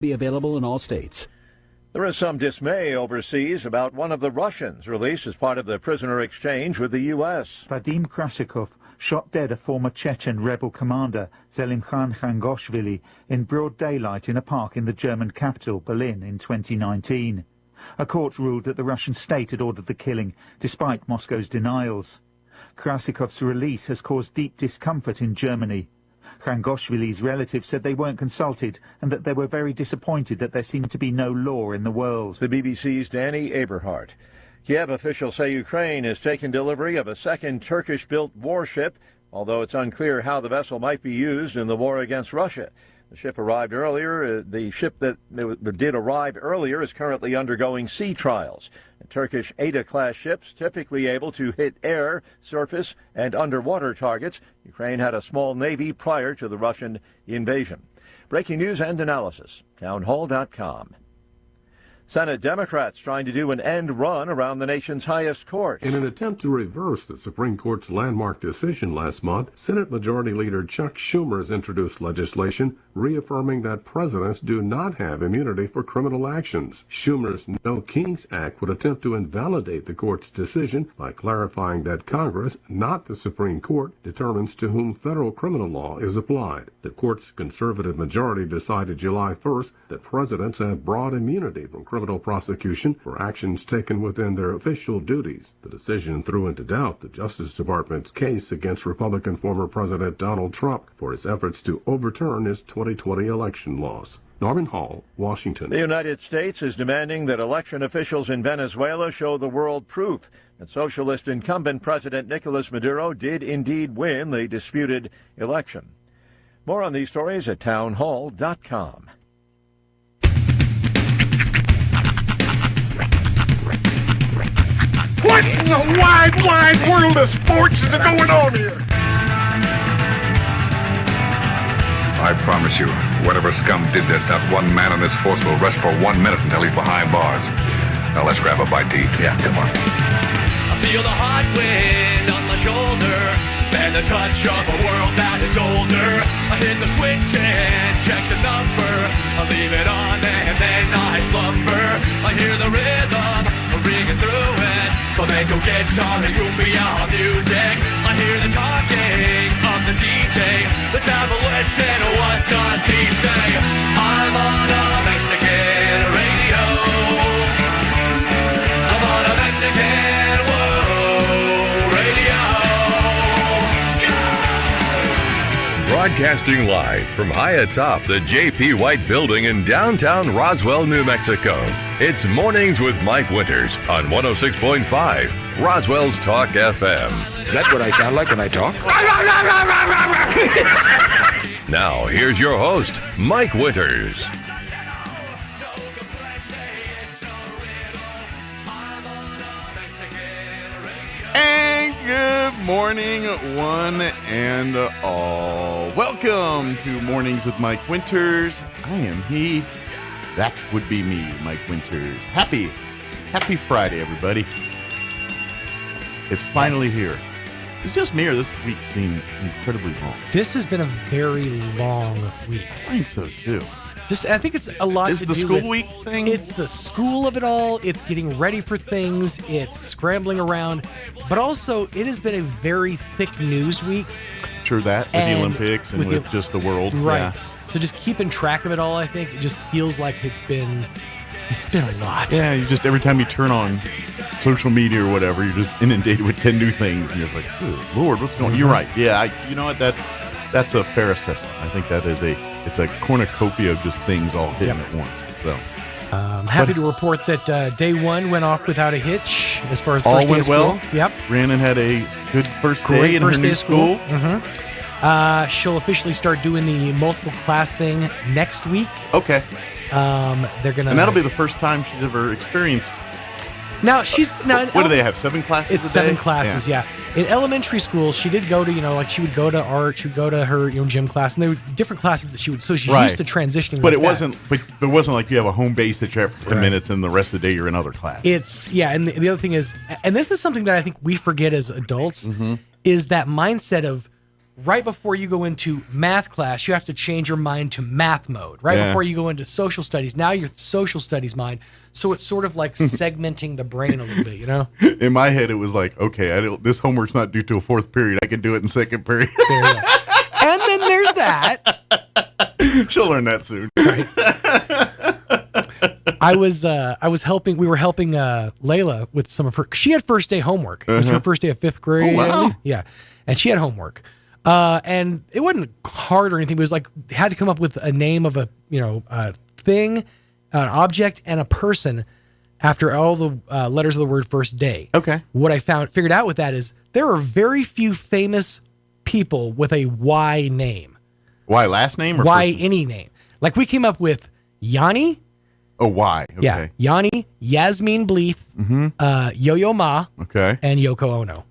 Be available in all states. There is some dismay overseas about one of the Russians released as part of the prisoner exchange with the U.S. Vadim Krasikov shot dead a former Chechen rebel commander, Zelimkhan Khangoshvili, in broad daylight in a park in the German capital, Berlin, in 2019. A court ruled that the Russian state had ordered the killing, despite Moscow's denials. Krasikov's release has caused deep discomfort in Germany. Khangoshvili's relatives said they weren't consulted and that they were very disappointed that there seemed to be no law in the world. The BBC's Danny Aberhart. Kiev officials say Ukraine has taken delivery of a second Turkish-built warship, although it's unclear how the vessel might be used in the war against Russia. The ship arrived earlier. The ship that did arrive earlier is currently undergoing sea trials. Turkish Ada-class ships typically able to hit air, surface, and underwater targets. Ukraine had a small navy prior to the Russian invasion. Breaking news and analysis. Townhall.com. Senate Democrats trying to do an end run around the nation's highest court. In an attempt to reverse the Supreme Court's landmark decision last month, Senate Majority Leader Chuck Schumer has introduced legislation reaffirming that presidents do not have immunity for criminal actions. Schumer's No Kings Act would attempt to invalidate the court's decision by clarifying that Congress, not the Supreme Court, determines to whom federal criminal law is applied. The court's conservative majority decided July 1st that presidents have broad immunity from criminal prosecution for actions taken within their official duties. The decision threw into doubt the Justice Department's case against Republican former President Donald Trump for his efforts to overturn his 2020 election loss. Norman Hall, Washington. The United States is demanding that election officials in Venezuela show the world proof that socialist incumbent President Nicolas Maduro did indeed win the disputed election. More on these stories at townhall.com. What in the wide, wide world of sports is going on here? I promise you, whatever scum did this, not one man in this force will rest for 1 minute until he's behind bars. Now let's grab a bite to eat. Yeah, come on. I feel the hot wind on my shoulder and the touch of a world that is older. I hit the switch and check the number. I leave it on and then I slumber. I hear the rhythm ringing through it. Flamenco guitar and cumbia music. I hear the talking of the DJ. The travel listen, what does he say? I'm on a Mexican radio. I'm on a Mexican radio. Broadcasting live from high atop the J.P. White Building in downtown Roswell, New Mexico. It's Mornings with Mike Winters on 106.5 Roswell's Talk FM. Is that what I sound like when I talk? Now, here's your host, Mike Winters. And good morning, one and all. Welcome to Mornings with Mike Winters. I am he. That would be me, Mike Winters. Happy Friday, everybody. It's finally here. It's just me, or this week seemed incredibly long? This has been a very long week. I think so, too. I think it's a lot to do with... Is the school week thing? It's the school of it all. It's getting ready for things. It's scrambling around. But also, it has been a very thick news week. Sure that, with the Olympics and with just the world. Right. Yeah. So just keeping track of it all, I think, it just feels like it's been a lot. Yeah, you just, every time you turn on social media or whatever, you're just inundated with 10 new things, and you're like, good Lord, what's going on? You're right. Yeah, you know what? That's a fair assessment. I think that is it's a cornucopia of just things all hitting at once. So, happy to report that day one went off without a hitch as far as all first day went of school. well. Yep. Rhiannon had a good first Great day in first her day new of school. school. She'll officially start doing the multiple class thing next week. Okay. They're gonna, and that'll be the first time she's ever experienced. Now she's now. What do they have? 7 classes? It's 7 classes. Yeah. In elementary school, she did go to she would go to art, she would go to her gym class, and there were different classes that she would. So she's used to transitioning. But like it wasn't like you have a home base that you have for 10 minutes, and the rest of the day you're in other classes. And the other thing is, and this is something that I think we forget as adults, is that mindset of right before you go into math class, you have to change your mind to math mode. Right before you go into social studies, now you're social studies mind. So it's sort of like segmenting the brain a little bit, you know? In my head, it was like, okay, this homework's not due to a fourth period. I can do it in second period. There you go. And then there's that. She'll learn that soon. Right. We were helping Layla with some of her, she had first day homework. It was her first day of fifth grade. Oh, wow. I believe. Yeah. And she had homework. And it wasn't hard or anything. It was like, had to come up with a name of a thing, an object, and a person after all the letters of the word first day. Okay. What I figured out with that is there are very few famous people with a Y name. Y last name or Y first name? any name. Like we came up with Yanni. Oh, Y. Okay. Yeah. Yanni, Yasmin Bleeth, Yo-Yo Ma, Okay. and Yoko Ono.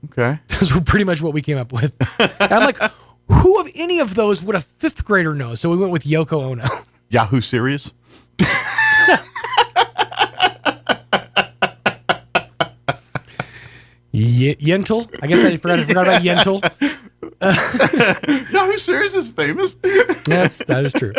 Okay. Those were pretty much what we came up with. And I'm like, who of any of those would a fifth grader know? So we went with Yoko Ono. Yahoo Serious? Yentl. I guess I forgot about Yentl. Yahoo Serious is famous. Yes, that is true.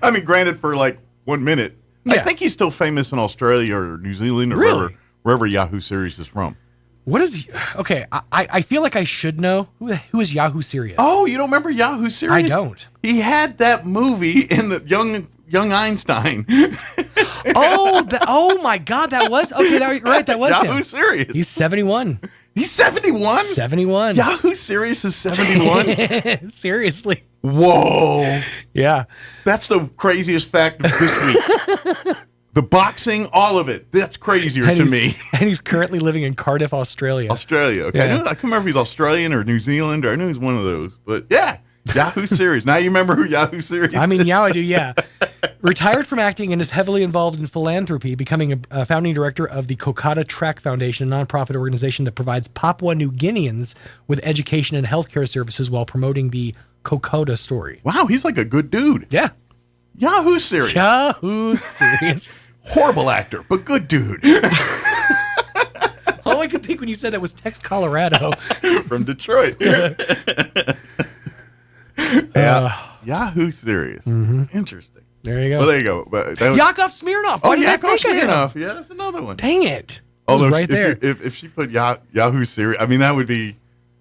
I mean, granted, for like 1 minute. I Yeah. think he's still famous in Australia or New Zealand or Really? wherever Yahoo Serious is from. What is... Okay, I feel like I should know. Who is Yahoo Serious? Oh, you don't remember Yahoo Serious? I don't. He had that movie in the Young Einstein. Oh my God, that was... Okay, you're right, that was Yahoo him. Serious. He's 71. He's 71? 71. Yahoo Serious is 71? Seriously. Whoa. Yeah. That's the craziest fact of this week. The boxing, all of it. That's crazier to me. And he's currently living in Cardiff, Australia. Australia. Okay. Yeah. I can't remember if he's Australian or New Zealand, or I knew he's one of those. But yeah, Yahoo Serious. Now you remember who Yahoo Serious is? I mean, now I do, yeah. Retired from acting and is heavily involved in philanthropy, becoming a founding director of the Kokata Track Foundation, a nonprofit organization that provides Papua New Guineans with education and healthcare services while promoting the Kokota story. Wow, he's like a good dude. Yeah. Yahoo Serious. Yahoo Serious. Horrible actor, but good dude. All I could think when you said that was Tex Colorado. From Detroit. Yahoo Serious. Interesting. There you go. Well, there you go. But that was, Yakov Smirnoff. oh, Why did I Yakov think of him? Smirnoff. Yeah, that's another one. Dang it. It was Although right there. If she put Yahoo Serious, I mean, that would be...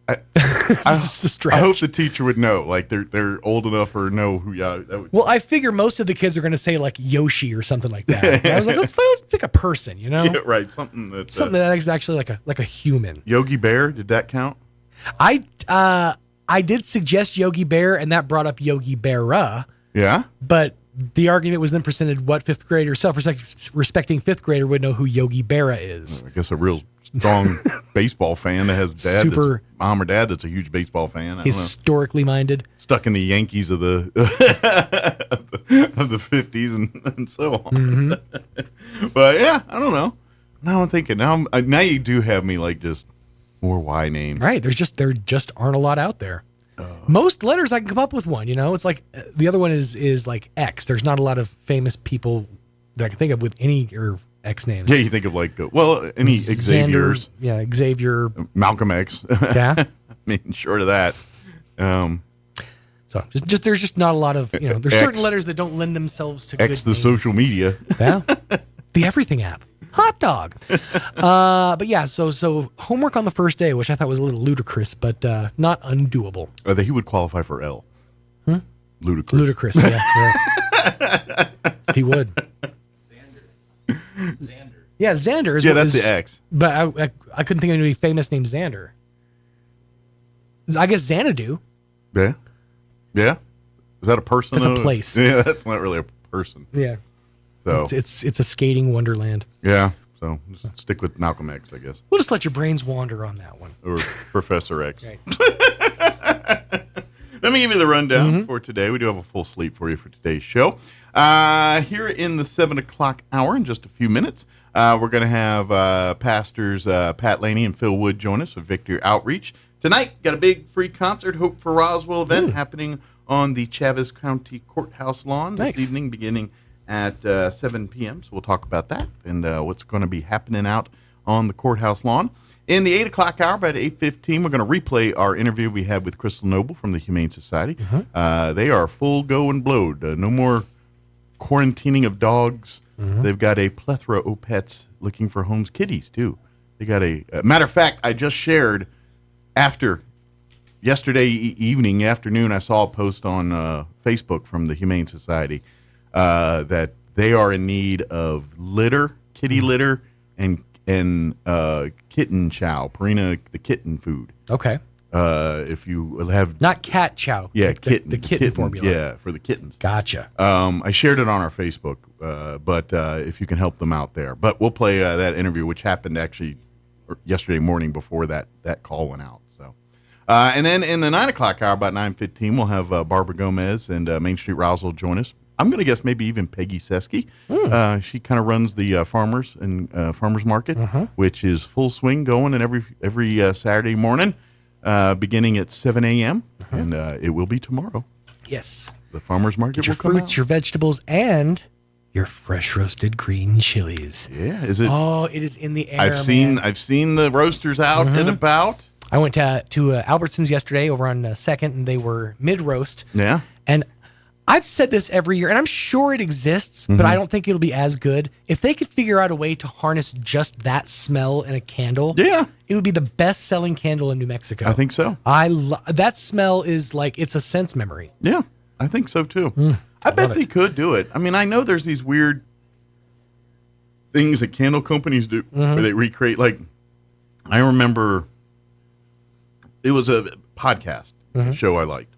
It's just a stretch. I hope the teacher would know, like they're old enough or know who Yahoo. That would, Well, I figure most of the kids are going to say like Yoshi or something like that. And I was like, let's pick a person, you know, yeah, right? Something that that is actually like a human. Yogi Bear, did that count? I did suggest Yogi Bear, and that brought up Yogi Berra, Yeah. but the argument was then presented: what fifth grader, self-respecting fifth grader, would know who Yogi Berra is? I guess a real strong baseball fan that has mom or dad that's a huge baseball fan. I don't know. Historically minded, Stuck in the Yankees of the of the 50s and so on. Mm-hmm. But yeah, I don't know. Now I'm thinking. Now you do have me like just more Y names. right? There just aren't a lot out there. Most letters I can come up with one. You know, it's like the other one is like X. There's not a lot of famous people that I can think of with any or X names. Yeah, you think of like any Xaviers. Yeah, Xavier. Malcolm X. Yeah. I mean, short of that. So just there's just not a lot of, you know, there's X. certain letters that don't lend themselves to X good the names. social media. Yeah. The everything app. Hot dog. But yeah, so homework on the first day, which I thought was a little ludicrous, but not undoable. He would qualify for L. Ludicrous. Ludicrous, yeah. He would. Xander. Yeah, Xander is Yeah, that's the X. But I couldn't think of anybody famous named Xander. I guess Xanadu. Yeah. Yeah. Is that a person? That's a though? place. Yeah, that's not really a person. Yeah. So It's a skating wonderland. yeah. So just stick with Malcolm X, I guess, We'll just let your brains wander on that one. or Professor X. Right. Let me give you the rundown for today. We do have a full slate for you for today's show. Here in the 7 o'clock hour, in just a few minutes, we're going to have pastors Pat Laney and Phil Wood join us for Victory Outreach. Tonight, got a big free concert, Hope for Roswell event happening on the Chavez County Courthouse lawn this evening, beginning at 7 p.m. So we'll talk about that and what's going to be happening out on the courthouse lawn. In the 8 o'clock hour, about 8:15, we're going to replay our interview we had with Crystal Noble from the Humane Society. They are full go and blowed. No more quarantining of dogs. They've got a plethora of pets looking for homes, kitties, too. They got matter of fact, I just shared after yesterday afternoon, I saw a post on Facebook from the Humane Society that they are in need of litter, kitty litter, and kitten chow, Purina, the kitten food. Okay. If you have not cat chow. Yeah, the kitten formula. Yeah, for the kittens. Gotcha. I shared it on our Facebook, but if you can help them out there. But we'll play that interview, which happened actually yesterday morning before that call went out. So, and then in the 9 o'clock hour, about 9:15, we'll have Barbara Gomez and Main Street Roswell join us. I'm going to guess maybe even Peggy Sesky. She kind of runs the farmers and farmers market, which is full swing going, and every Saturday morning, beginning at 7 a.m. And it will be tomorrow. Yes, the farmers market. Get your will come fruits, out. your vegetables, and your fresh roasted green chilies. Yeah, is it? Oh, it is in the air. I've seen the roasters out and about. I went to Albertsons yesterday over on 2nd, and they were mid roast. Yeah, and I've said this every year, and I'm sure it exists, but I don't think it'll be as good. If they could figure out a way to harness just that smell in a candle, it would be the best-selling candle in New Mexico. I think so. That smell is like, it's a sense memory. Yeah, I think so, too. I bet they could do it. I mean, I know there's these weird things that candle companies do where they recreate, like, I remember it was a podcast show I liked,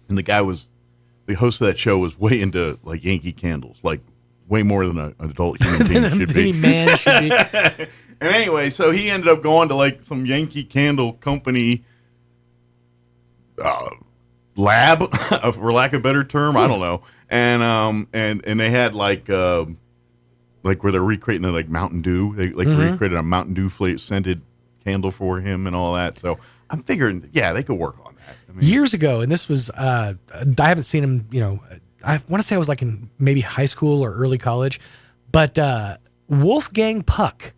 and the host of that show was way into like Yankee candles, like way more than an adult human being should be. Any man should be. And anyway, so he ended up going to like some Yankee candle company lab, for lack of a better term, I don't know. And they had like where they're recreating like Mountain Dew. They recreated a Mountain Dew scented candle for him and all that. So I'm figuring, they could work on that. I mean, years ago, and this was, I haven't seen him, I want to say I was like in maybe high school or early college, but Wolfgang Puck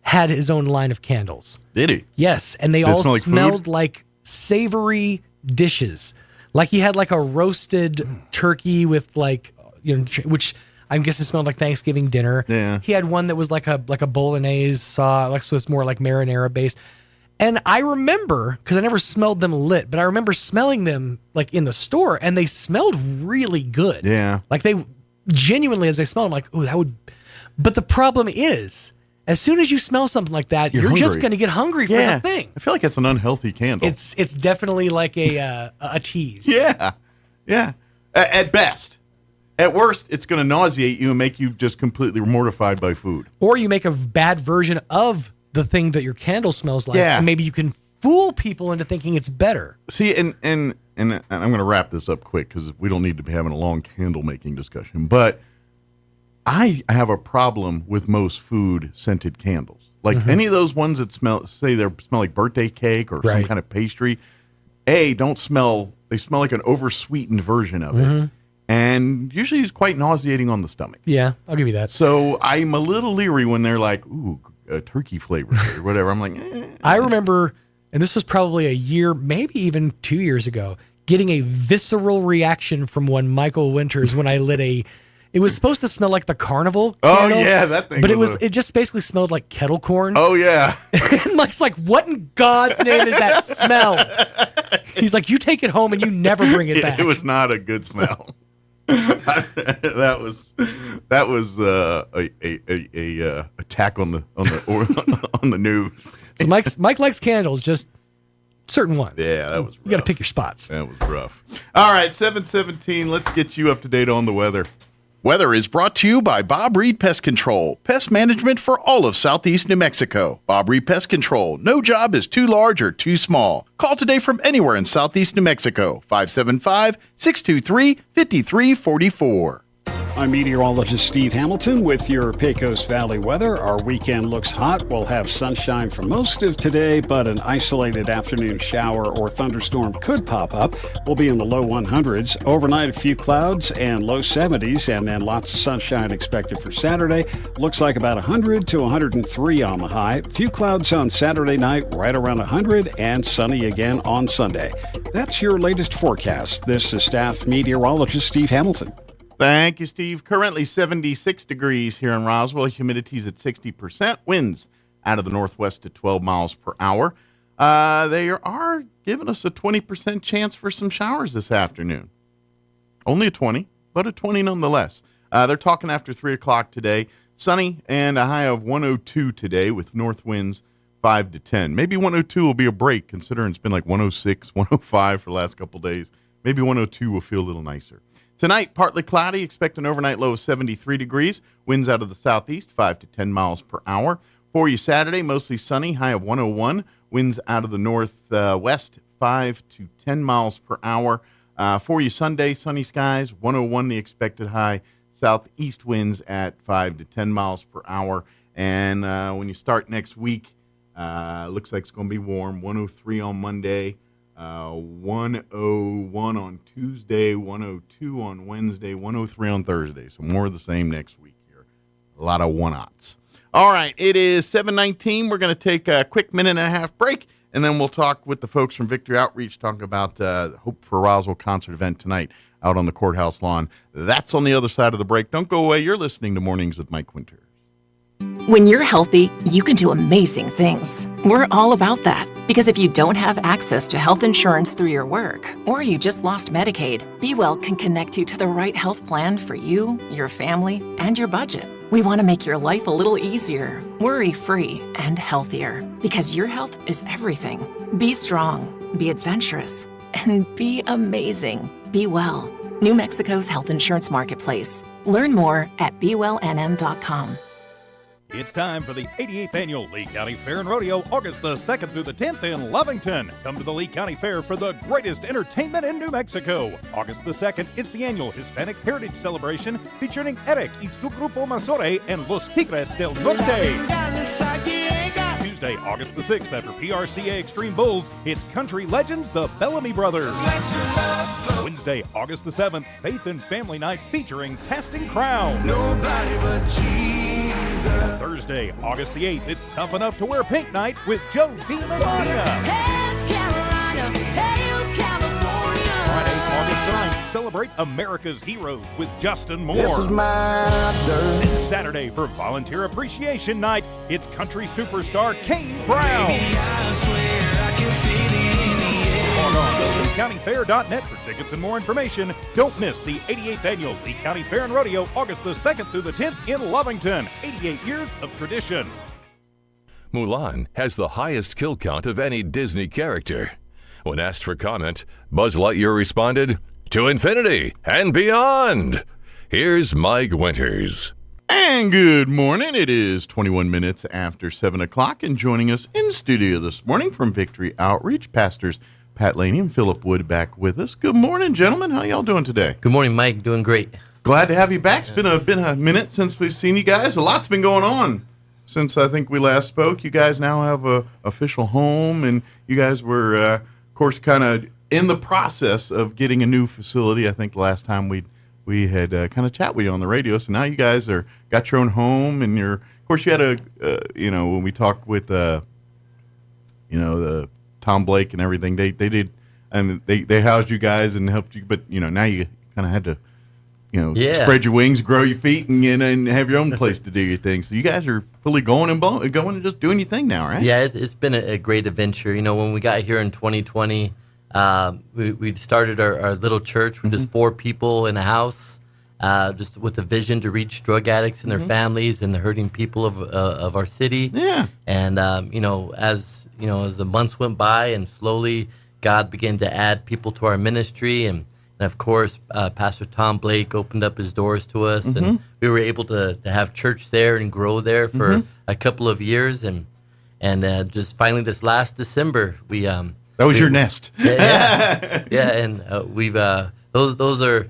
had his own line of candles. Did he? Yes, and they all smelled like savory dishes. Like he had like a roasted turkey with like, which I'm guessing smelled like Thanksgiving dinner. Yeah. He had one that was like a bolognese sauce, so it's more like marinara based. And I remember, because I never smelled them lit, but I remember smelling them like in the store, and they smelled really good. Yeah. Like they genuinely, as they smelled, I'm like, oh, that would. But the problem is, as soon as you smell something like that, you're just going to get hungry for the thing. I feel like it's an unhealthy candle. It's definitely like a tease. Yeah. Yeah. At best. At worst, it's going to nauseate you and make you just completely mortified by food. Or you make a bad version of the thing that your candle smells like, and maybe you can fool people into thinking it's better. See, and I'm going to wrap this up quick because we don't need to be having a long candle making discussion, but I have a problem with most food scented candles. Like any of those ones that smell like birthday cake or some kind of pastry, don't smell, they smell like an oversweetened version of it. And usually it's quite nauseating on the stomach. Yeah, I'll give you that. So I'm a little leery when they're like, ooh, turkey flavor or whatever. I'm like, I remember, and this was probably a year, maybe even 2 years ago, getting a visceral reaction from one Michael Winters when I lit it was supposed to smell like the carnival candle, that thing. But it just basically smelled like kettle corn. Oh yeah. And Mike's like, what in God's name is that smell? He's like, you take it home and you never bring it back. It was not a good smell. that was a attack on the news. So Mike likes candles, just certain ones. Yeah, that was rough. You got to pick your spots. That was rough. All right, 7:17. Let's get you up to date on the weather. Weather is brought to you by Bob Reed Pest Control. Pest management for all of Southeast New Mexico. Bob Reed Pest Control. No job is too large or too small. Call today from anywhere in Southeast New Mexico. 575-623-5344. I'm meteorologist Steve Hamilton with your Pecos Valley weather. Our weekend looks hot. We'll have sunshine for most of today, but an isolated afternoon shower or thunderstorm could pop up. We'll be in the low 100s. Overnight, a few clouds and low 70s, and then lots of sunshine expected for Saturday. Looks like about 100 to 103 on the high. Few clouds on Saturday night, right around 100, and sunny again on Sunday. That's your latest forecast. This is staff meteorologist Steve Hamilton. Thank you, Steve. Currently 76 degrees here in Roswell. Humidity's at 60%. Winds out of the northwest at 12 miles per hour. They are giving us a 20% chance for some showers this afternoon. Only a 20, but a 20 nonetheless. They're talking after 3 o'clock today. Sunny and a high of 102 today with north winds 5 to 10. Maybe 102 will be a break considering it's been like 106, 105 for the last couple days. Maybe 102 will feel a little nicer. Tonight, partly cloudy. Expect an overnight low of 73 degrees. Winds out of the southeast, 5 to 10 miles per hour. For you Saturday, mostly sunny, high of 101. Winds out of the northwest, 5 to 10 miles per hour. For you Sunday, sunny skies, 101 the expected high. Southeast winds at 5 to 10 miles per hour. And when you start next week, looks like it's going to be warm. 103 on Monday. 101 on Tuesday, 102 on Wednesday, 103 on Thursday. So more of the same next week here. A lot of one-outs. All right, it is 7:19. We're going to take a quick minute and a half break, and then we'll talk with the folks from Victory Outreach, talking about Hope for Roswell concert event tonight out on the courthouse lawn. That's on the other side of the break. Don't go away. You're listening to Mornings with Mike Winters. When you're healthy, you can do amazing things. We're all about that. Because if you don't have access to health insurance through your work, or you just lost Medicaid, Be Well can connect you to the right health plan for you, your family, and your budget. We want to make your life a little easier, worry-free, and healthier. Because your health is everything. Be strong, be adventurous, and be amazing. Be Well. New Mexico's health insurance marketplace. Learn more at BeWellNM.com. It's time for the 88th Annual Lee County Fair and Rodeo, August the 2nd through the 10th in Lovington. Come to the Lee County Fair for the greatest entertainment in New Mexico. August the 2nd, it's the annual Hispanic Heritage Celebration featuring Eric y su Grupo Mazore and Los Tigres del Norte. Tuesday, August the 6th, after PRCA Extreme Bulls, it's country legends, the Bellamy Brothers. Wednesday, August the 7th, Faith and Family Night featuring Casting Crown. Nobody but Jesus. Thursday, August the 8th, it's Tough Enough to Wear Pink Night with Joe D. Medina. Friday, August 9th, celebrate America's Heroes with Justin Moore. This is my dirt. Saturday, for Volunteer Appreciation Night, it's country superstar Kane Brown. Log on to LeeCountyFair.net for tickets and more information. Don't miss the 88th Annual Lee County Fair and Rodeo, August the 2nd through the 10th in Lovington. 88 years of tradition. Mulan has the highest kill count of any Disney character. When asked for comment, Buzz Lightyear responded, "To infinity and beyond." Here's Mike Winters. And good morning. It is 21 minutes after 7 o'clock, and joining us in studio this morning from Victory Outreach, Pastors Pat Laney and Philip Wood back with us. Good morning, gentlemen. How y'all doing today? Good morning, Mike. Doing great. Glad to have you back. It's been a minute since we've seen you guys. A lot's been going on since I think we last spoke. You guys now have a official home, and you guys were, of course, kind of in the process of getting a new facility. I think the last time we had kind of chat with you on the radio. So now you guys got your own home, and of course, you had when we talked with, the Tom Blake and everything, they did, and they housed you guys and helped you, but now you kind of had to spread your wings, grow your feet, and have your own place to do your thing. So you guys are fully going and just doing your thing now, right? Yeah, it's been a great adventure. When we got here in 2020, we started our little church with just 4 people in a house, just with a vision to reach drug addicts and their families and the hurting people of our city. Yeah. And as the months went by, and slowly God began to add people to our ministry, and of course, Pastor Tom Blake opened up his doors to us, and we were able to have church there and grow there for a couple of years, and just finally this last December we that was your nest. Yeah, and we've those are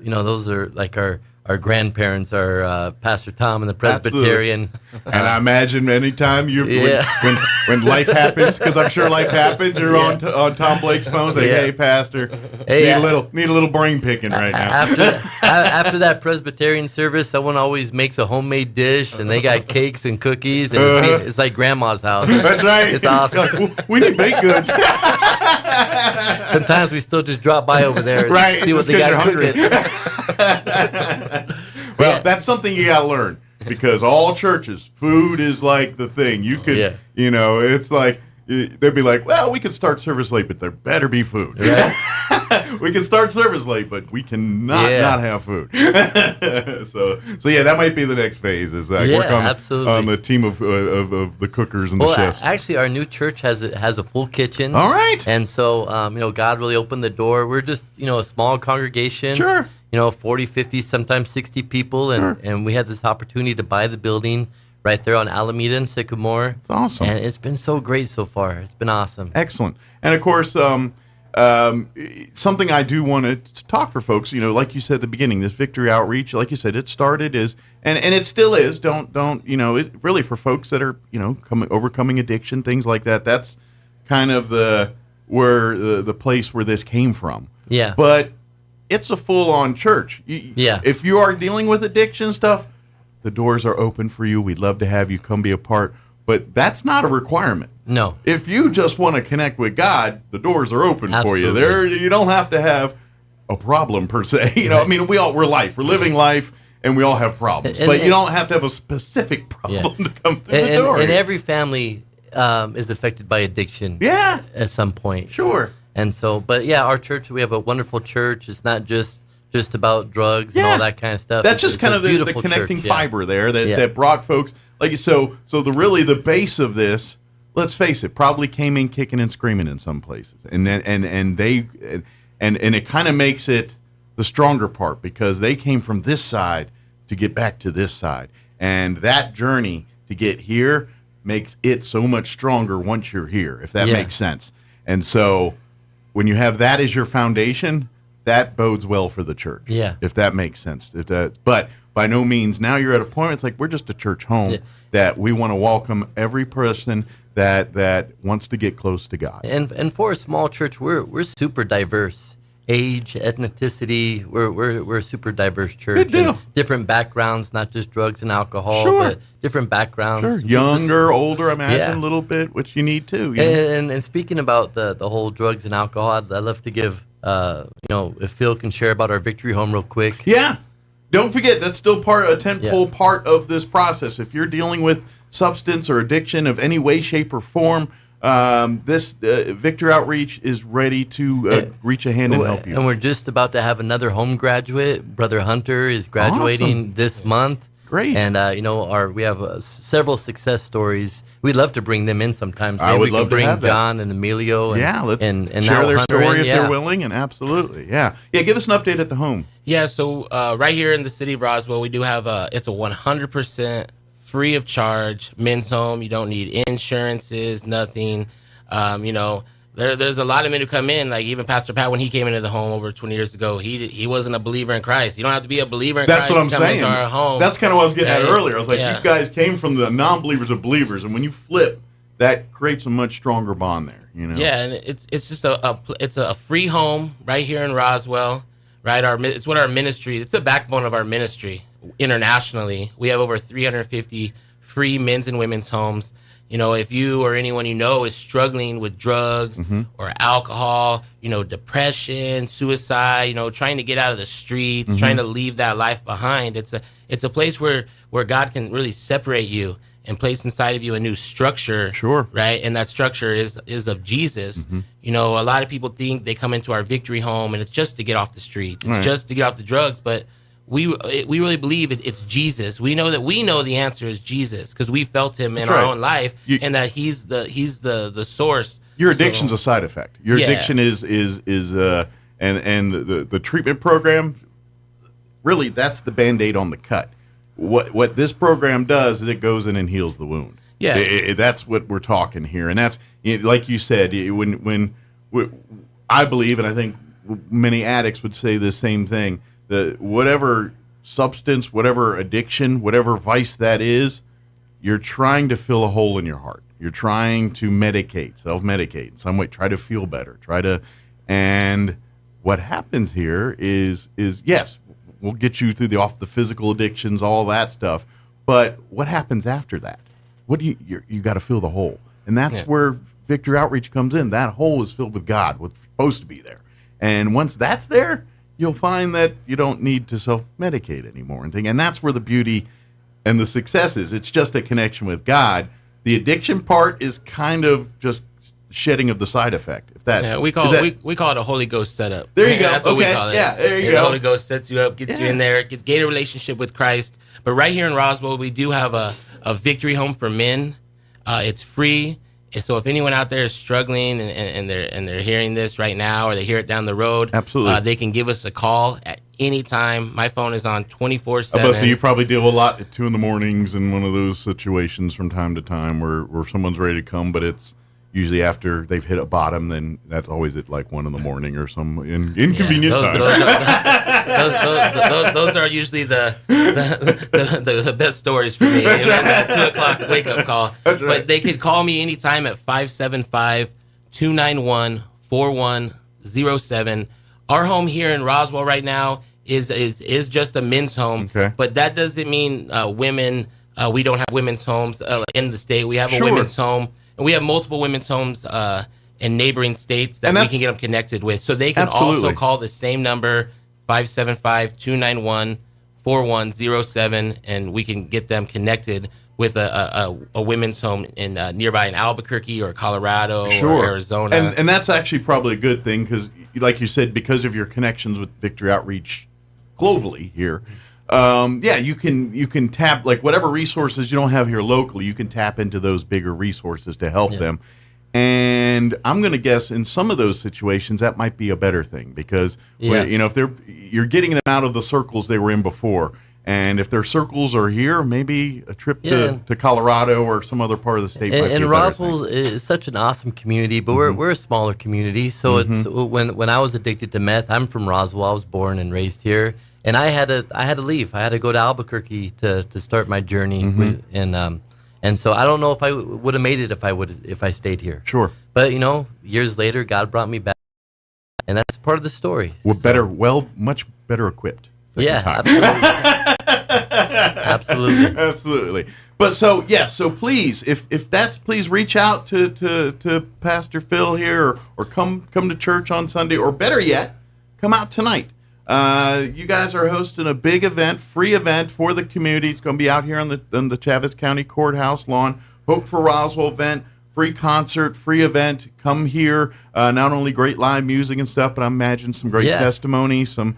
those are like our grandparents, our Pastor Tom and the Presbyterian. And I imagine anytime when life happens, because I'm sure life happens, you're on Tom Blake's phone saying, "Hey, Pastor, need a little brain picking right now." After that Presbyterian service, someone always makes a homemade dish, and they got cakes and cookies, and it's like Grandma's house. That's right. It's awesome. Like, we need baked goods. Sometimes we still just drop by over there and see what they got cooking. Well, that's something you got to learn, because all churches, food is like the thing. You could, it's like, they'd be like, well, we could start service late, but there better be food. Right. We can start service late, but we cannot not have food. So that might be the next phase, is work on the team of the cookers and the chefs. Actually, our new church has a full kitchen. All right. And so, God really opened the door. We're just, a small congregation. Sure. 40, 50, sometimes 60 people. And we had this opportunity to buy the building right there on Alameda and Sycamore. It's awesome. And it's been so great so far. It's been awesome. Excellent. And, of course, something I do want to talk for folks, like you said at the beginning, this Victory Outreach, like you said, it started and it still is. Don't it really, for folks that are, overcoming addiction, things like that, that's kind of the place where this came from. Yeah. But it's a full-on church. If you are dealing with addiction stuff, the doors are open for you. We'd love to have you come be a part. But that's not a requirement. No. If you just want to connect with God, the doors are open for you. You don't have to have a problem per se. I mean, we're life. We're living life, and we all have problems. But you don't have to have a specific problem to come through the door. And every family is affected by addiction. Yeah. At some point. Sure. And so, but our church, we have a wonderful church. It's not just about drugs and all that kind of stuff. That's just kind of the connecting fiber there that brought folks. So the base of this, let's face it, probably came in kicking and screaming in some places, and it kind of makes it the stronger part, because they came from this side to get back to this side, and that journey to get here makes it so much stronger once you're here, if that makes sense. And so when you have that as your foundation, that bodes well for the church. Yeah. If that makes sense. But by no means, now you're at a point, it's like we're just a church home that we want to welcome every person that wants to get close to God. And for a small church, we're super diverse. Age, ethnicity, we're a super diverse church. Good deal. And different backgrounds, not just drugs and alcohol, but different backgrounds. Sure. Younger, older, I imagine, a little bit, which you need too. And speaking about the whole drugs and alcohol, I'd love to give, if Phil can share about our Victory Home real quick. Yeah. Don't forget, that's still a tentpole part of this process. If you're dealing with substance or addiction of any way, shape, or form, this Victory Outreach is ready to reach a hand and help you. And we're just about to have another home graduate. Brother Hunter is graduating this month. Great. And, we have several success stories. We'd love to bring them in sometimes. Maybe we can bring John and Emilio. Let's and share their Hunter story if they're willing. And absolutely. Yeah, give us an update at the home. Yeah, so right here in the city of Roswell, we do have it's a 100% free of charge men's home. You don't need insurances, nothing. There's a lot of men who come in, like even Pastor Pat, when he came into the home over 20 years ago, he wasn't a believer in Christ. You don't have to be a believer in Christ. That's what I'm to come saying. into our home. That's kind of what I was getting at earlier. I was like, you guys came from the non-believers of believers, and when you flip, that creates a much stronger bond there. Yeah, and it's just a free home right here in Roswell, right? It's what our ministry. It's the backbone of our ministry internationally. We have over 350 free men's and women's homes. If you or anyone is struggling with drugs or alcohol, depression, suicide, trying to get out of the streets, trying to leave that life behind, it's a place where God can really separate you and place inside of you a new structure. Sure. Right? And that structure is of Jesus. A lot of people think they come into our Victory Home and it's just to get off the streets. It's just to get off the drugs, but we really believe it's Jesus. We know the answer is Jesus because we felt him in our own life, and that he's the source. Your addiction's a side effect. Your addiction is the treatment program. Really, that's the Band-Aid on the cut. What this program does is it goes in and heals the wound. Yeah, that's what we're talking here, and that's like you said. When I believe, and I think many addicts would say the same thing, whatever substance, whatever addiction, whatever vice that is, you're trying to fill a hole in your heart. You're trying to self-medicate in some way, try to feel better, and what happens here is yes, we'll get you through the physical addictions, all that stuff, but what happens after that? What do you got to fill the hole, and that's where Victory Outreach comes in. That hole is filled with God, what's supposed to be there, and once that's there, you'll find that you don't need to self-medicate anymore and that's where the beauty and the success is. It's just a connection with God. The addiction part is kind of just shedding of the side effect. If that we call it a Holy Ghost setup. There you go. That's what we call it. Yeah, there you go. go. The Holy Ghost sets you up, gets you in there, gain a relationship with Christ. But right here in Roswell, we do have a victory home for men. It's free. And so if anyone out there is struggling and they're hearing this right now, or they hear it down the road, absolutely, they can give us a call at any time. My phone is on 24/7. So you probably deal a lot at 2 a.m. in one of those situations from time to time where someone's ready to come, but it's usually after they've hit a bottom. Then that's always at like 1 a.m. or some inconvenient time. Those are usually the best stories for me. That 2 o'clock wake up call. That's right. But they could call me anytime at 575-291-4107. Our home here in Roswell right now is just a men's home. Okay. But that doesn't mean women. We don't have women's homes in the state. We have a women's home, and we have multiple women's homes in neighboring states that we can get them connected with. So they can also call the same number, 575-291-4107, and we can get them connected with a women's home in nearby in Albuquerque or Colorado or Arizona. And that's actually probably a good thing because, like you said, because of your connections with Victory Outreach globally here, you can tap, like, whatever resources you don't have here locally, you can tap into those bigger resources to help them. And I'm going to guess in some of those situations that might be a better thing because if you're getting them out of the circles they were in before, and if their circles are here, maybe a trip to Colorado or some other part of the state. And Roswell is such an awesome community, but we're a smaller community. So it's when I was addicted to meth, I'm from Roswell. I was born and raised here. And I had to leave. I had to go to Albuquerque to start my journey, and so I don't know if I would have made it if I stayed here. Sure. But years later, God brought me back, and that's part of the story. Much better equipped. Yeah, absolutely, absolutely. But so please, please reach out to Pastor Phil here, or come to church on Sunday, or better yet, come out tonight. You guys are hosting a big event, free event for the community. It's going to be out here on the Chaves County Courthouse lawn. Hope for Roswell event, free concert, free event. Come here. Not only great live music and stuff, but I imagine some great testimony, some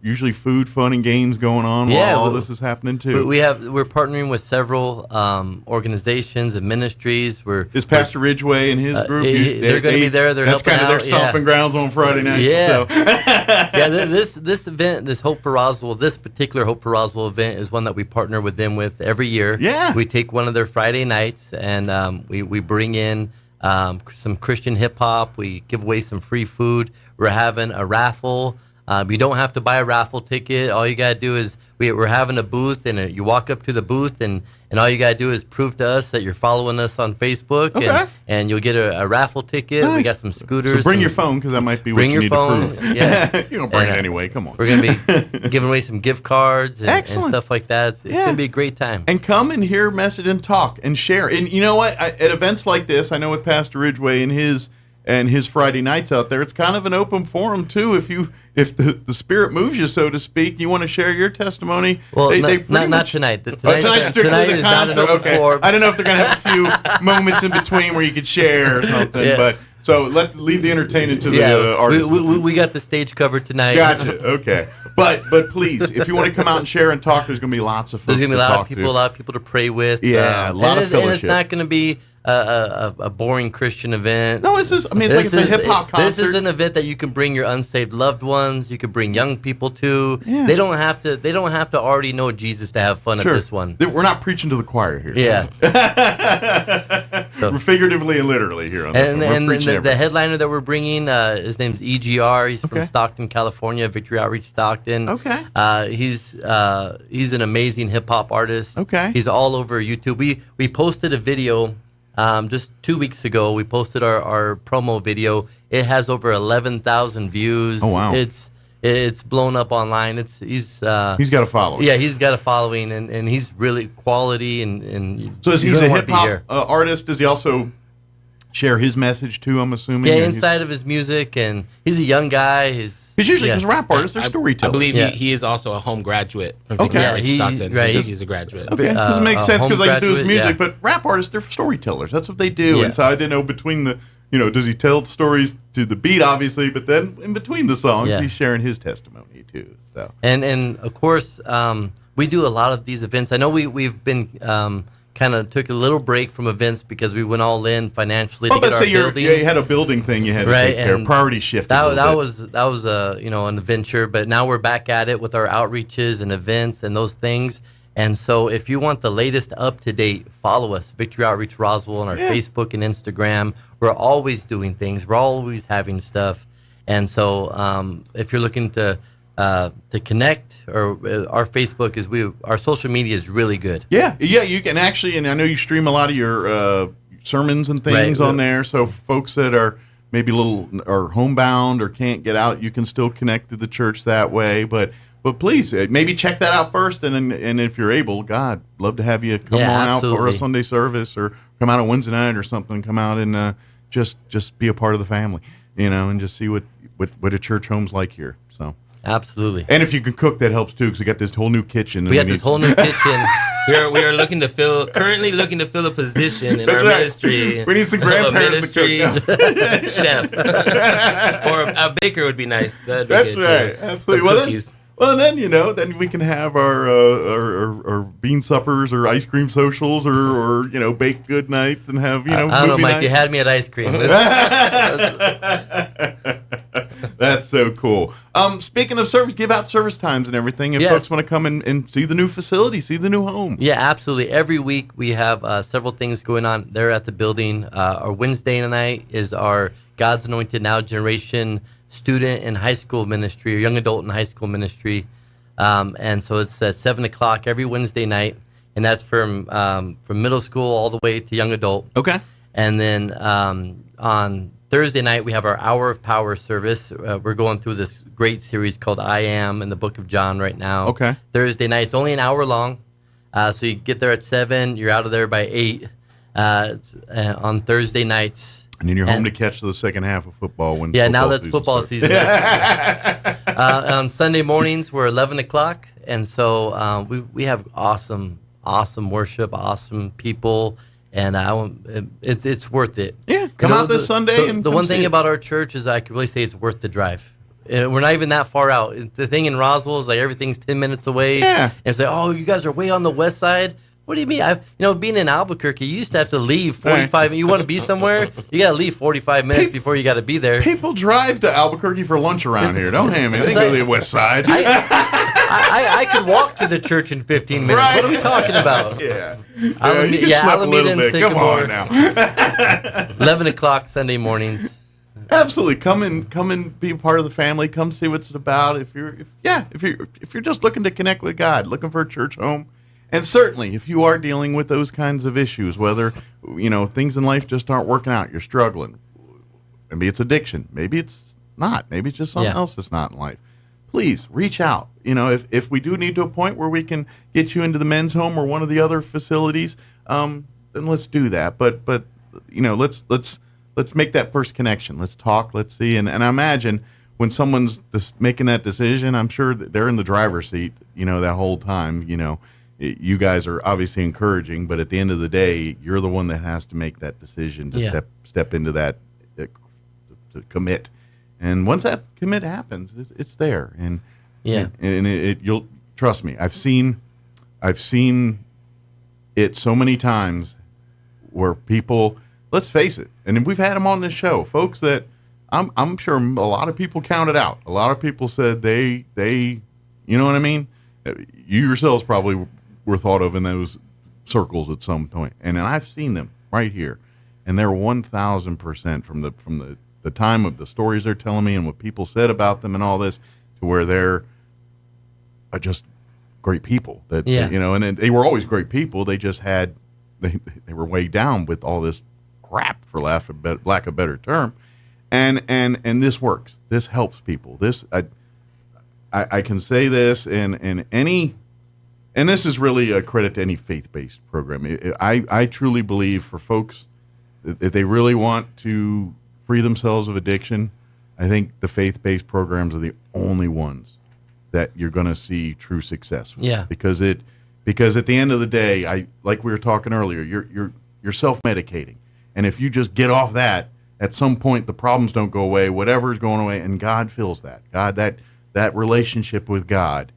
usually food, fun, and games going on while all this is happening too. We're partnering with several organizations and ministries. Is Pastor Ridgway and his group? They're going to be there. That's kind of their stomping grounds on Friday nights. Yeah, This event, this Hope for Roswell, this particular Hope for Roswell event is one that we partner with them with every year. Yeah, we take one of their Friday nights and we bring in some Christian hip hop. We give away some free food. We're having a raffle. You don't have to buy a raffle ticket. All you got to do is we're having a booth, and you walk up to the booth, and all you got to do is prove to us that you're following us on Facebook, and you'll get a raffle ticket. Nice. We got some scooters. So bring your phone, because that might be what you need to prove. Yeah. You're going to bring it anyway. Come on. We're going to be giving away some gift cards and stuff like that. It's going to be a great time. And come and hear, message, and talk, and share. And you know what? At events like this, I know with Pastor Ridgway and his Friday nights out there, it's kind of an open forum too. If the Spirit moves you, so to speak, you want to share your testimony. Well, not tonight. Tonight is not an open forum. I don't know if they're going to have a few moments in between where you could share or something. But so leave the entertainment to the artists. We got the stage covered tonight. Gotcha. Okay. But please, if you want to come out and share and talk, there's going to be lots of folks. There's going to be a lot of people to pray with. Yeah, a lot of fellowship. And it's not going to be a boring Christian event. No, it's like it's a hip hop concert. This is an event that you can bring your unsaved loved ones. You can bring young people to. Yeah. They don't have to already know Jesus to have fun at this one. We're not preaching to the choir here. Yeah. We're figuratively and literally here on this And, one. We're and preaching the headliner that we're bringing, his name's EGR. He's from Stockton, California, Victory Outreach Stockton. Okay. He's an amazing hip hop artist. Okay. He's all over YouTube. We posted a video just 2 weeks ago. We posted our promo video. It has over 11,000 views. Oh, wow. It's blown up online. He's got a following. Yeah, he's got a following, and he's really quality. And so he's a hip hop artist. Does he also share his message too? I'm assuming. Yeah, inside of his music, and he's a young guy. He's usually because rap artists are storytellers. I believe he is also a home graduate from Okay. Victoria Stockton. right, He's a graduate. Okay, doesn't make sense because I do his music, yeah. but rap artists, they're storytellers. That's what they do. Yeah. And so I didn't know between the, does he tell stories to the beat, obviously, but then in between the songs, Yeah. he's sharing his testimony too. So And of course, we do a lot of these events. I know we've been kind of took a little break from events because we went all in financially to get our building. You had a building thing you had to take care of. Priority shift. That was an adventure, but now we're back at it with our outreaches and events and those things. And so if you want the latest up-to-date, follow us, Victory Outreach Roswell, on our Facebook and Instagram. We're always doing things. We're always having stuff. And so if you're looking to connect, or our Facebook our social media is really good. Yeah, you can actually, and I know you stream a lot of your sermons and things on there. So folks that are maybe are homebound or can't get out, you can still connect to the church that way. But please, maybe check that out first, and if you're able, God, love to have you come on out for a Sunday service, or come out on Wednesday night or something. Come out and just be a part of the family, and just see what a church home's like here. So absolutely. And if you can cook, that helps too, because we got this whole new kitchen. We got this whole new kitchen. We are currently looking to fill a position in our ministry. We need some grandparents to cook. Chef or a baker would be nice. That'd be That's good right. too. Absolutely. Some cookies. Well, then then we can have our bean suppers or ice cream socials or baked good nights and have I don't know, movie Mike. nights. You had me at ice cream. That's so cool. Speaking of service, give out service times and everything. If folks want to come and see the new facility, see the new home. Yeah, absolutely. Every week we have several things going on there at the building. Our Wednesday night is our God's Anointed Now Generation student and high school ministry, or young adult and high school ministry. And so it's at 7 o'clock every Wednesday night. And that's from middle school all the way to young adult. Okay. And then on Thursday night, we have our Hour of Power service. We're going through this great series called I Am in the book of John right now. Okay. Thursday night, it's only an hour long. So you get there at 7, you're out of there by 8 on Thursday nights. And then you're home to catch the second half of football. Now that's football season. On Sunday mornings, we're 11 o'clock. And so we have awesome worship, awesome people. And it's worth it. Yeah, come out this Sunday. The one thing about our church is I can really say it's worth the drive. We're not even that far out. The thing in Roswell is like everything's 10 minutes away. Yeah. And say, oh, you guys are way on the west side. What do you mean? Being in Albuquerque, you used to have to leave 45. You want to be somewhere, you got to leave 45 minutes before you got to be there. People drive to Albuquerque for lunch around here. Don't hand me. They go to the west side. I could walk to the church in 15 minutes. Right. What are we talking about? Yeah. Alameda, You can slip a little and bit. Come Sycamore. on now. 11 o'clock Sunday mornings. Absolutely, come and be a part of the family. Come see what it's about. If you're just looking to connect with God, looking for a church home, and certainly if you are dealing with those kinds of issues, whether things in life just aren't working out, you're struggling. Maybe it's addiction. Maybe it's not. Maybe it's just something else that's not in life. Please reach out. If we do need to a point where we can get you into the men's home or one of the other facilities, then let's do that. But let's make that first connection. Let's talk. Let's see. And I imagine when someone's just making that decision, I'm sure that they're in the driver's seat. That whole time. You guys are obviously encouraging, but at the end of the day, you're the one that has to make that decision to step into that, to commit. And once that commit happens, it's there. And you'll trust me. I've seen it so many times where people, let's face it, and we've had them on this show, folks that I'm sure a lot of people counted out. A lot of people said they you know what I mean? You yourselves probably were thought of in those circles at some point. And I've seen them right here. and they're 1,000% from the time of the stories they're telling me and what people said about them and all this, to where they're just great people. That and they were always great people. They just had they were weighed down with all this crap, for lack of a better term, and this works. This helps people. This I can say this in any. And this is really a credit to any faith-based program. I truly believe for folks, if they really want to free themselves of addiction, I think the faith-based programs are the only ones that you're going to see true success with. Yeah. Because at the end of the day, like we were talking earlier, you're self-medicating. And if you just get off that, at some point the problems don't go away, whatever's going away, and God fills that. God, that relationship with God,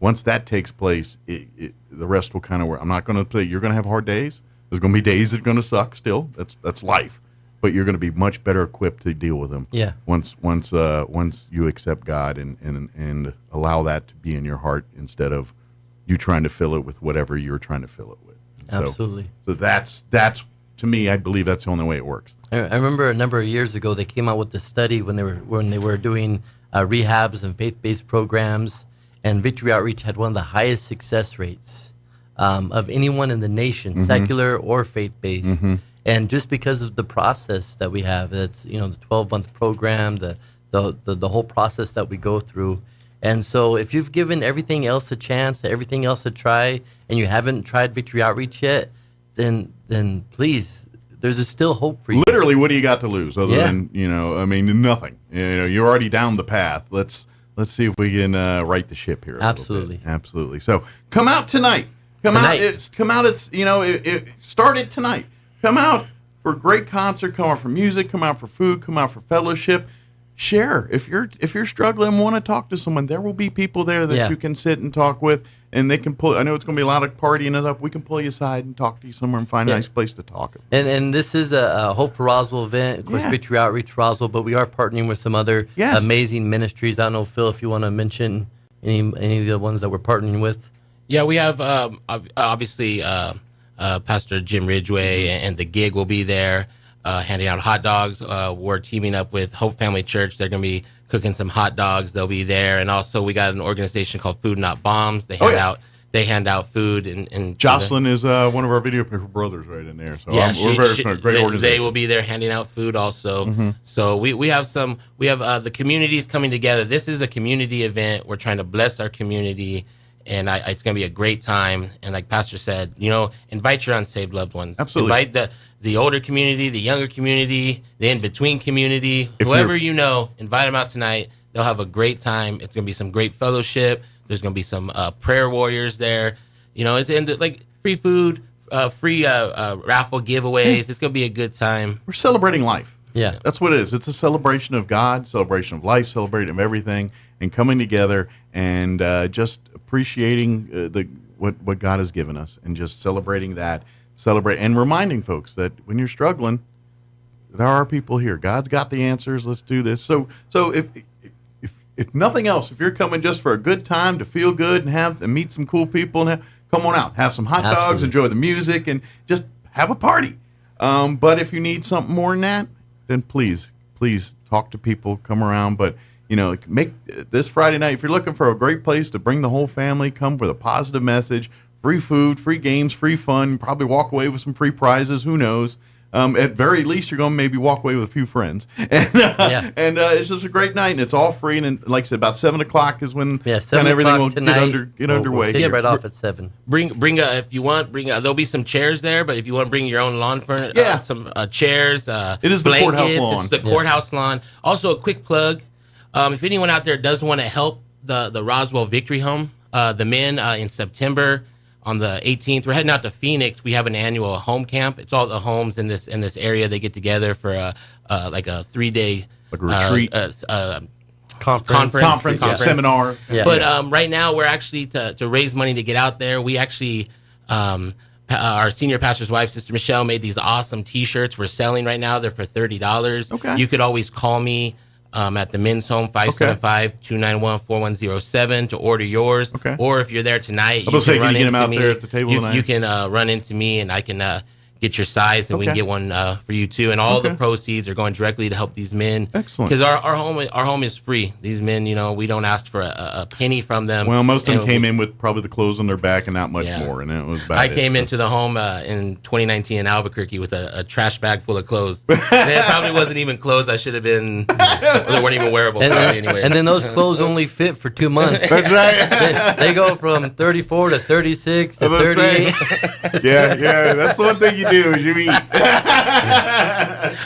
once that takes place, the rest will kind of work. I'm not going to say you're going to have hard days. There's going to be days that are going to suck still. That's life. But you're going to be much better equipped to deal with them. Yeah. Once you accept God and allow that to be in your heart instead of you trying to fill it with whatever you're trying to fill it with. Absolutely. So that's to me, I believe that's the only way it works. I remember a number of years ago they came out with the study when they were doing rehabs and faith-based programs. And Victory Outreach had one of the highest success rates of anyone in the nation, secular or faith-based. And just because of the process that we have, it's the 12-month program, the whole process that we go through. And so if you've given everything else a chance, everything else a try, and you haven't tried Victory Outreach yet, then please, there's still hope for you. Literally, what do you got to lose other than nothing? You're already down the path. Let's see if we can right the ship here. Absolutely. So come out tonight. Come out. It started tonight. Come out for a great concert. Come out for music. Come out for food. Come out for fellowship. Share. If you're struggling and want to talk to someone, there will be people there that you can sit and talk with, and they can pull. I know it's going to be a lot of partying and stuff. We can pull you aside and talk to you somewhere and find a nice place to talk. And this is a Hope for Roswell event, of course, Victory Outreach Roswell, but we are partnering with some other amazing ministries. I don't know, Phil, if you want to mention any of the ones that we're partnering with. Yeah, we have obviously Pastor Jim Ridgway and the Gig will be there. Handing out hot dogs. We're teaming up with Hope Family Church. They're going to be cooking some hot dogs. They'll be there. And also we got an organization called Food Not Bombs. They hand out food. And Jocelyn is one of our video brothers right in there. So we're very great organization. They will be there handing out food also. So we have the communities coming together. This is a community event. We're trying to bless our community. And it's going to be a great time. And like Pastor said, invite your unsaved loved ones. Absolutely. Invite the older community, the younger community, the in-between community, whoever invite them out tonight. They'll have a great time. It's going to be some great fellowship. There's going to be some prayer warriors there. It's like free food, free raffle giveaways. It's going to be a good time. We're celebrating life. Yeah. That's what it is. It's a celebration of God, celebration of life, celebration of everything, and coming together and just appreciating what God has given us and just celebrating that. Celebrate and reminding folks that when you're struggling, there are people here. God's got the answers. Let's do this. So if nothing else, if you're coming just for a good time to feel good and meet some cool people, and come on out, have some hot dogs, enjoy the music, and just have a party. But if you need something more than that, then please talk to people, come around. But make this Friday night, if you're looking for a great place to bring the whole family, come with a positive message. Free food, free games, free fun. Probably walk away with some free prizes. Who knows? At very least, you're going to maybe walk away with a few friends. And it's just a great night, and it's all free. And like I said, about 7 o'clock is when kind of everything will get underway. We'll right off at 7. Bring if you want. There'll be some chairs there, but if you want to bring your own lawn furniture, some chairs. It is the courthouse lawn. It's the courthouse lawn. Also, a quick plug. If anyone out there does want to help the Roswell Victory Home, the men in September. On the 18th, we're heading out to Phoenix. We have an annual home camp. It's all the homes in this area. They get together for a 3-day retreat, conference, seminar. Yeah. But right now, we're actually to raise money to get out there. We actually our senior pastor's wife, Sister Michelle, made these awesome T-shirts. We're selling right now. They're for $30. Okay. You could always call me. At the men's home, 575-291-4107 to order yours. Okay. Or if you're there tonight, you can run into me. You can run into me, and I can get your size, and we can Okay. get one for you too. And all the proceeds are going directly to help these men. Excellent. Because our home is free. These men, we don't ask for a penny from them. Well, most of them And came in with probably the clothes on their back and not much more, and it was about I came into the home in 2019 in Albuquerque with a trash bag full of clothes. And it probably wasn't even clothes. I should have been. They weren't even wearable. Anyway. And then those clothes only fit for 2 months. That's right. They go from 34 to 36 to 38. Yeah, that's the one thing you do is you eat.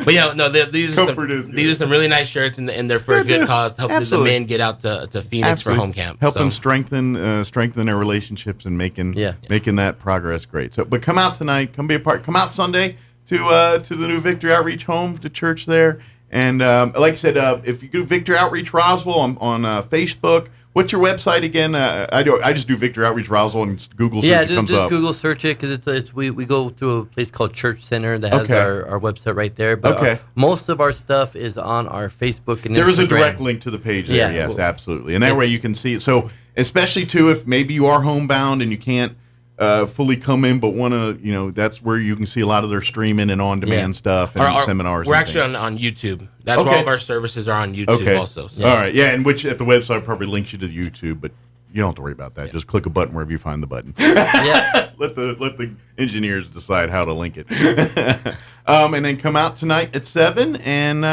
But these are some really nice shirts, and they're for a good cause to help the men get out to Phoenix for home camp. Helping strengthen their relationships and making that progress great. So, but come out tonight, come be a part. Come out Sunday to the new Victory Outreach home, to church there. And like I said, if you do Victory Outreach Roswell on Facebook. What's your website again? I just do Victory Outreach Roswell and just Google search. Yeah, it comes just up. Google search it, because we go through a place called Church Center that has our website right there. But most of our stuff is on our Facebook and Instagram. There is a direct link to the page there. Yes, absolutely. And that way you can see it. So especially too, if maybe you are homebound and you can't fully come in, but want to, that's where you can see a lot of their streaming and on-demand stuff and seminars. We're actually on YouTube. That's where all of our services are on YouTube also. So. All right, and which at the website probably links you to YouTube, but you don't have to worry about that. Just click a button wherever you find the button. Let the engineers decide how to link it. And then come out tonight at 7. And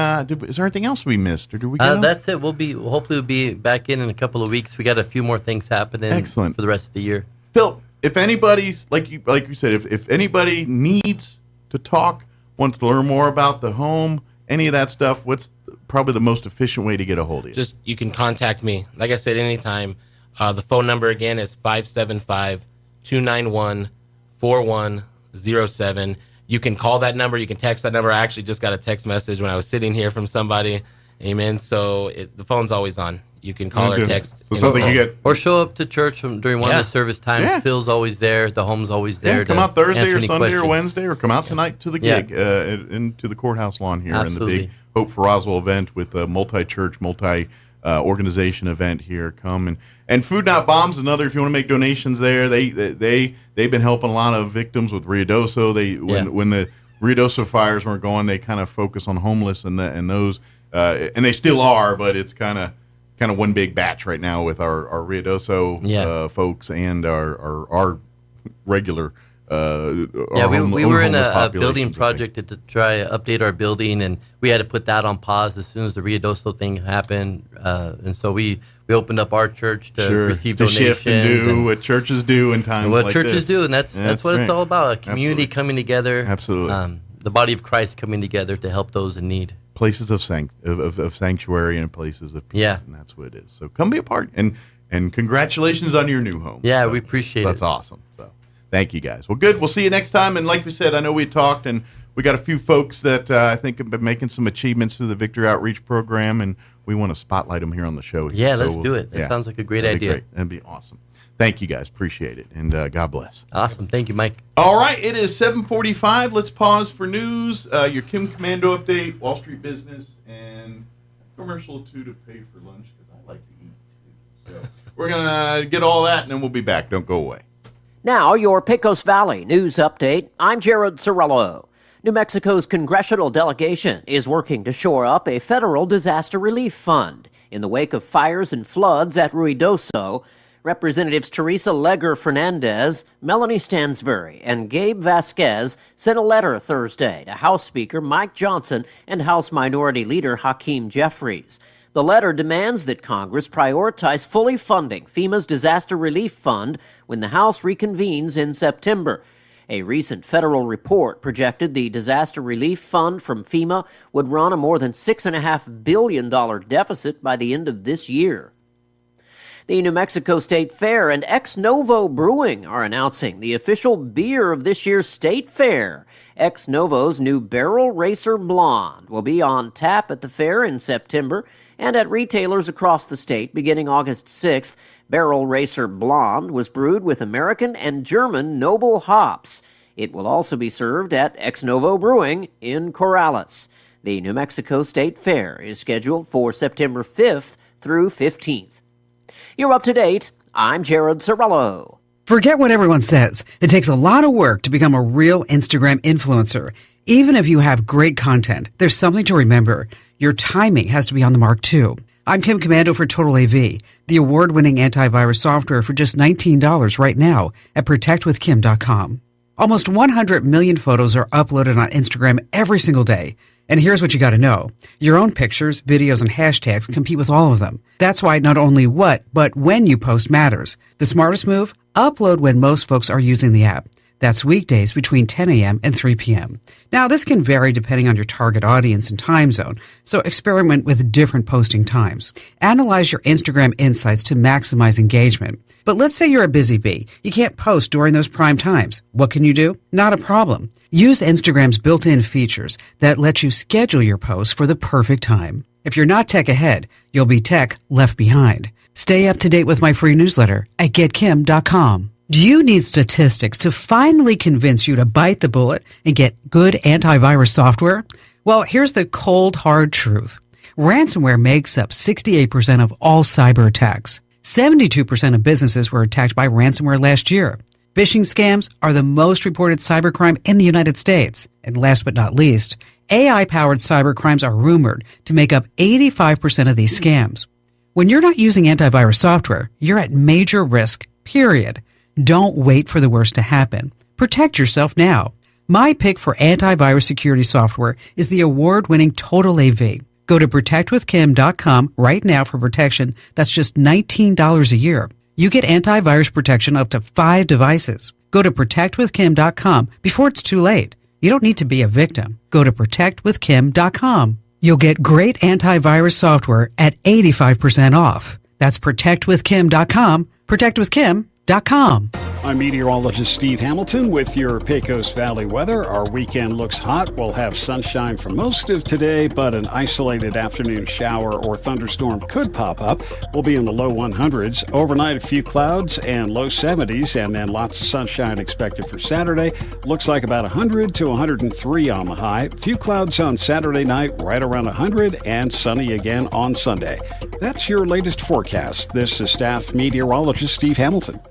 is there anything else we missed, or do we? That's it. Hopefully we'll be back in a couple of weeks. We got a few more things happening. Excellent. For the rest of the year. Phil, if anybody's like you said, if anybody needs to talk, wants to learn more about the home, any of that stuff, what's probably the most efficient way to get a hold of you? You can contact me. Like I said, anytime. The phone number again is 575-291-4107. You can call that number. You can text that number. I actually just got a text message when I was sitting here from somebody. Amen. So the phone's always on. You can call or text. So something you get, or show up to church during one of the service times. Yeah. Phil's always there. The home's always there. Come out Thursday or Sunday questions. or Wednesday, or come out tonight to the gig into the courthouse lawn here in the big Hope for Roswell event with a multi-church, multi-organization event here. Come and Food Not Bombs is another. If you want to make donations there, they've been helping a lot of victims with Ruidoso. When the Ruidoso fires weren't going, they kind of focus on homeless and those, and they still are, but it's kind of one big batch right now with our Ruidoso folks and our regular we were in a building project to try to update our building, and we had to put that on pause as soon as the Ruidoso thing happened, and so we opened up our church to receive donations. Shift and do what churches do in times like this. What churches do, and that's what it's all about, a community coming together. Absolutely. The body of Christ coming together to help those in need. Places of sanctuary and places of peace, and that's what it is. So come be a part, and congratulations on your new home. Yeah, we appreciate it. That's awesome. So thank you guys. Well, good. We'll see you next time. And like we said, I know we talked, and we got a few folks that I think have been making some achievements through the Victory Outreach program, and we want to spotlight them here on the show. Yeah, let's do it. That sounds like a great idea. That'd be awesome. Thank you guys. Appreciate it. And God bless. Awesome. Thank you, Mike. All right. It is 7:45. Let's pause for news. Your Kim Commando update, Wall Street business, and a commercial or two to pay for lunch because I like to eat too. So we're going to get all that, and then we'll be back. Don't go away. Now, your Pecos Valley news update. I'm Jared Cirillo. New Mexico's congressional delegation is working to shore up a federal disaster relief fund. In the wake of fires and floods at Ruidoso, Representatives Teresa Leger Fernandez, Melanie Stansbury, and Gabe Vasquez sent a letter Thursday to House Speaker Mike Johnson and House Minority Leader Hakeem Jeffries. The letter demands that Congress prioritize fully funding FEMA's Disaster Relief Fund when the House reconvenes in September. A recent federal report projected the Disaster Relief Fund from FEMA would run a more than $6.5 billion deficit by the end of this year. The New Mexico State Fair and Ex Novo Brewing are announcing the official beer of this year's State Fair. Ex Novo's new Barrel Racer Blonde will be on tap at the fair in September and at retailers across the state beginning August 6th. Barrel Racer Blonde was brewed with American and German noble hops. It will also be served at Ex Novo Brewing in Corrales. The New Mexico State Fair is scheduled for September 5th through 15th. You're up to date. I'm Jared Cirillo. Forget what everyone says. It takes a lot of work to become a real Instagram influencer. Even if you have great content, there's something to remember. Your timing has to be on the mark too. I'm Kim Commando for Total AV, the award-winning antivirus software for just $19 right now at protectwithkim.com. Almost 100 million photos are uploaded on Instagram every single day. And here's what you got to know. Your own pictures, videos, and hashtags compete with all of them. That's why not only what, but when you post matters. The smartest move? Upload when most folks are using the app. That's weekdays between 10 a.m. and 3 p.m. Now, this can vary depending on your target audience and time zone, so experiment with different posting times. Analyze your Instagram insights to maximize engagement. But let's say you're a busy bee. You can't post during those prime times. What can you do? Not a problem. Use Instagram's built-in features that let you schedule your posts for the perfect time. If you're not tech ahead, you'll be tech left behind. Stay up to date with my free newsletter at getkim.com. Do you need statistics to finally convince you to bite the bullet and get good antivirus software? Well, here's the cold, hard truth. Ransomware makes up 68% of all cyber attacks. 72% of businesses were attacked by ransomware last year. Phishing scams are the most reported cybercrime in the United States. And last but not least, AI-powered cybercrimes are rumored to make up 85% of these scams. When you're not using antivirus software, you're at major risk, period. Don't wait for the worst to happen. Protect yourself now. My pick for antivirus security software is the award-winning Total AV. Go to protectwithkim.com right now for protection that's just $19 a year. You get antivirus protection up to 5 devices. Go to protectwithkim.com before it's too late. You don't need to be a victim. Go to protectwithkim.com. You'll get great antivirus software at 85% off. That's protectwithkim.com. Protectwithkim.com. I'm meteorologist Steve Hamilton with your Pecos Valley weather. Our weekend looks hot. We'll have sunshine for most of today, but an isolated afternoon shower or thunderstorm could pop up. We'll be in the low 100s. Overnight, a few clouds and low 70s, and then lots of sunshine expected for Saturday. Looks like about 100 to 103 on the high. A few clouds on Saturday night, right around 100, and sunny again on Sunday. That's your latest forecast. This is staff meteorologist Steve Hamilton.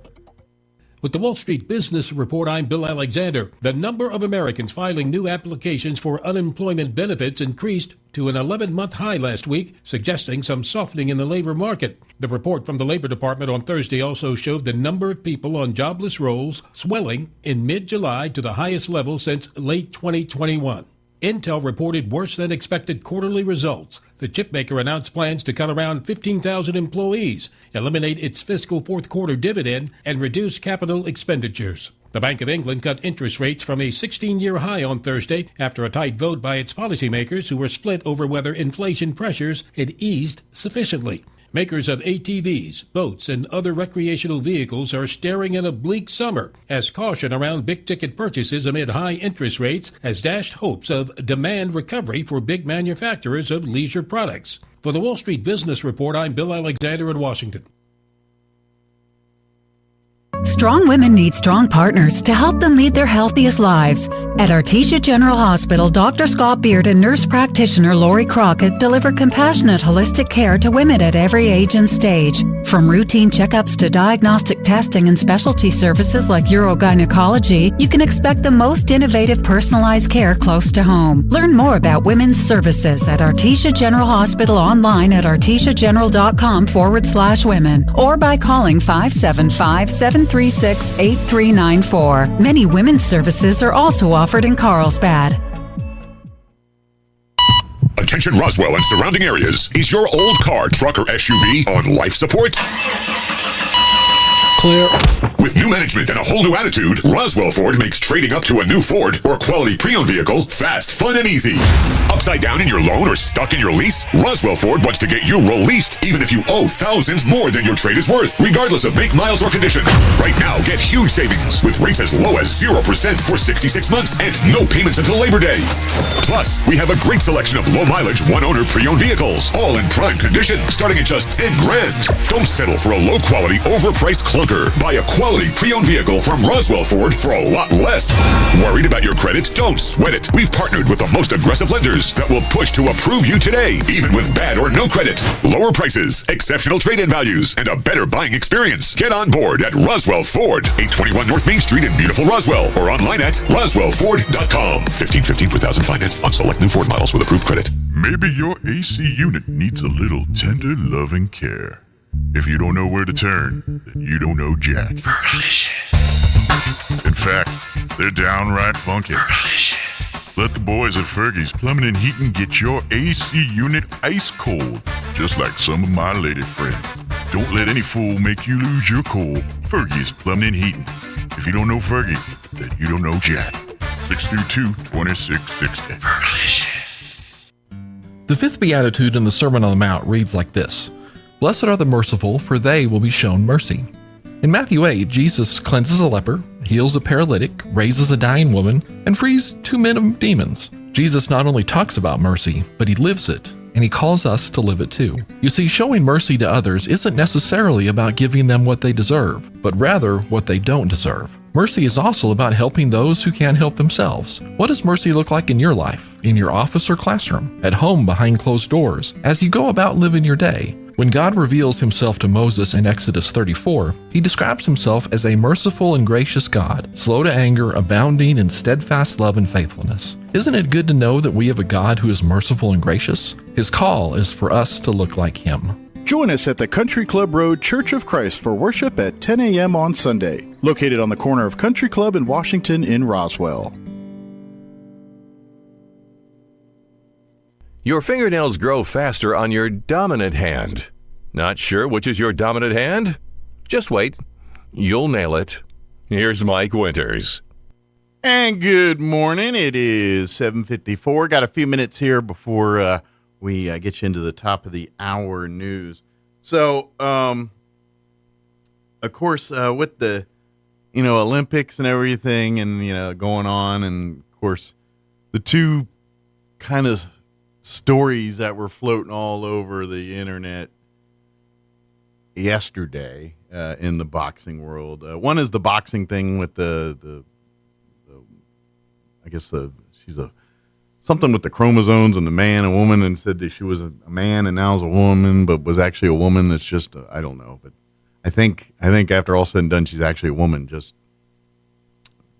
With the Wall Street Business Report, I'm Bill Alexander. The number of Americans filing new applications for unemployment benefits increased to an 11-month high last week, suggesting some softening in the labor market. The report from the Labor Department on Thursday also showed the number of people on jobless rolls swelling in mid-July to the highest level since late 2021. Intel reported worse than expected quarterly results. The chipmaker announced plans to cut around 15,000 employees, eliminate its fiscal fourth quarter dividend, and reduce capital expenditures. The Bank of England cut interest rates from a 16-year high on Thursday after a tight vote by its policymakers who were split over whether inflation pressures had eased sufficiently. Makers of ATVs, boats, and other recreational vehicles are staring at a bleak summer as caution around big-ticket purchases amid high interest rates has dashed hopes of demand recovery for big manufacturers of leisure products. For the Wall Street Business Report, I'm Bill Alexander in Washington. Strong women need strong partners to help them lead their healthiest lives. At Artesia General Hospital, Dr. Scott Beard and nurse practitioner Lori Crockett deliver compassionate, holistic care to women at every age and stage. From routine checkups to diagnostic testing and specialty services like urogynecology, you can expect the most innovative, personalized care close to home. Learn more about women's services at Artesia General Hospital online at artesiageneral.com/women or by calling 575-736-8394. Many women's services are also offered in Carlsbad. Attention Roswell and surrounding areas. Is your old car, truck, or SUV on life support? Clear. With new management and a whole new attitude, Roswell Ford makes trading up to a new Ford or quality pre-owned vehicle fast, fun, and easy. Upside down in your loan or stuck in your lease? Roswell Ford wants to get you released even if you owe thousands more than your trade is worth, regardless of make, miles, or condition. Right now, get huge savings with rates as low as 0% for 66 months and no payments until Labor Day. Plus, we have a great selection of low-mileage, one-owner pre-owned vehicles, all in prime condition, starting at just $10,000. Don't settle for a low-quality, overpriced clunker conquer. Buy a quality pre-owned vehicle from Roswell Ford for a lot less. Worried about your credit? Don't sweat it. We've partnered with the most aggressive lenders that will push to approve you today, even with bad or no credit. Lower prices, exceptional trade-in values, and a better buying experience. Get on board at Roswell Ford, 821 North Main Street in beautiful Roswell, or online at roswellford.com. 1515 per thousand finance on select new Ford models with approved credit. Maybe your AC unit needs a little tender loving care. If you don't know where to turn, then you don't know Jack. Fergalicious. In fact, they're downright funky. Fergalicious. Let the boys at Fergie's Plumbing and Heating get your AC unit ice cold, just like some of my lady friends. Don't let any fool make you lose your cool. Fergie's Plumbing and Heating. If you don't know Fergie, then you don't know Jack. 632-2660. Fergalicious. The fifth beatitude in the Sermon on the Mount reads like this: Blessed are the merciful, for they will be shown mercy. In Matthew 8, Jesus cleanses a leper, heals a paralytic, raises a dying woman, and frees 2 men of demons. Jesus not only talks about mercy, but he lives it, and he calls us to live it too. You see, showing mercy to others isn't necessarily about giving them what they deserve, but rather what they don't deserve. Mercy is also about helping those who can't help themselves. What does mercy look like in your life, in your office or classroom, at home behind closed doors, as you go about living your day? When God reveals himself to Moses in Exodus 34, he describes himself as a merciful and gracious God, slow to anger, abounding in steadfast love and faithfulness. Isn't it good to know that we have a God who is merciful and gracious? His call is for us to look like him. Join us at the Country Club Road Church of Christ for worship at 10 a.m. on Sunday, located on the corner of Country Club and Washington in Roswell. Your fingernails grow faster on your dominant hand. Not sure which is your dominant hand? Just wait. You'll nail it. Here's Mike Winters. And good morning. It is 7:54. Got a few minutes here before we get you into the top of the hour news. So, of course, with the, Olympics and everything and, going on, and of course, the two kind of stories that were floating all over the internet yesterday in the boxing world. One is the boxing thing with she's something with the chromosomes and the man and woman, and said that she was a man and now is a woman, but was actually a woman. It's just, I don't know. But I think after all said and done, she's actually a woman, just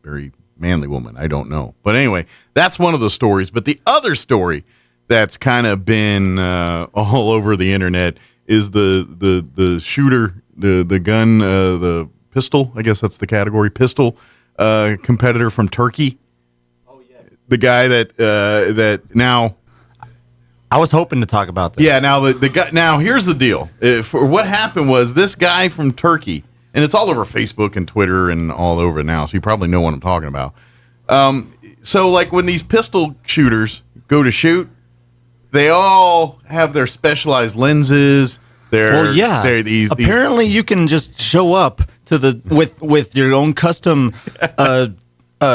very manly woman. I don't know. But anyway, that's one of the stories. But the other story that's kind of been all over the internet is the shooter, the gun, the pistol, I guess that's the category, pistol competitor from Turkey. Oh, yes. The guy that now... I was hoping to talk about this. Yeah, now the guy. Now here's the deal. For what happened was this guy from Turkey, and it's all over Facebook and Twitter and all over now, so you probably know what I'm talking about. So like when these pistol shooters go to shoot, they all have their specialized lenses. Apparently, you can just show up to with your own custom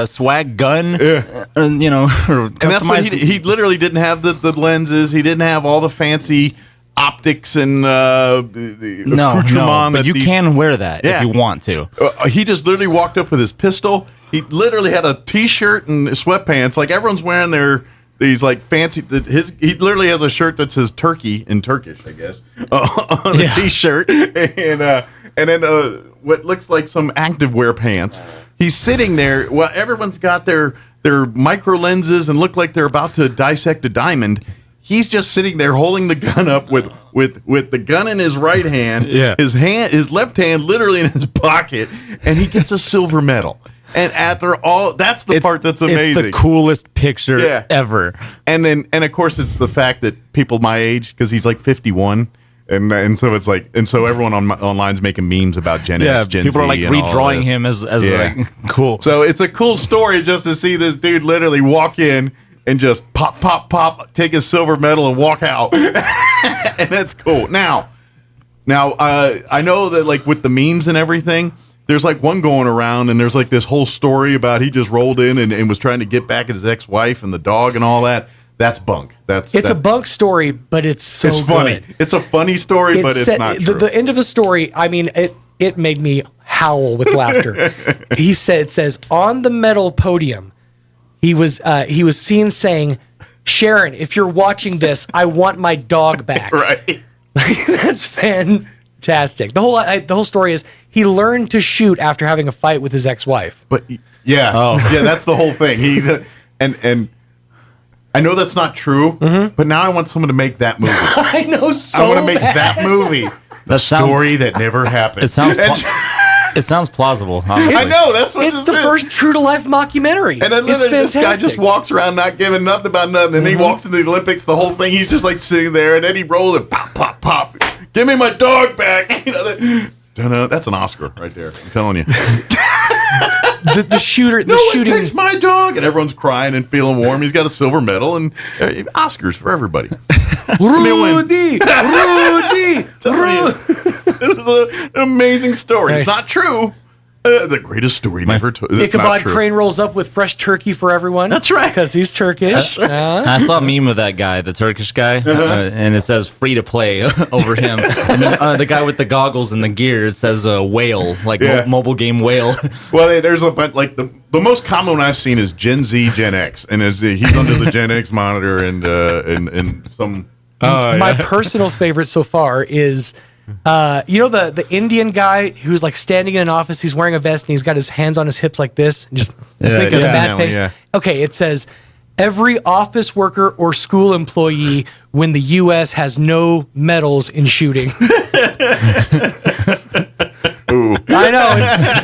swag gun, and that's what he literally didn't have the lenses. He didn't have all the fancy optics and no, but you can wear that if you want to. He just literally walked up with his pistol. He literally had a T-shirt and sweatpants, like everyone's wearing these like fancy. He literally has a shirt that says Turkey in Turkish, I guess, on the T-shirt, and then what looks like some activewear pants. He's sitting there. Well, everyone's got their micro lenses and look like they're about to dissect a diamond. He's just sitting there holding the gun up with the gun in his right hand, his left hand literally in his pocket, and he gets a silver medal. And after all, that's the part that's amazing. It's the coolest picture ever. And of course, it's the fact that people my age, because he's like 51, and so it's like, and so everyone online's making memes about Gen X, Gen Z. People are like redrawing him as like cool. So it's a cool story just to see this dude literally walk in and just pop, take his silver medal and walk out, and that's cool. Now, I know that like with the memes and everything. There's like one going around, and there's like this whole story about he just rolled in and was trying to get back at his ex-wife and the dog and all that. That's bunk. It's a bunk story, but it's funny. Good. It's a funny story, but it's not true. The end of the story, I mean, it made me howl with laughter. He says on the metal podium, he was seen saying, "Sharon, if you're watching this, I want my dog back." Right. That's fantastic. The whole story is he learned to shoot after having a fight with his ex-wife. But yeah, yeah, that's the whole thing. And I know that's not true, but now I want someone to make that movie. I know so I want to make bad. that movie. The story that never happened. It sounds plausible. I know, that's what It's the first true to life mockumentary. And then it's this guy fantastic. just walks around not giving nothing about nothing. And he walks into the Olympics, the whole thing, he's just like sitting there, and then he rolls and pop, pop, pop. Give me my dog back. That's an Oscar right there. I'm telling you. the shooter. No one takes my dog, and everyone's crying and feeling warm. He's got a silver medal and Oscars for everybody. Rudy. This is an amazing story. It's not true. The greatest story never told. Ichabod Crane rolls up with fresh turkey for everyone. That's right. Because he's Turkish. I saw a meme of that guy, the Turkish guy, and it says free to play over him. And then, the guy with the goggles and the gear, it says whale, like mobile game whale. Well, there's a bunch, like the most common one I've seen is Gen Z, Gen X, and he's under the Gen X monitor and some. My personal favorite so far is, the Indian guy who's like standing in an office. He's wearing a vest and he's got his hands on his hips like this, and just thinking a bad face. Yeah. Okay, it says every office worker or school employee when the U.S. has no medals in shooting. Ooh. I know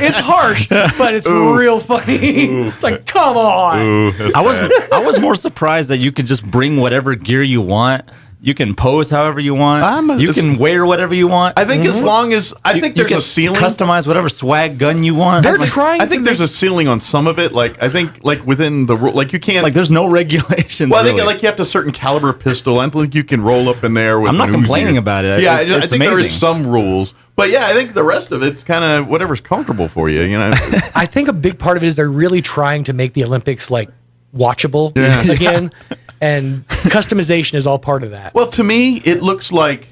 it's harsh, but it's real funny. Ooh. It's like, come on. Ooh, I was more surprised that you could just bring whatever gear you want. You can pose however you want. You can wear whatever you want. I think as long as there's a ceiling, customize whatever swag gun you want. I think there's a ceiling on some of it. Like I think within the rule, like you can't. Like there's no regulations. Well, I think like you have to certain caliber pistol. I don't think you can roll up in there. With I'm not complaining about it. Yeah, I think there is some rules. But yeah, I think the rest of it's kind of whatever's comfortable for you. You know. I think a big part of it is they're really trying to make the Olympics like watchable again. And customization is all part of that. Well, to me, it looks like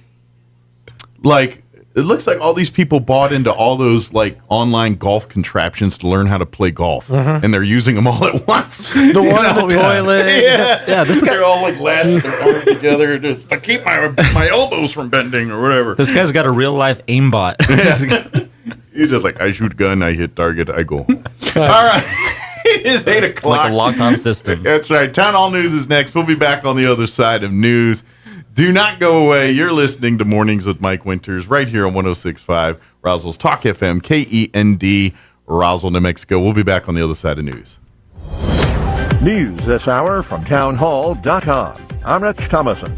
all these people bought into all those like online golf contraptions to learn how to play golf, and they're using them all at once. The one in the toilet. Yeah. They're all like lashed their arms together to keep my elbows from bending or whatever. This guy's got a real life aimbot. He's just like, I shoot gun, I hit target, I go. All right. It is 8 o'clock. Like a lock-on system. That's right. Town Hall News is next. We'll be back on the other side of news. Do not go away. You're listening to Mornings with Mike Winters right here on 106.5 Roswell's Talk FM, KEND, Roswell, New Mexico. We'll be back on the other side of news. News this hour from townhall.com. I'm Rich Thomason.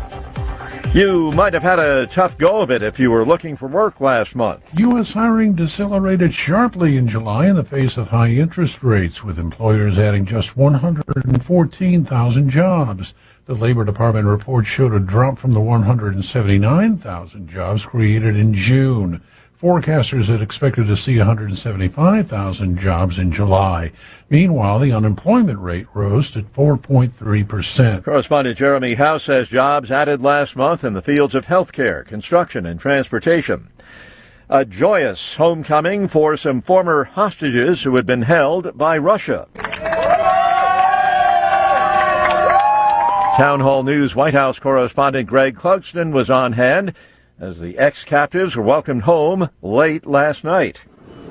You might have had a tough go of it if you were looking for work last month. U.S. hiring decelerated sharply in July in the face of high interest rates, with employers adding just 114,000 jobs. The Labor Department report showed a drop from the 179,000 jobs created in June. Forecasters had expected to see 175,000 jobs in July. Meanwhile, the unemployment rate rose to 4.3%. Correspondent Jeremy House says jobs added last month in the fields of healthcare, construction, and transportation. A joyous homecoming for some former hostages who had been held by Russia. Town Hall News White House correspondent Greg Clugston was on hand as the ex-captives were welcomed home late last night.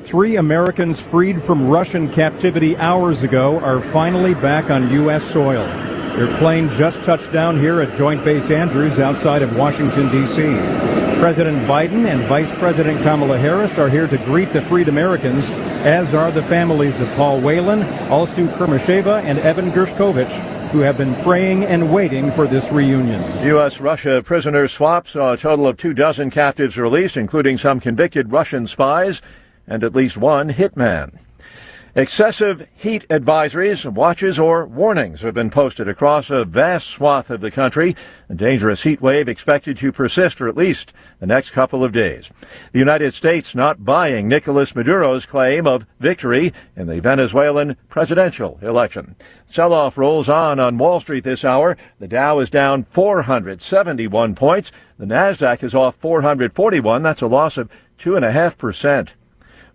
3 Americans freed from Russian captivity hours ago are finally back on U.S. soil. Their plane just touched down here at Joint Base Andrews outside of Washington, D.C. President Biden and Vice President Kamala Harris are here to greet the freed Americans, as are the families of Paul Whelan, Alsu Kermasheva, and Evan Gershkovich, who have been praying and waiting for this reunion. U.S.-Russia prisoner swap saw a total of 24 captives released, including some convicted Russian spies and at least one hitman. Excessive heat advisories, watches, or warnings have been posted across a vast swath of the country. A dangerous heat wave expected to persist for at least the next couple of days. The United States not buying Nicolas Maduro's claim of victory in the Venezuelan presidential election. Sell-off rolls on Wall Street this hour. The Dow is down 471 points. The Nasdaq is off 441. That's a loss of 2.5%.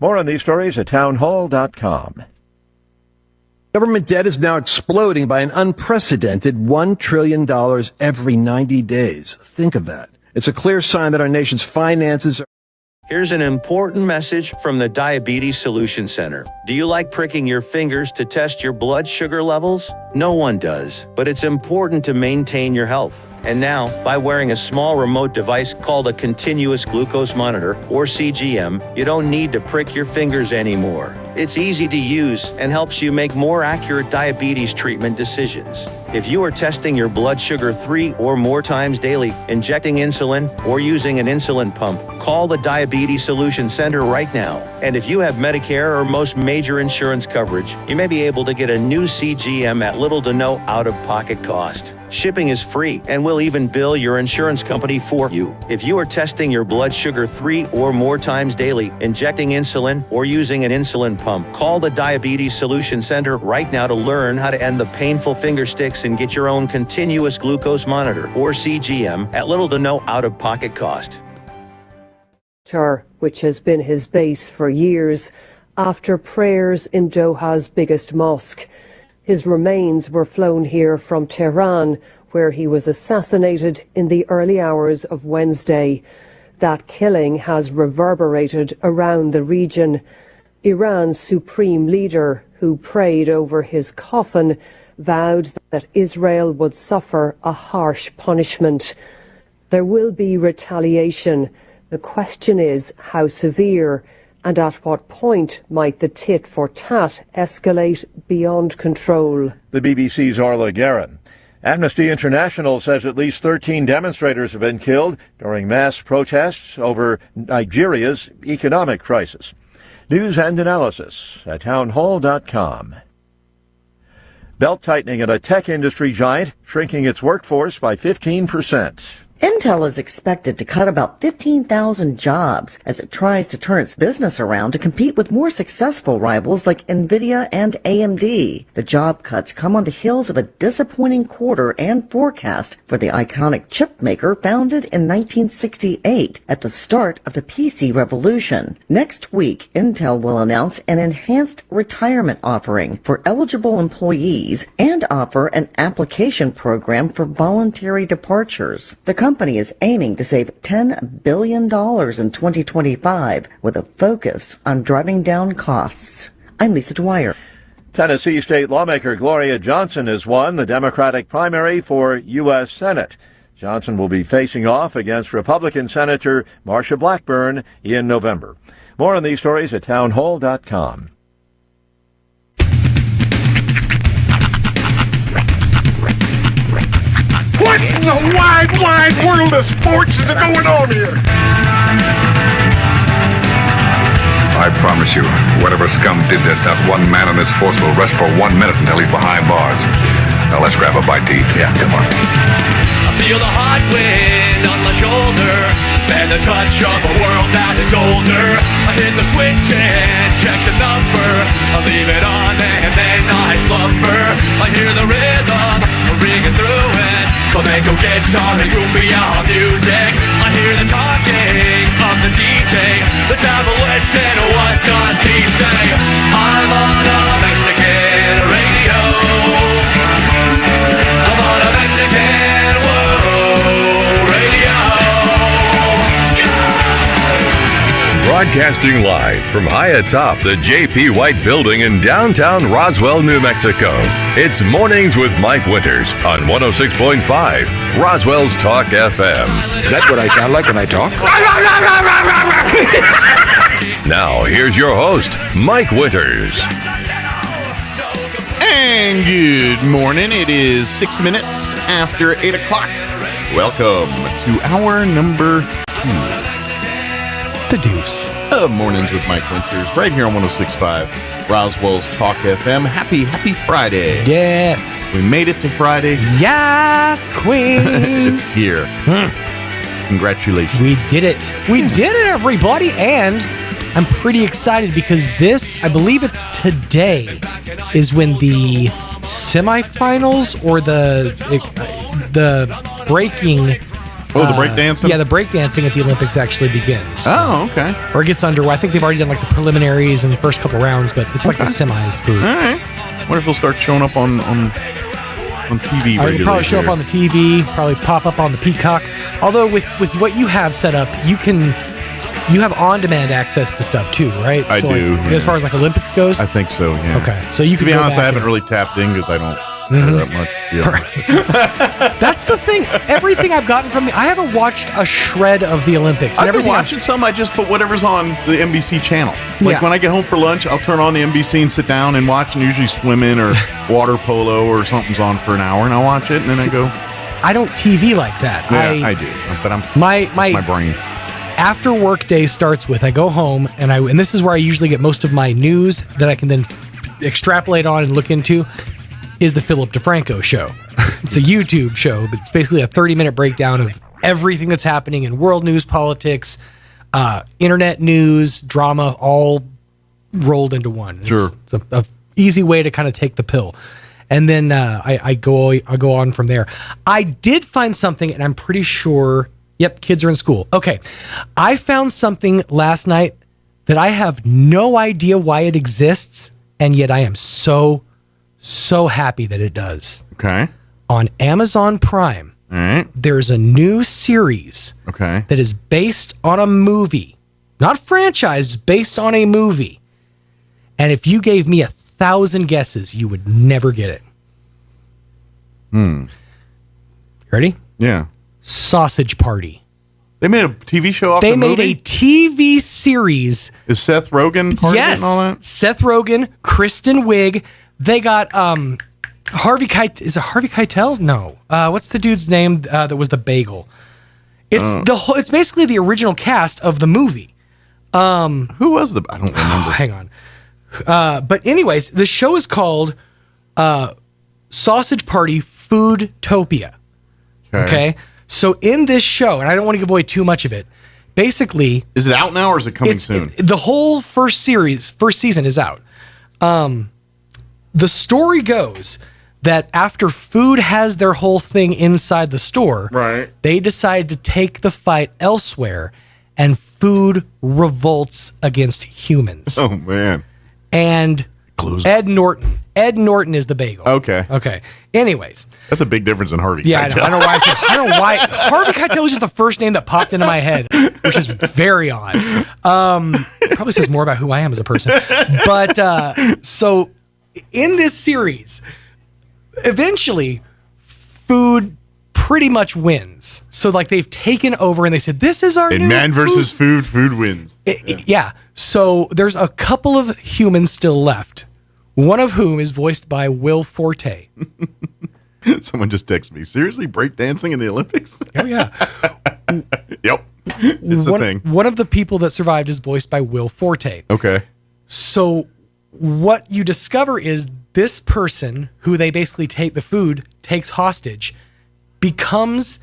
More on these stories at townhall.com. Government debt is now exploding by an unprecedented $1 trillion every 90 days. Think of that. It's a clear sign that our nation's finances are... Here's an important message from the Diabetes Solution Center. Do you like pricking your fingers to test your blood sugar levels? No one does, but it's important to maintain your health. And now, by wearing a small remote device called a continuous glucose monitor, or CGM, you don't need to prick your fingers anymore. It's easy to use and helps you make more accurate diabetes treatment decisions. If you are testing your blood sugar 3 or more times daily, injecting insulin, or using an insulin pump, call the Diabetes Solution Center right now. And if you have Medicare or most major insurance coverage, you may be able to get a new CGM at little to no out-of-pocket cost. Shipping is free and will even bill your insurance company for you. If you are testing your blood sugar 3 or more times daily, injecting insulin, or using an insulin pump, call the Diabetes Solution Center right now to learn how to end the painful finger sticks and get your own continuous glucose monitor, or CGM, at little to no out-of-pocket cost. Which has been his base for years, after prayers in Doha's biggest mosque. His remains were flown here from Tehran, where he was assassinated in the early hours of Wednesday. That killing has reverberated around the region. Iran's supreme leader, who prayed over his coffin, vowed that Israel would suffer a harsh punishment. There will be retaliation. The question is how severe, and at what point might the tit-for-tat escalate beyond control? The BBC's Orla Guerin. Amnesty International says at least 13 demonstrators have been killed during mass protests over Nigeria's economic crisis. News and analysis at townhall.com. Belt tightening at a tech industry giant, shrinking its workforce by 15%. Intel is expected to cut about 15,000 jobs as it tries to turn its business around to compete with more successful rivals like Nvidia and AMD. The job cuts come on the heels of a disappointing quarter and forecast for the iconic chip maker founded in 1968 at the start of the PC revolution. Next week, Intel will announce an enhanced retirement offering for eligible employees and offer an application program for voluntary departures. The company is aiming to save $10 billion in 2025 with a focus on driving down costs. I'm Lisa Dwyer. Tennessee state lawmaker Gloria Johnson has won the Democratic primary for U.S. Senate. Johnson will be facing off against Republican Senator Marsha Blackburn in November. More on these stories at townhall.com. What in the wide, wide world of sports is going on here? I promise you, whatever scum did this, not one man in this force will rest for 1 minute until he's behind bars. Now let's grab a bite to eat. Yeah, come on. I feel the hot wind on my shoulder and the touch of a world that is older. I hit the switch and check the number. I leave it on and then I slumber. I hear the rhythm ringing through it. Flamenco guitar and cumbia music. I hear the talking of the DJ. The devil listen, what does he say? I'm on a Mexican radio. I'm on a Mexican radio. Broadcasting live from high atop the J.P. White Building in downtown Roswell, New Mexico. It's Mornings with Mike Winters on 106.5 Roswell's Talk FM. Is that what I sound like when I talk? Now, here's your host, Mike Winters. And good morning. It is 6 minutes after 8 o'clock. Welcome to hour number 2. The Deuce. Mornings with Mike Winters, right here on 106.5 Roswell's Talk FM. Happy Friday. Yes. We made it to Friday. Yes, Queen. It's here. Congratulations. We did it. We did it, everybody. And I'm pretty excited because this, I believe it's today, is when the semifinals or the breaking Oh, the breakdancing? Yeah, the breakdancing at the Olympics actually begins. Oh, okay. Or it gets underway. I think they've already done like the preliminaries and the first couple rounds, but it's like the semis for. All right. Wonder if he'll start showing up on TV regularly. It'll probably show up on the TV, probably pop up on the Peacock. Although with what you have set up, you have on-demand access to stuff too, right? I do. Like, as far as like Olympics goes? I think so, yeah. Okay. So you can be go honest, back I haven't really tapped in because I don't care that much. Yeah. That's the thing. Everything I've gotten from I haven't watched a shred of the Olympics. And I've been everything watching some. I just put whatever's on the NBC channel. Like when I get home for lunch, I'll turn on the NBC and sit down and watch, and usually swimming or water polo or something's on for an hour, and I watch it, and then I go. I don't TV like that. Yeah, I do, but I'm my brain. After work day starts with, I go home and this is where I usually get most of my news that I can then extrapolate on and look into, is the Philip DeFranco show. It's a YouTube show, but it's basically a 30-minute breakdown of everything that's happening in world news, politics, internet news, drama, all rolled into one. Sure. It's a easy way to kind of take the pill. And then I go on from there. I did find something, and I'm pretty sure. Yep, kids are in school. Okay. I found something last night that I have no idea why it exists, and yet I am so happy that it does. Okay. On Amazon Prime, all right, there's a new series that is based on a movie. Not franchise, based on a movie. And if you gave me 1,000 guesses, you would never get it. Ready? Yeah. Sausage Party. They made a TV show off the movie? They made a TV series. Is Seth Rogen part of it and all that? Seth Rogen, Kristen Wiig. They got Harvey Keitel. Is it Harvey Keitel? No. What's the dude's name that was the bagel? It's basically the original cast of the movie. Who was I don't remember. Hang on. But anyways, the show is called Sausage Party Foodtopia. Okay. So in this show, and I don't want to give away too much of it, basically... Is it out now or is it coming soon? The whole first season is out. The story goes that after food has their whole thing inside the store, right, they decide to take the fight elsewhere, and food revolts against humans. Oh, man. And Ed Norton is the bagel. Okay. Anyways. That's a big difference in Harvey Yeah, Keitel. I know why. I don't know why. Harvey Keitel was just the first name that popped into my head, which is very odd. It probably says more about who I am as a person. But so in this series, eventually food pretty much wins. So like they've taken over and they said, this is our new man versus food wins. Yeah. So there's a couple of humans still left. One of whom is voiced by Will Forte. Someone just texted me. Seriously, breakdancing in the Olympics? Oh, yeah. Yep. It's a thing. One of the people that survived is voiced by Will Forte. Okay. So what you discover is this person who they basically take the food, takes hostage, becomes...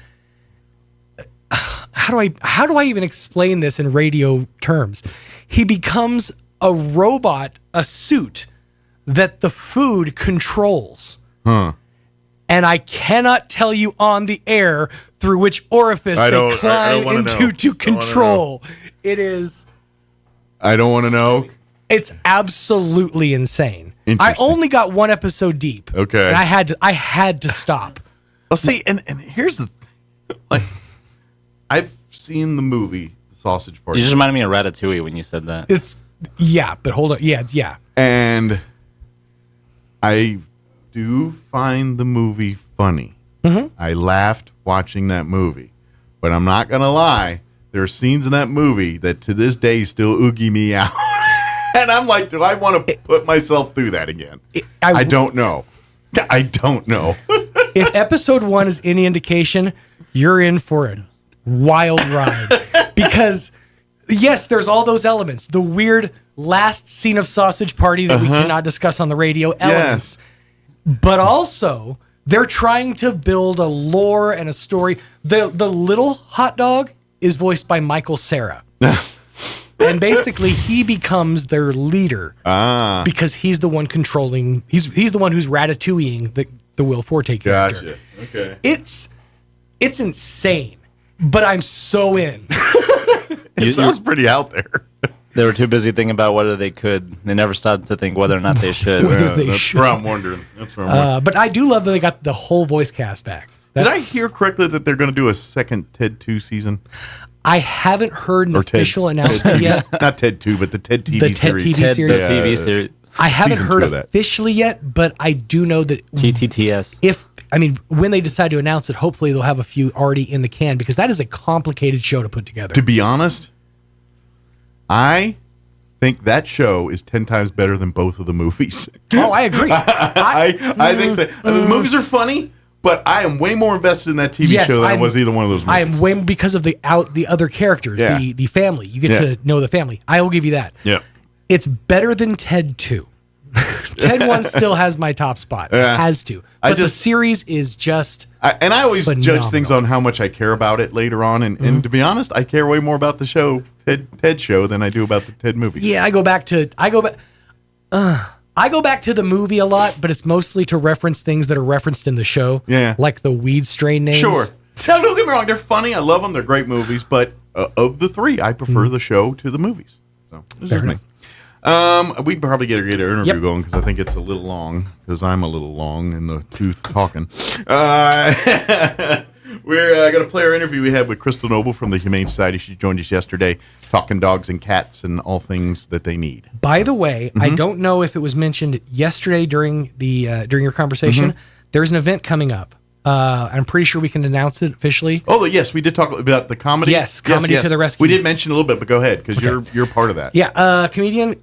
How do I even explain this in radio terms? He becomes a robot, a suit that the food controls. Huh. And I cannot tell you on the air through which orifice they climb into to control. It is... I don't want to know. It's absolutely insane. I only got one episode deep. Okay. And I had to stop. Well, see, and here's the thing. Like, I've seen the movie Sausage Party. You just reminded me of Ratatouille when you said that. But hold on. Yeah. And I do find the movie funny. Mm-hmm. I laughed watching that movie. But I'm not going to lie. There are scenes in that movie that to this day still oogie me out. And I'm like, do I want to put myself through that again? I don't know. I don't know. If episode 1 is any indication, you're in for a wild ride. Because, yes, there's all those elements. The weird last scene of Sausage Party that we cannot discuss on the radio elements. Yes. But also, they're trying to build a lore and a story. The little hot dog is voiced by Michael Cera. And basically, he becomes their leader because he's the one controlling. He's the one who's ratatouilleing the Will Forte character. Gotcha. Okay. It's insane. but I'm so in. It sounds pretty out there. They were too busy thinking about whether they could. They never stopped to think whether or not they should. That's where I'm wondering. But I do love that they got the whole voice cast back. Did I hear correctly that they're going to do a second Ted 2 season? I haven't heard an official announcement yet. Not Ted 2, but the Ted TV The Ted series. TV series. Yeah, TV series. I haven't Season heard 2 of that. officially yet, but I do know that TTTS. When they decide to announce it, hopefully they'll have a few already in the can because that is a complicated show to put together. To be honest, I think that show is 10 times better than both of the movies. Oh, I agree. I think that the movies are funny, but I am way more invested in that TV show than I was either one of those movies. I am way because of the other characters, the family. You get to know the family. I will give you that. Yeah. It's better than Ted 2. Ted 1 still has my top spot. It has to. But the series is just and I always phenomenal. judge things on how much I care about it later on. And to be honest, I care way more about the show, Ted show, than I do about the Ted movie. Yeah, I go back to the movie a lot, but it's mostly to reference things that are referenced in the show. Yeah. Like the weed strain names. Sure. Now, don't get me wrong. They're funny. I love them. They're great movies. But of the three, I prefer the show to the movies. So, this is me. We can probably get our interview going because I think it's a little long because I'm a little long in the tooth talking. We're going to play our interview we had with Crystal Noble from the Humane Society. She joined us yesterday talking dogs and cats and all things that they need. By the way, I don't know if it was mentioned yesterday during your conversation. There's an event coming up. I'm pretty sure we can announce it officially. Oh, yes, we did talk about the comedy. Yes, comedy to the rescue. We did mention a little bit, but go ahead because you're part of that. Yeah, comedian,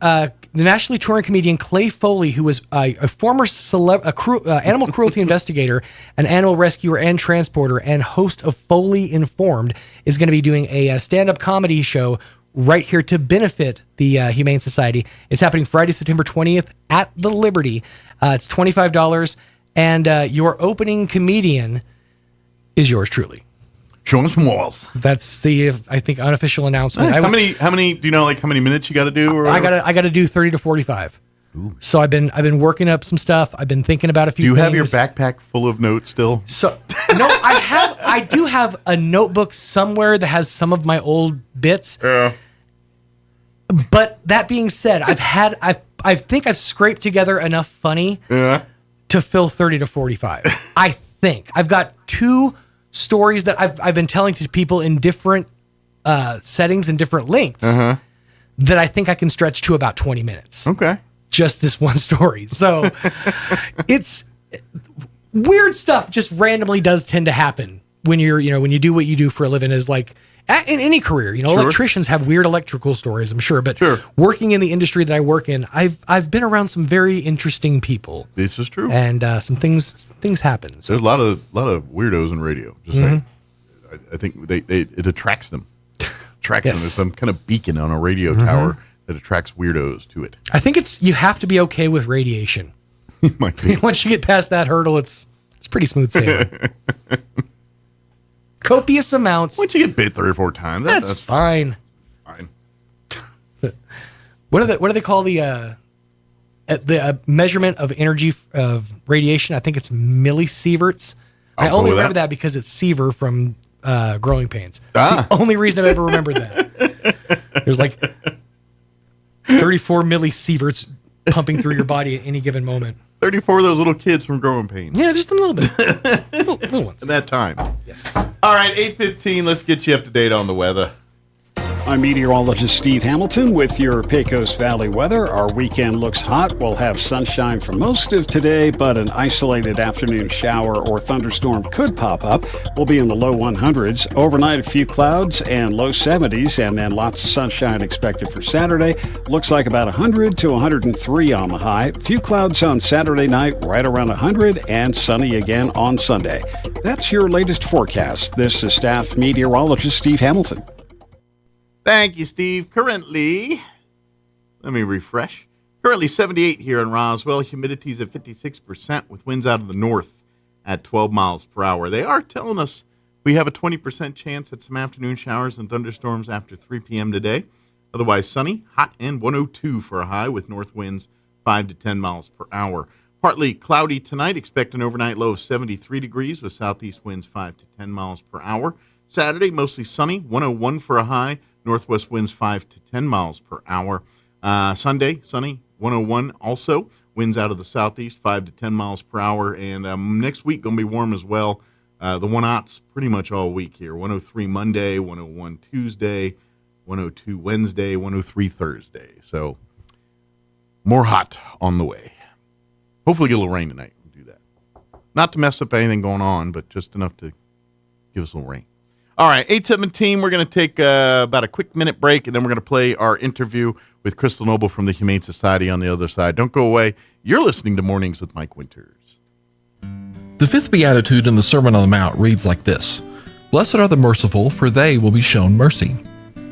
the nationally touring comedian Clay Foley, who was a former animal cruelty investigator, an animal rescuer and transporter, and host of Foley Informed, is going to be doing a stand-up comedy show right here to benefit the Humane Society. It's happening Friday, September 20th at the Liberty. It's $25. And your opening comedian is yours truly. Show us some walls. That's the I think unofficial announcement. Nice. How many? Do you know like how many minutes you got to do? Or I got to do 30 to 45. Ooh. So I've been working up some stuff. I've been thinking about a few. Do you things. have your backpack full of notes still? So no, I do have a notebook somewhere that has some of my old bits. Yeah. But that being said, I think I've scraped together enough funny. Yeah. To fill 30 to 45. I think. I've got two stories that I've been telling to people in different settings and different lengths that I think I can stretch to about 20 minutes. Okay. Just this one story. So it's weird stuff just randomly does tend to happen when when you do what you do for a living is like in any career, Sure. electricians have weird electrical stories, I'm sure, but working in the industry that I work in, I've been around some very interesting people. This is true. And some things happen. So. There's a lot of weirdos in radio. Just saying. I think it attracts them. Them. There's some kind of beacon on a radio tower that attracts weirdos to it. I think you have to be okay with radiation. It might be. Once you get past that hurdle, it's pretty smooth sailing. Copious amounts. Once you get bit 3 or 4 times, that's fine. Fine. What do they call the measurement of energy of radiation? I think it's millisieverts. I only remember that because it's Seaver from Growing Pains. The only reason I've ever remembered that. There's like 34 millisieverts pumping through your body at any given moment. 34 of those little kids from Growing Pains. Yeah, just a little bit. little ones. At that time. Yes. All right, 8:15. Let's get you up to date on the weather. I'm meteorologist Steve Hamilton with your Pecos Valley weather. Our weekend looks hot. We'll have sunshine for most of today, but an isolated afternoon shower or thunderstorm could pop up. We'll be in the low 100s. Overnight, a few clouds and low 70s, and then lots of sunshine expected for Saturday. Looks like about 100 to 103 on the high. Few clouds on Saturday night, right around 100, and sunny again on Sunday. That's your latest forecast. This is staff meteorologist Steve Hamilton. Thank you, Steve. Currently, let me refresh. Currently 78 here in Roswell. Humidity's at 56% with winds out of the north at 12 miles per hour. They are telling us we have a 20% chance at some afternoon showers and thunderstorms after 3 p.m. today. Otherwise sunny, hot, and 102 for a high with north winds 5 to 10 miles per hour. Partly cloudy tonight. Expect an overnight low of 73 degrees with southeast winds 5 to 10 miles per hour. Saturday, mostly sunny, 101 for a high. Northwest winds 5 to 10 miles per hour. Sunday, sunny, 101 also. Winds out of the southeast, 5 to 10 miles per hour. And next week, going to be warm as well. The 1-0s pretty much all week here. 103 Monday, 101 Tuesday, 102 Wednesday, 103 Thursday. So more hot on the way. Hopefully get a little rain tonight. We'll do that. Not to mess up anything going on, but just enough to give us a little rain. All right, 8:17, we're going to take about a quick minute break, and then we're going to play our interview with Crystal Noble from the Humane Society on the other side. Don't go away. You're listening to Mornings with Mike Winters. The fifth beatitude in the Sermon on the Mount reads like this: Blessed are the merciful, for they will be shown mercy.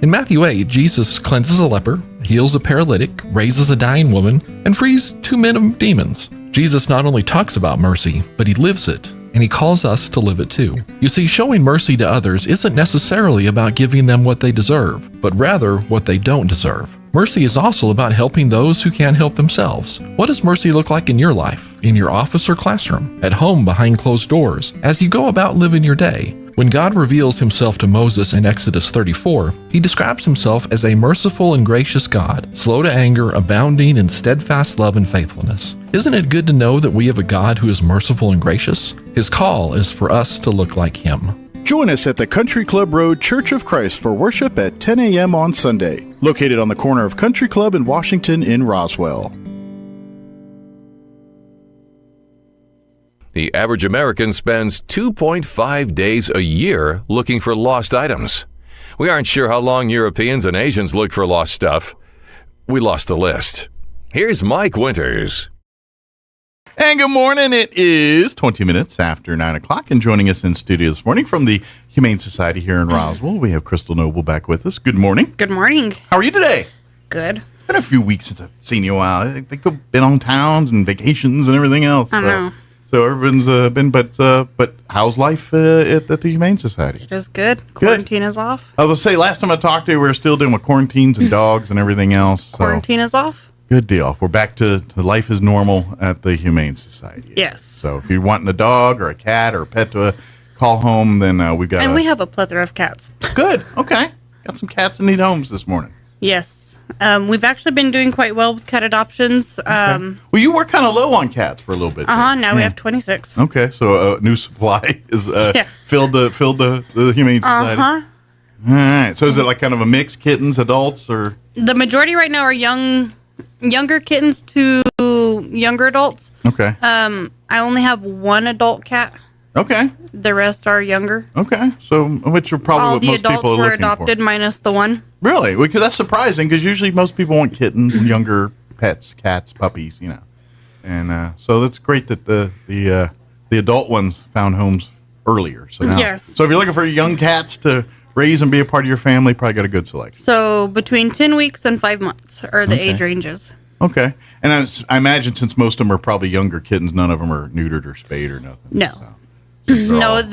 In Matthew 8, Jesus cleanses a leper, heals a paralytic, raises a dying woman, and frees 2 men of demons. Jesus not only talks about mercy, but he lives it, and he calls us to live it too. You see, showing mercy to others isn't necessarily about giving them what they deserve, but rather what they don't deserve. Mercy is also about helping those who can't help themselves. What does mercy look like in your life, in your office or classroom, at home behind closed doors, as you go about living your day? When God reveals himself to Moses in Exodus 34, he describes himself as a merciful and gracious God, slow to anger, abounding in steadfast love and faithfulness. Isn't it good to know that we have a God who is merciful and gracious? His call is for us to look like him. Join us at the Country Club Road Church of Christ for worship at 10 a.m. on Sunday, located on the corner of Country Club and Washington in Roswell. The average American spends 2.5 days a year looking for lost items. We aren't sure how long Europeans and Asians look for lost stuff. We lost the list. Here's Mike Winters. And good morning. It is 20 minutes after 9 o'clock, and joining us in studio this morning from the Humane Society here in Roswell, we have Crystal Noble back with us. Good morning. Good morning. How are you today? Good. It's been a few weeks since I've seen you a while. I think you've been on towns and vacations and everything else. I know. So everyone's been, but how's life at the Humane Society? It is good. Quarantine is off. I was going to say, last time I talked to you, we were still dealing with quarantines and dogs and everything else. So. Quarantine is off. Good deal. We're back to life as normal at the Humane Society. Yes. So if you're wanting a dog or a cat or a pet to call home, then we've got. And we have a plethora of cats. Good. Okay. Got some cats that need homes this morning. Yes. We've actually been doing quite well with cat adoptions. Well, you were kind of low on cats for a little bit. Now we have 26. Okay, so a new supply is filled the Humane Society. All right. So is it like kind of a mix, kittens, adults, or? The majority right now are younger kittens to younger adults. Okay. I only have one adult cat. Okay. The rest are younger. Okay. So, which are probably all what the most adults people are were looking adopted for. minus the one. Really? Because that's surprising, because usually most people want kittens and younger pets, cats, puppies, you know. And so that's great that the adult ones found homes earlier. So now, yes. So if you're looking for young cats to raise and be a part of your family, probably got a good selection. So between 10 weeks and 5 months are the age ranges. Okay. And I imagine since most of them are probably younger kittens, none of them are neutered or spayed or nothing. No. So, No,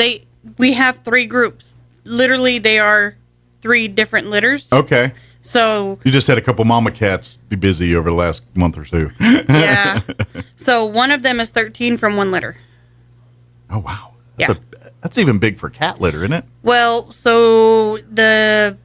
we have 3 groups. Literally, they are 3 different litters. Okay. So you just had a couple mama cats be busy over the last month or so. Yeah. So one of them is 13 from one litter. Oh, wow. Yeah. That's even big for cat litter, isn't it? Well, so the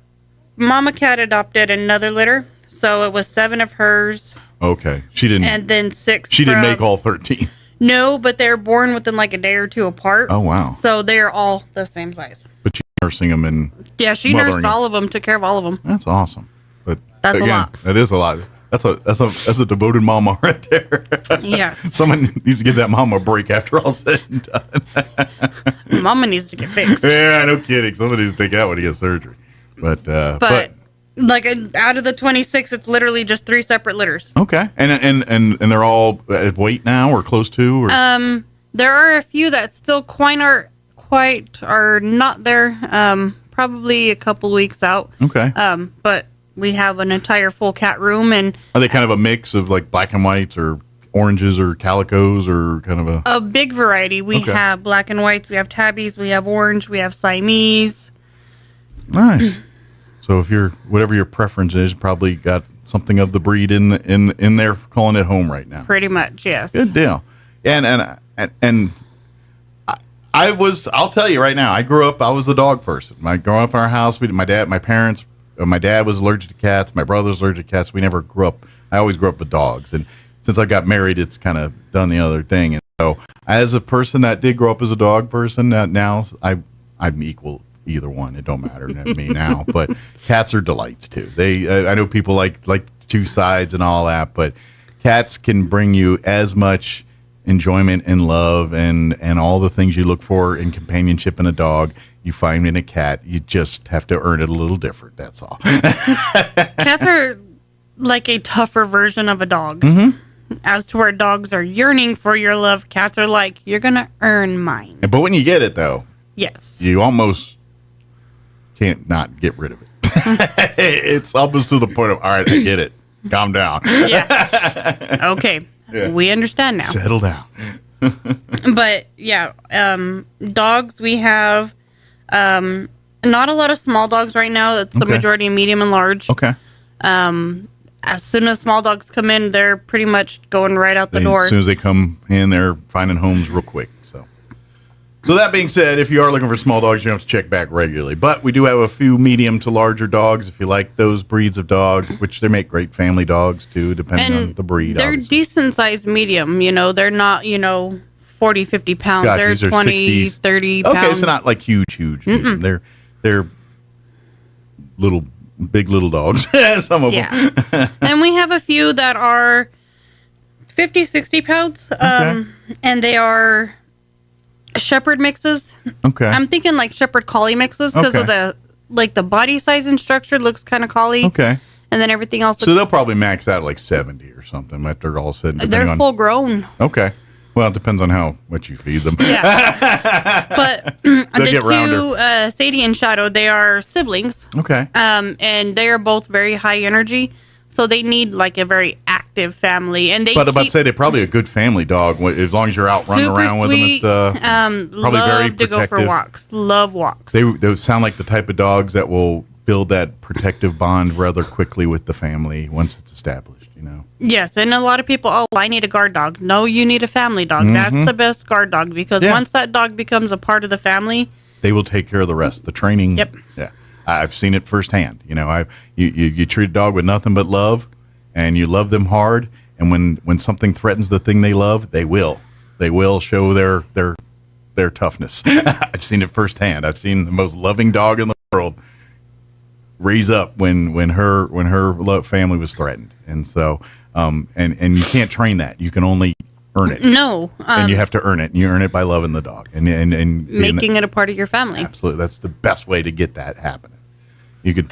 mama cat adopted another litter. So it was 7 of hers. Okay. She didn't. And then 6 She didn't make all 13. No, but they're born within like a day or 2 apart. Oh, wow. So they're all the same size. But you're nursing them and Yeah, she nursed all of them, took care of all of them. That's awesome. But That's a lot. That is a lot. That's a devoted mama right there. Yes. Someone needs to give that mama a break after all said and done. Mama needs to get fixed. Yeah, no kidding. Somebody needs to take out when he gets surgery. But like out of the 26, it's literally just 3 separate litters. Okay. And they're all at weight now or close to? Or? There are a few that still quite are not there. Probably a couple weeks out. Okay. But we have an entire full cat room, and are they kind of a mix of like black and whites or oranges or calicos or kind of a big variety? We have black and whites, we have tabbies, we have orange, we have Siamese. Nice. So if whatever your preference is, probably got something of the breed in there, calling it home right now. Pretty much, yes. Good deal. And I'll tell you right now, I was a dog person. Growing up in our house, my dad was allergic to cats. My brother's allergic to cats. We never grew up. I always grew up with dogs. And since I got married, it's kind of done the other thing. And so as a person that did grow up as a dog person, now I'm equal either one. It don't matter to me now. But cats are delights too. I know people like two sides and all that, but cats can bring you as much enjoyment and love and all the things you look for in companionship in a dog you find in a cat. You just have to earn it a little different. That's all. Cats are like a tougher version of a dog. Mm-hmm. As to where dogs are yearning for your love, cats are like, you're gonna earn mine. But when you get it though, yes, you almost can't not get rid of it. It's almost to the point of, all right, I get it, calm down. Yeah. Okay. Yeah. We understand now. Settle down. But yeah, dogs, we have not a lot of small dogs right now. It's the majority of medium and large. Okay. As soon as small dogs come in, they're pretty much going right out the door. As soon as they come in, they're finding homes real quick. So that being said, if you are looking for small dogs, you have to check back regularly. But we do have a few medium to larger dogs, if you like those breeds of dogs, which they make great family dogs too, depending on the breed. They're decent sized medium. They're not 40, 50 pounds. God, they're 20, 30 pounds. Okay, so not like huge. They're big little dogs. Some of them. And we have a few that are 50, 60 pounds. And they are shepherd mixes. Okay. I'm thinking like shepherd collie mixes because of the body size and structure looks kind of collie. Okay. And then everything else. So they'll probably max out at like 70 or something after all said. They're full grown. Okay. Well, it depends on how much you feed them. Yeah. But the two, Sadie and Shadow, they are siblings. Okay. And they are both very high energy. So they need like a very active family. And they But about to say they're probably a good family dog as long as you're out running around with them and stuff. Probably love very protective. to go for walks. Love walks. They sound like the type of dogs that will build that protective bond rather quickly with the family once it's established. Yes, and a lot of people, I need a guard dog. No, you need a family dog. Mm-hmm. That's the best guard dog because once that dog becomes a part of the family, they will take care of the rest. The training. Yep. Yeah. I've seen it firsthand. You treat a dog with nothing but love, and you love them hard. And when something threatens the thing they love, they will show their toughness. I've seen it firsthand. I've seen the most loving dog in the world raise up when her family was threatened, and so and you can't train that. You can only earn it. No, and you have to earn it. And you earn it by loving the dog and making it a part of your family. Absolutely, that's the best way to get that happening. You could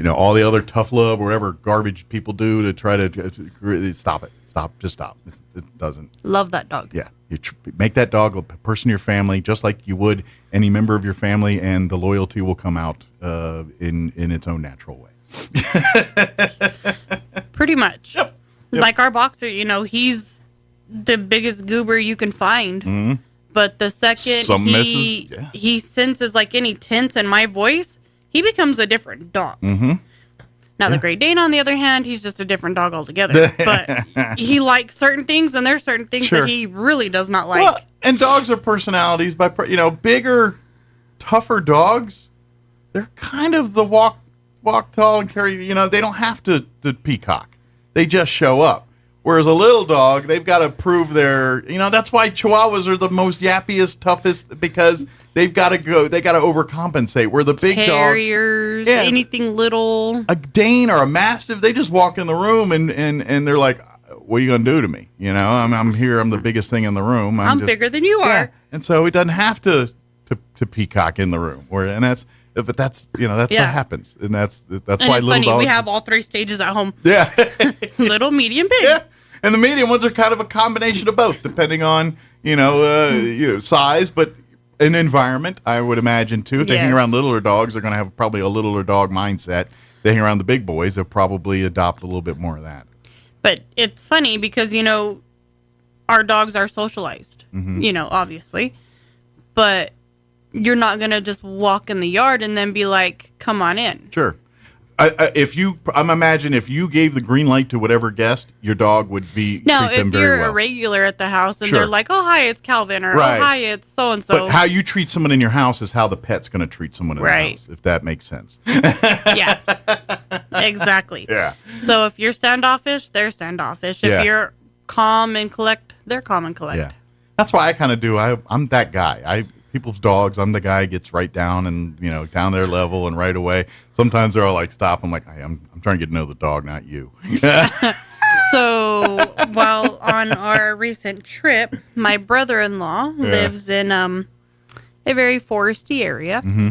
all the other tough love or whatever garbage people do to try to stop it. Just stop. It doesn't. Love that dog. Yeah, you make that dog a person in your family, just like you would any member of your family, and the loyalty will come out in its own natural way. Pretty much. Yep. Like our boxer, he's the biggest goober you can find. Mm-hmm. But the second he senses like any tense in my voice, he becomes a different dog. Mm-hmm. Now, the Great Dane, on the other hand, he's just a different dog altogether. But he likes certain things, and there's certain things that he really does not like. Well, and dogs are personalities. Bigger, tougher dogs, they're kind of the walk tall and carry. They don't have to peacock. They just show up. Whereas a little dog, they've got to prove their. That's why Chihuahuas are the most yappiest, toughest, because they've got to overcompensate. Where the big Terriers, anything little. A Dane or a Mastiff, they just walk in the room and they're like, what are you going to do to me? I'm here. I'm the biggest thing in the room. I'm bigger than you are. And so he doesn't have to peacock in the room. That's what happens. And that's why little funny, dogs. We have all three stages at home. Yeah. Little, medium, big. Yeah. And the medium ones are kind of a combination of both, depending on, size, but an environment, I would imagine, too. If they hang around littler dogs, they're going to have probably a littler dog mindset. They hang around the big boys, they'll probably adopt a little bit more of that. But it's funny because, our dogs are socialized, obviously. But you're not going to just walk in the yard and then be like, come on in. Sure. I'm imagine if you gave the green light to whatever guest, your dog would treat them if very you're well. a regular at the house and Sure. they're like, oh, hi, it's Calvin, or Right. oh, hi, it's so-and-so. But how you treat someone in your house is how the pet's going to treat someone in Right. the house, if that makes sense. Yeah, exactly. Yeah. So if you're standoffish, they're standoffish. If Yeah. you're calm and collect, they're calm and collect. Yeah. That's why I kind of do. I'm that guy. People's dogs, I'm the guy who gets right down and, down their level and right away. Sometimes they're all like, stop. I'm like, hey, I'm trying to get to know the dog, not you. So while on our recent trip, my brother-in-law lives in a very foresty area. Mm-hmm.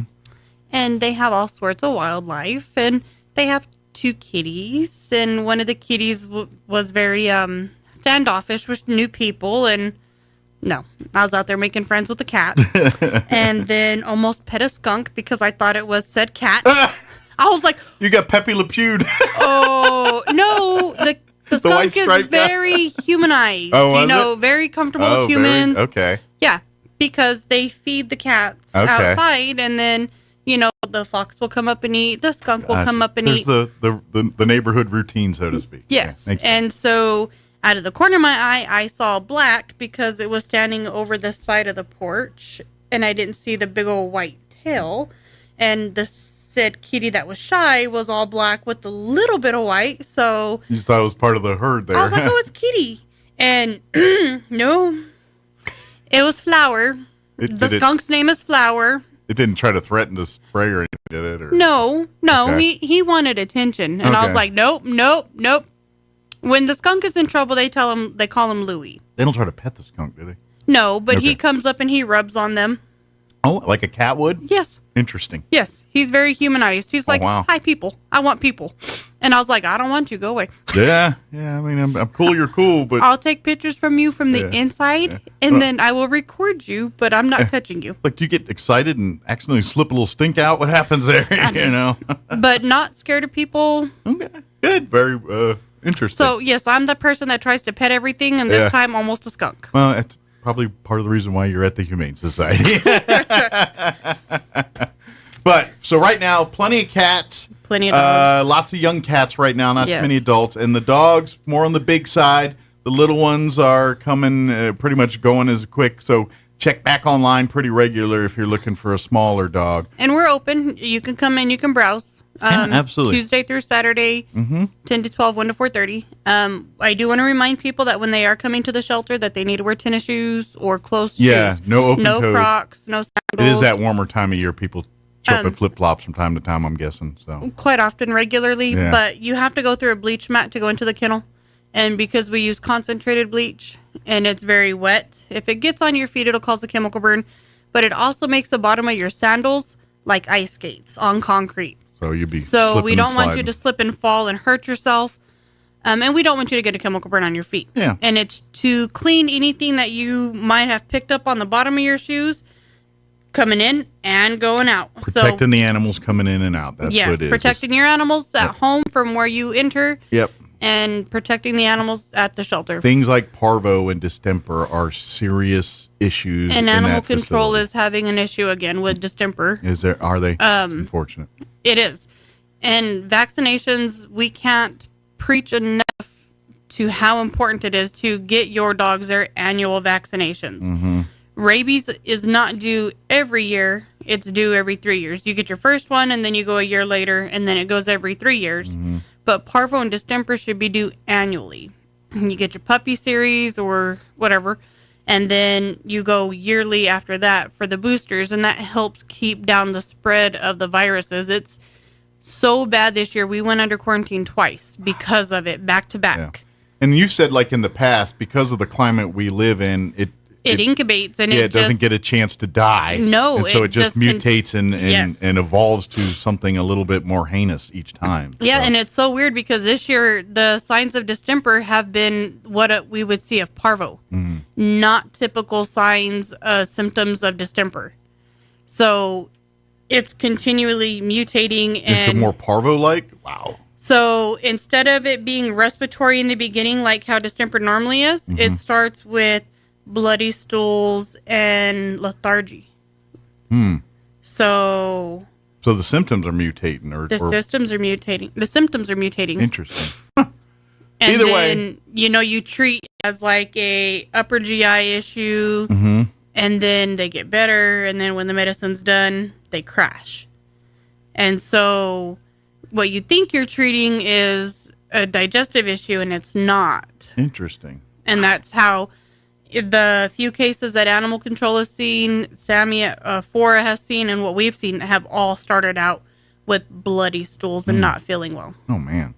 And they have all sorts of wildlife. And they have 2 kitties. And one of the kitties was very standoffish with new people. And no, I was out there making friends with a cat. And then almost pet a skunk because I thought it was said cat. I was like, you got Pepe Le Pew. oh, no, the skunk is very humanized. Oh, very comfortable with humans. Okay. Yeah, because they feed the cats outside, and then, the fox will come up and eat, the skunk will come up and eat. There's the neighborhood routine, so to speak. Yes, Yeah, and so out of the corner of my eye, I saw black because it was standing over the side of the porch, and I didn't see the big old white tail, and the said kitty that was shy was all black with a little bit of white, so You just thought it was part of the herd there. I was like, oh, it's Kitty. And no, it was Flower. The skunk's name is Flower. It didn't try to threaten to spray or anything, did it? Or? No, Okay. he wanted attention. And I was like, nope. When the skunk is in trouble, they call him Louie. They don't try to pet the skunk, do they? No, but Okay. he comes up and he rubs on them. Oh, like a cat would? Yes. Interesting. Yes, he's very humanized. He's like, wow. hi, people. I want people. And I was like, I don't want you. Go away. Yeah. I mean, I'm cool. You're cool, but I'll take pictures from you from the inside, and then I will record you, but I'm not touching you. like, do you get excited and accidentally slip a little stink out? What happens there? But not scared of people. Okay. Good. Very interesting. So, yes, I'm the person that tries to pet everything, and this time almost a skunk. Well, that's probably part of the reason why you're at the Humane Society. But so right now, plenty of cats. Plenty of dogs. Lots of young cats right now, not too Yes. many adults. And the dogs, more on the big side. The little ones are coming, pretty much going as quick. So check back online pretty regular if you're looking for a smaller dog. And we're open. You can come in. You can browse. Absolutely. Tuesday through Saturday, 10 to 12, 1 to 4:30. I do want to remind people that when they are coming to the shelter that they need to wear tennis shoes or closed shoes. No open No toed. Crocs, no sandals. It is that warmer time of year. People show up in flip-flops from time to time, I'm guessing. So Quite often, regularly. Yeah. But you have to go through a bleach mat to go into the kennel. And because we use concentrated bleach and it's very wet, if it gets on your feet, it'll cause a chemical burn. But it also makes the bottom of your sandals like ice skates on concrete. So you'd be So slipping we don't and want you sliding. to slip and fall and hurt yourself. And we don't want you to get a chemical burn on your feet. Yeah. And it's to clean anything that you might have picked up on the bottom of your shoes coming in and going out. Protecting the animals coming in and out. That's yes, what it is. protecting your animals at home from where you enter. Yep. And protecting the animals at the shelter. Things like parvo and distemper are serious issues. And in animal that control facility. is having an issue again with distemper. Are they? It's unfortunate. It is. And vaccinations, we can't preach enough to how important it is to get your dogs their annual vaccinations. Mm-hmm. Rabies is not due every year. It's due every 3 years. You get your first one, and then you go a year later, and then it goes every 3 years. Mm-hmm. But parvo and distemper should be due annually. You get your puppy series or whatever, and then you go yearly after that for the boosters, and that helps keep down the spread of the viruses. It's so bad this year. We went under quarantine twice because of it, back to back. Yeah. And you said, like in the past, because of the climate we live in, it incubates and it doesn't get a chance to die. No, and so it just mutates yes. and evolves to something a little bit more heinous each time. Yeah, So- and it's so weird because this year the signs of distemper have been what we would see of parvo, not typical signs, symptoms of distemper. So it's continually mutating Into and more parvo-like? Wow. So instead of it being respiratory in the beginning, like how distemper normally is, it starts with bloody stools and lethargy. So So the symptoms are mutating, or The symptoms are mutating. Interesting. And Either then, way, you treat as like a upper GI issue, Mm-hmm. and then they get better, and then when the medicine's done, they crash. And so what you think you're treating is a digestive issue, and it's not. Interesting. And that's how the few cases that animal control has seen, Sammy at Fora has seen, and what we've seen have all started out with bloody stools and not feeling well. Oh man.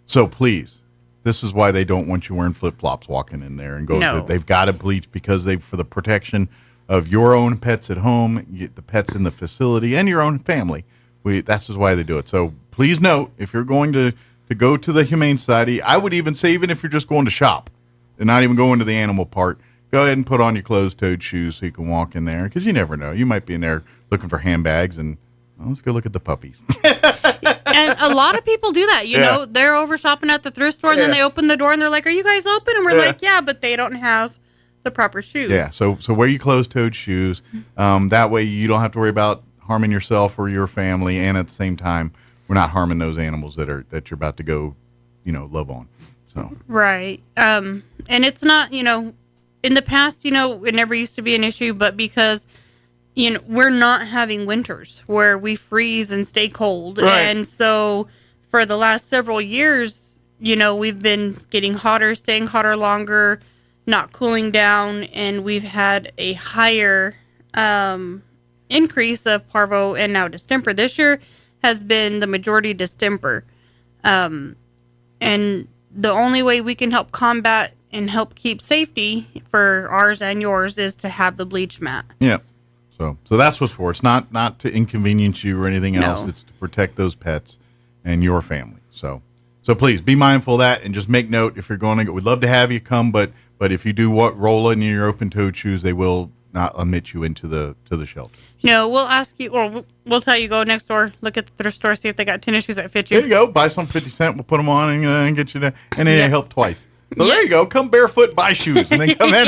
So please, this is why they don't want you wearing flip-flops walking in there and go. No. They've got to bleach because for the protection of your own pets at home, the pets in the facility, and your own family. That's just why they do it. So please note, if you're going to go to the Humane Society, I would even say, even if you're just going to shop and not even going to the animal part, go ahead and put on your closed-toed shoes so you can walk in there, because you never know. You might be in there looking for handbags, and let's go look at the puppies. And a lot of people do that. You know, they're over shopping at the thrift store, and then they open the door, and they're like, "Are you guys open?" And we're like, "Yeah," but they don't have the proper shoes. Yeah, so wear your closed-toed shoes. That way you don't have to worry about harming yourself or your family, and at the same time, we're not harming those animals that you're about to go, love on. So Right. And it's not, in the past, it never used to be an issue, but because, we're not having winters where we freeze and stay cold. Right. And so for the last several years, we've been getting hotter, staying hotter longer, not cooling down, and we've had a higher increase of parvo and now distemper. This year has been the majority distemper. And the only way we can help combat and help keep safety for ours and yours is to have the bleach mat. yeah, so that's what's for. It's not to inconvenience you or anything else. No. It's to protect those pets and your family. So please be mindful of that, and just make note if you're going to go. We'd love to have you come, but if you do roll in your open-toed shoes, they will not admit you into the shelter. No, we'll ask you, or we'll tell you, go next door, look at the thrift store, see if they got tennis shoes that fit you. There you go. Buy some 50 cent. We'll put them on and get you there. And then it helped twice. So there you go. Come barefoot, buy shoes, and then come in.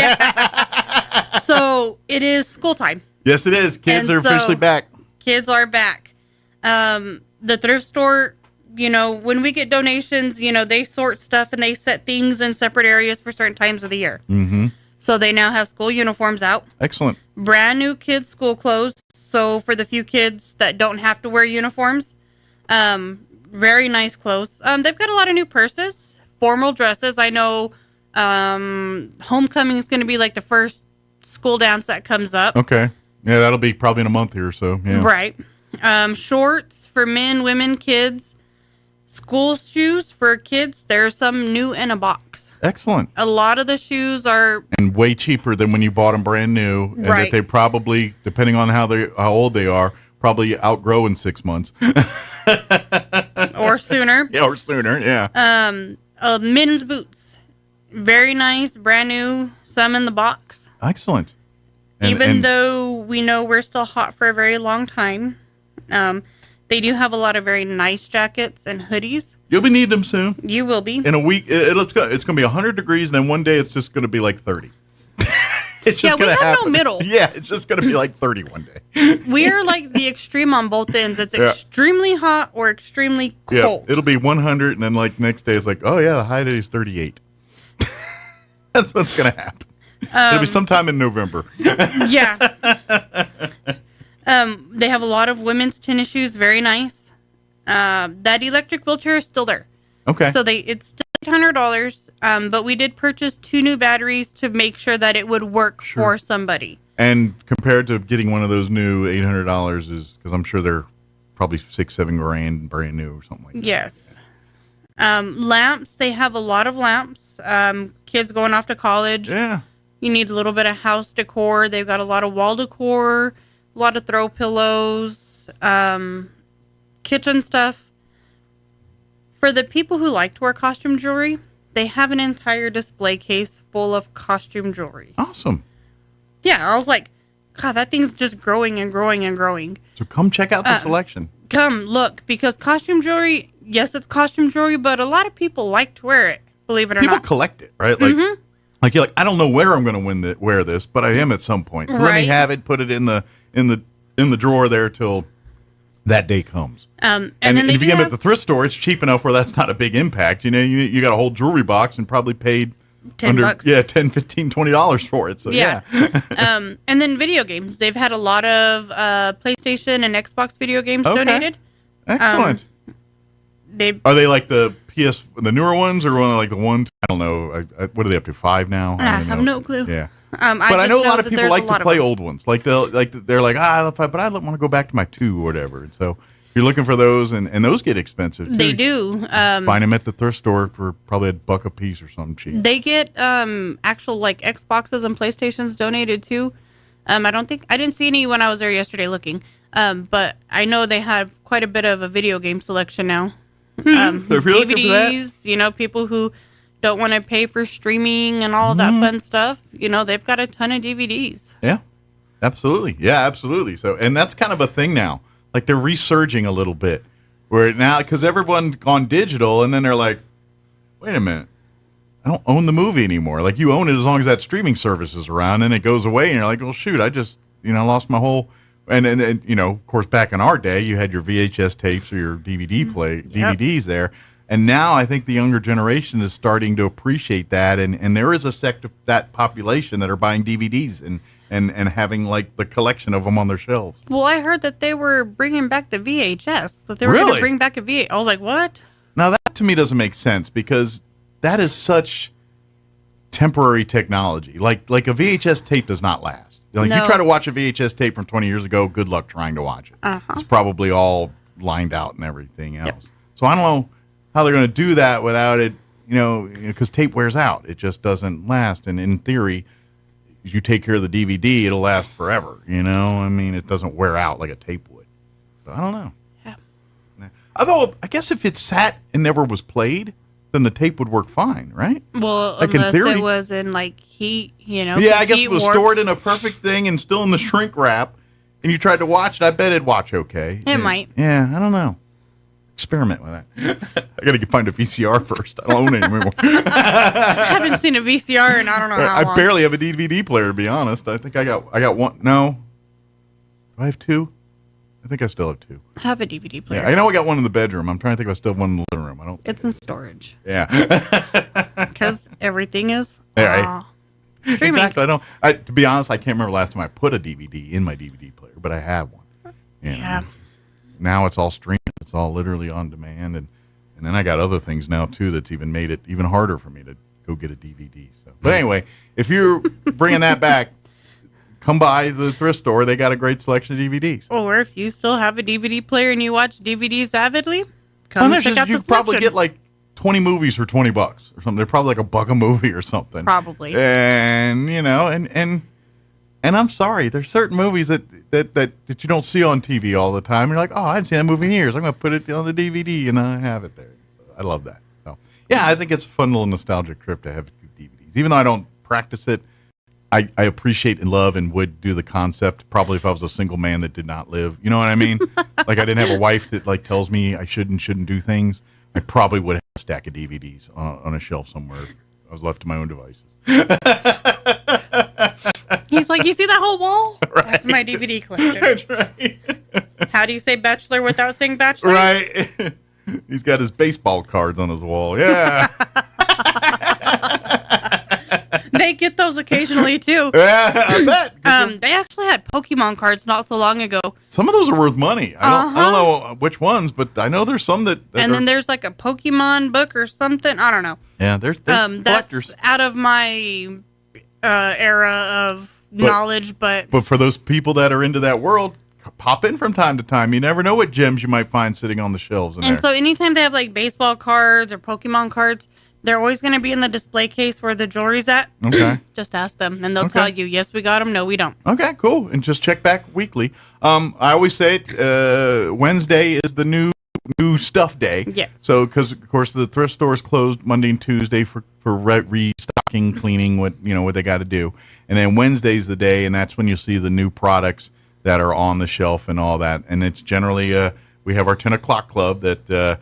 So it is school time. Yes, it is. Kids And are officially so back. Kids are back. The thrift store, when we get donations, they sort stuff and they set things in separate areas for certain times of the year. Mm-hmm. So they now have school uniforms out. Excellent. Brand new kids' school clothes. So for the few kids that don't have to wear uniforms, very nice clothes. They've got a lot of new purses, formal dresses. I know homecoming is going to be like the first school dance that comes up. Okay. Yeah, that'll be probably in a month here or so. Yeah. Right. Shorts for men, women, kids. School shoes for kids. There's some new in a box. Excellent. A lot of the shoes are And way cheaper than when you bought them brand new. And Right. that they probably, depending on how old they are, probably outgrow in 6 months. or sooner. Yeah, or sooner. Yeah. Men's boots. Very nice, brand new, some in the box. Excellent. Even though we know we're still hot for a very long time, they do have a lot of very nice jackets and hoodies. You'll be needing them soon. You will be. In a week, it's going to be 100 degrees, and then one day it's just going to be like 30. It's just we going to have happen. no middle. Yeah, it's just going to be like 30 one day. We are like the extreme on both ends. It's Yeah. extremely hot or extremely Yeah, cold. it'll be 100, and then like next day it's like, oh yeah, the high day is 38. That's what's going to happen. It'll be sometime in November. Yeah. They have a lot of women's tennis shoes, very nice. That electric wheelchair is still there. Okay. So it's still $800, but we did purchase 2 new batteries to make sure that it would work for somebody. And compared to getting one of those new $800 is, because I'm sure they're probably $6-7 grand brand new or something like that. Yes. Lamps, they have a lot of lamps. Kids going off to college. Yeah. You need a little bit of house decor. They've got a lot of wall decor, a lot of throw pillows, kitchen stuff. For the people who like to wear costume jewelry, they have an entire display case full of costume jewelry. Awesome. Yeah, I was like, God, that thing's just growing and growing and growing. So come check out the selection. Come look, because costume jewelry, yes, it's costume jewelry, but a lot of people like to wear it, believe it or People not. collect it, right? Like you're like, I don't know where I'm going to wear this, but I am at some point. So let me Right. have it, put it in the drawer there till that day comes. And then they if you get them at the thrift store, it's cheap enough where that's not a big impact. You know, you got a whole jewelry box and probably paid $10. Yeah, $10, $15, $20 for it. So yeah. And then video games. They've had a lot of PlayStation and Xbox video games donated. Excellent. Are they like the newer ones, or one like the one? I don't know. What are they up to? 5 now? I have no clue. Yeah. But I know a lot of people like to play of old ones. Like they're like but I want to go back to my 2 or whatever. And so if you're looking for those, and those get expensive too. They do. Find them at the thrift store for probably $1 a piece or something cheap. They get actual like Xboxes and PlayStations donated too. I didn't see any when I was there yesterday looking. But I know they have quite a bit of a video game selection now. So if you're looking for that, DVDs, people who don't want to pay for streaming and all that fun stuff, they've got a ton of DVDs. Yeah, absolutely. Yeah, absolutely. So, and that's kind of a thing now. Like they're resurging a little bit where now, because everyone's gone digital, and then they're like, wait a minute, I don't own the movie anymore. Like you own it as long as that streaming service is around, and it goes away, and you're like, well, shoot, I just, lost my whole. And of course, back in our day, you had your VHS tapes or your DVDs there. And now I think the younger generation is starting to appreciate that. And there is a sect of that population that are buying DVDs and having like the collection of them on their shelves. Well, I heard that they were bringing back the VHS, that they were going to bring back a VHS. I was like, what? Now that to me doesn't make sense because that is such temporary technology. Like a VHS tape does not last. Like you try to watch a VHS tape from 20 years ago, good luck trying to watch it. It's probably all lined out and everything else. Yep. So I don't know how they're going to do that without it, because tape wears out. It just doesn't last. And in theory, if you take care of the DVD, it'll last forever. I mean, it doesn't wear out like a tape would. So I don't know. Yeah. Although, I guess if it sat and never was played, then the tape would work fine, right? Well, like unless in theory, it was in like heat, Yeah, I guess it was stored in a perfect thing and still in the shrink wrap, and you tried to watch it, I bet it'd watch okay. It might. Yeah, I don't know. Experiment with that. I got to find a VCR first. I don't own it anymore. I haven't seen a VCR in I don't know how long. I barely have a DVD player, to be honest. I think I got one. No. Do I have 2? I think I still have 2. I have a DVD player. Yeah, I know I got one in the bedroom. I'm trying to think if I still have one in the living room. I don't. It's in storage. Yeah. Because everything is streaming. Exactly. To be honest, I can't remember the last time I put a DVD in my DVD player, but I have one. Yeah. Now it's all streaming. It's all literally on demand, and then I got other things now too that's even made it even harder for me to go get a DVD. So, but anyway, if you're bringing that back, come by the thrift store. They got a great selection of DVDs. Or if you still have a DVD player and you watch DVDs avidly, come check out the selection. You probably get like 20 movies for $20 or something. They're probably like $1 a movie or something. Probably. And and I'm sorry, there's certain movies that you don't see on TV all the time. You're like, oh, I haven't seen that movie in years. I'm going to put it on the DVD, and I have it there. So I love that. So yeah, I think it's a fun little nostalgic trip to have DVDs. Even though I don't practice it, I appreciate and love and would do the concept. Probably if I was a single man that did not live. You know what I mean? Like I didn't have a wife that like tells me I should and shouldn't do things. I probably would have a stack of DVDs on a shelf somewhere. I was left to my own devices. He's like, you see that whole wall? Right. That's my DVD collection. That's right. How do you say bachelor without saying bachelor? Right. He's got his baseball cards on his wall. Yeah. They get those occasionally too. Yeah, I bet. They actually had Pokemon cards not so long ago. Some of those are worth money. I don't know which ones, but I know there's some that and then there's like a Pokemon book or something. I don't know. Yeah, there's collectors. That's out of my era of knowledge, but for those people that are into that world, pop in from time to time. You never know what gems you might find sitting on the shelves in there. So anytime they have like baseball cards or Pokemon cards, they're always going to be in the display case where the jewelry's at. Okay. Just ask them, and they'll tell you, yes, we got them, no, we don't. Okay, cool. And just check back weekly. I always say it, Wednesday is the new stuff day. Yes. So, because, of course, the thrift store is closed Monday and Tuesday for restocking, cleaning, what they got to do. And then Wednesday's the day, and that's when you see the new products that are on the shelf and all that. And it's generally, we have our 10 o'clock club that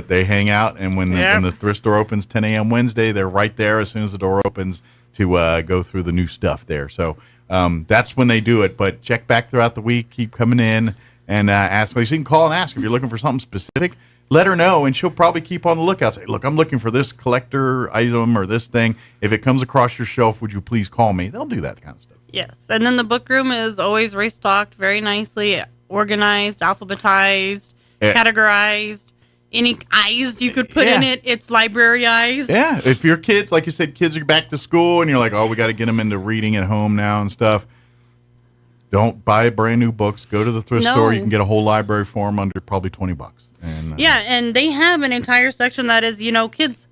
they hang out, and when the thrift store opens 10 a.m. Wednesday, they're right there as soon as the door opens to go through the new stuff there. So that's when they do it. But check back throughout the week, keep coming in, and ask. So you can call and ask if you're looking for something specific. Let her know, and she'll probably keep on the lookout. Say, look, I'm looking for this collector item or this thing. If it comes across your shelf, would you please call me? They'll do that kind of stuff. Yes, and then the book room is always restocked, very nicely organized, alphabetized, categorized. Any eyes you could put in it, it's libraryized. Yeah, if your kids, like you said, kids are back to school, and you're like, oh, we got to get them into reading at home now and stuff. Don't buy brand new books. Go to the thrift store. You can get a whole library for them under probably $20. And, and they have an entire section that is, kids.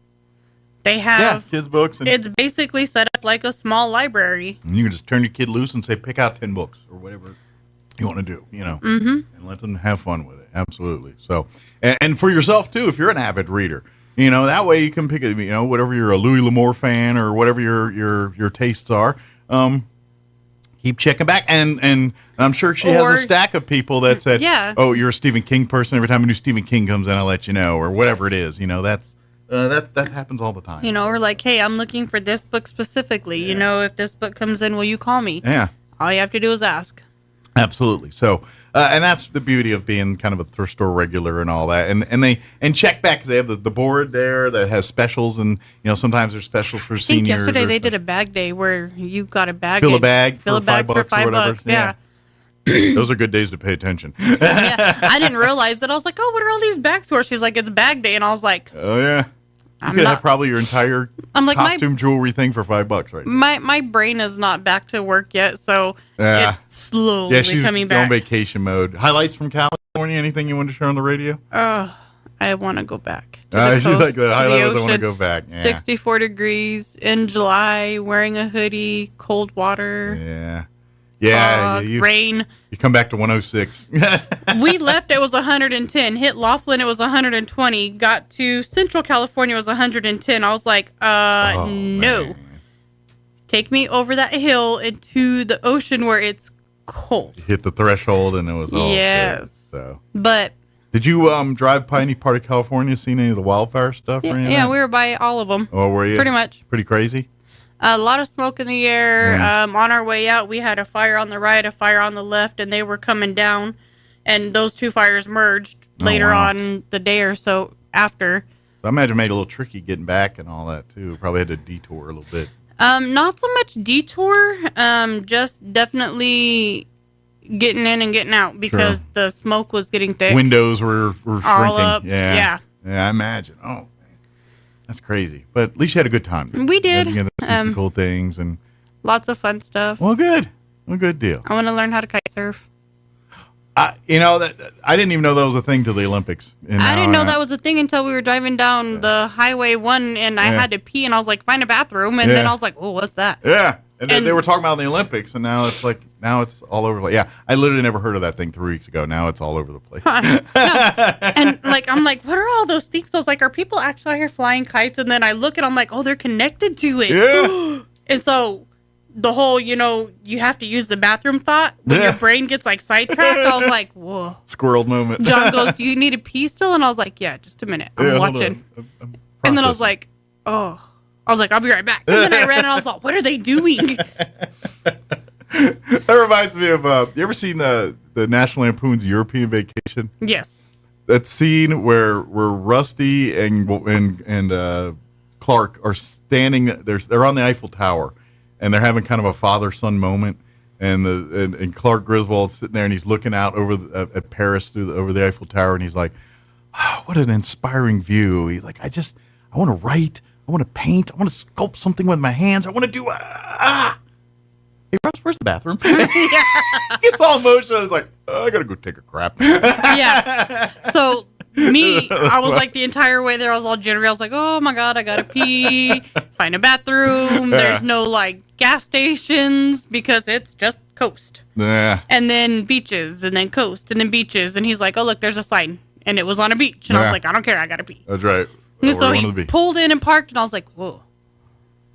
They have kids' books. And it's basically set up like a small library. And you can just turn your kid loose and say, pick out 10 books or whatever you want to do, and let them have fun with it. Absolutely. So, and for yourself too, if you're an avid reader, that way you can pick it, whatever you're a Louis L'Amour fan or whatever your tastes are. Keep checking back, and I'm sure she has a stack of people that said, "Oh, you're a Stephen King person. Every time a new Stephen King comes in, I'll let you know," or whatever it is. That happens all the time. Or like, hey, I'm looking for this book specifically. If this book comes in, will you call me? Yeah. All you have to do is ask. Absolutely. So, and that's the beauty of being kind of a thrift store regular and all that. And check back because they have the board there that has specials, and sometimes there's specials for seniors. I think yesterday they did a bag day where you got a bag. Fill a bag for $5 Yeah. Those are good days to pay attention. I didn't realize that. I was like, oh, what are all these bags for? She's like, it's bag day, and I was like, oh yeah. You could have probably your entire costume jewelry thing for $5 right now. My brain is not back to work yet, so it's slowly coming back. On vacation mode. Highlights from California? Anything you want to share on the radio? I want to go back. To the she's coast, like the highlight was I want to ocean. go back. Yeah. 64 degrees in July, wearing a hoodie, cold water. Yeah. Yeah, rain. You come back to 106. We left, it was 110. Hit Laughlin, it was 120. Got to Central California, it was 110. I was like, no. Man. Take me over that hill into the ocean where it's cold. You hit the threshold and it was all good, so. But did you drive by any part of California, seen any of the wildfire stuff? Yeah, we were by all of them. Oh, were you? Pretty much. Pretty crazy? A lot of smoke in the air. On our way out, we had a fire on the right, a fire on the left, and they were coming down. And those two fires merged later on the day or so after. I imagine it made it a little tricky getting back and all that, too. Probably had to detour a little bit. Not so much detour, just definitely getting in and getting out because the smoke was getting thick. Windows were shrinking. All up. Yeah, I imagine. Oh, man. That's crazy. But at least you had a good time. We did. You see some cool things and lots of fun stuff. Well, good. Well, good deal. I want to learn how to kite surf. That I didn't even know that was a thing till the Olympics. I didn't know that was a thing until we were driving down the Highway 1 and I had to pee and I was like, find a bathroom. And then I was like, oh, what's that? Yeah. And then they were talking about the Olympics and now it's all over the place. Yeah. I literally never heard of that thing 3 weeks ago. Now it's all over the place. No. And I'm like, what are all those things? I was like, are people actually out here flying kites? And then I look and I'm like, oh, they're connected to it. Yeah. And so the whole, you have to use the bathroom thought when your brain gets sidetracked. I was like, whoa. Squirrel moment. John goes, do you need a pee still? And I was like, yeah, just a minute. I'm watching. And then I was like, oh. I was like, I'll be right back. And then I ran and I was like, what are they doing? That reminds me of, you ever seen the National Lampoon's European Vacation? Yes. That scene where Rusty and Clark are standing, they're on the Eiffel Tower, and they're having kind of a father-son moment, and Clark Griswold's sitting there, and he's looking out over at Paris over the Eiffel Tower, and he's like, oh, what an inspiring view. He's like, I want to write, I want to paint, I want to sculpt something with my hands, I want to do, Hey, Russ, where's the bathroom? It's all emotional. It's like, I got to go take a crap. Yeah. So, I was like the entire way there, I was all jittery. I was like, oh my God, I got to pee, find a bathroom. There's no gas stations because it's just coast. Yeah. And then beaches, and then coast, and then beaches. And he's like, oh, look, there's a sign. And it was on a beach. And I was like, I don't care, I got to pee. That's right. And so he pulled in and parked, and I was like, whoa.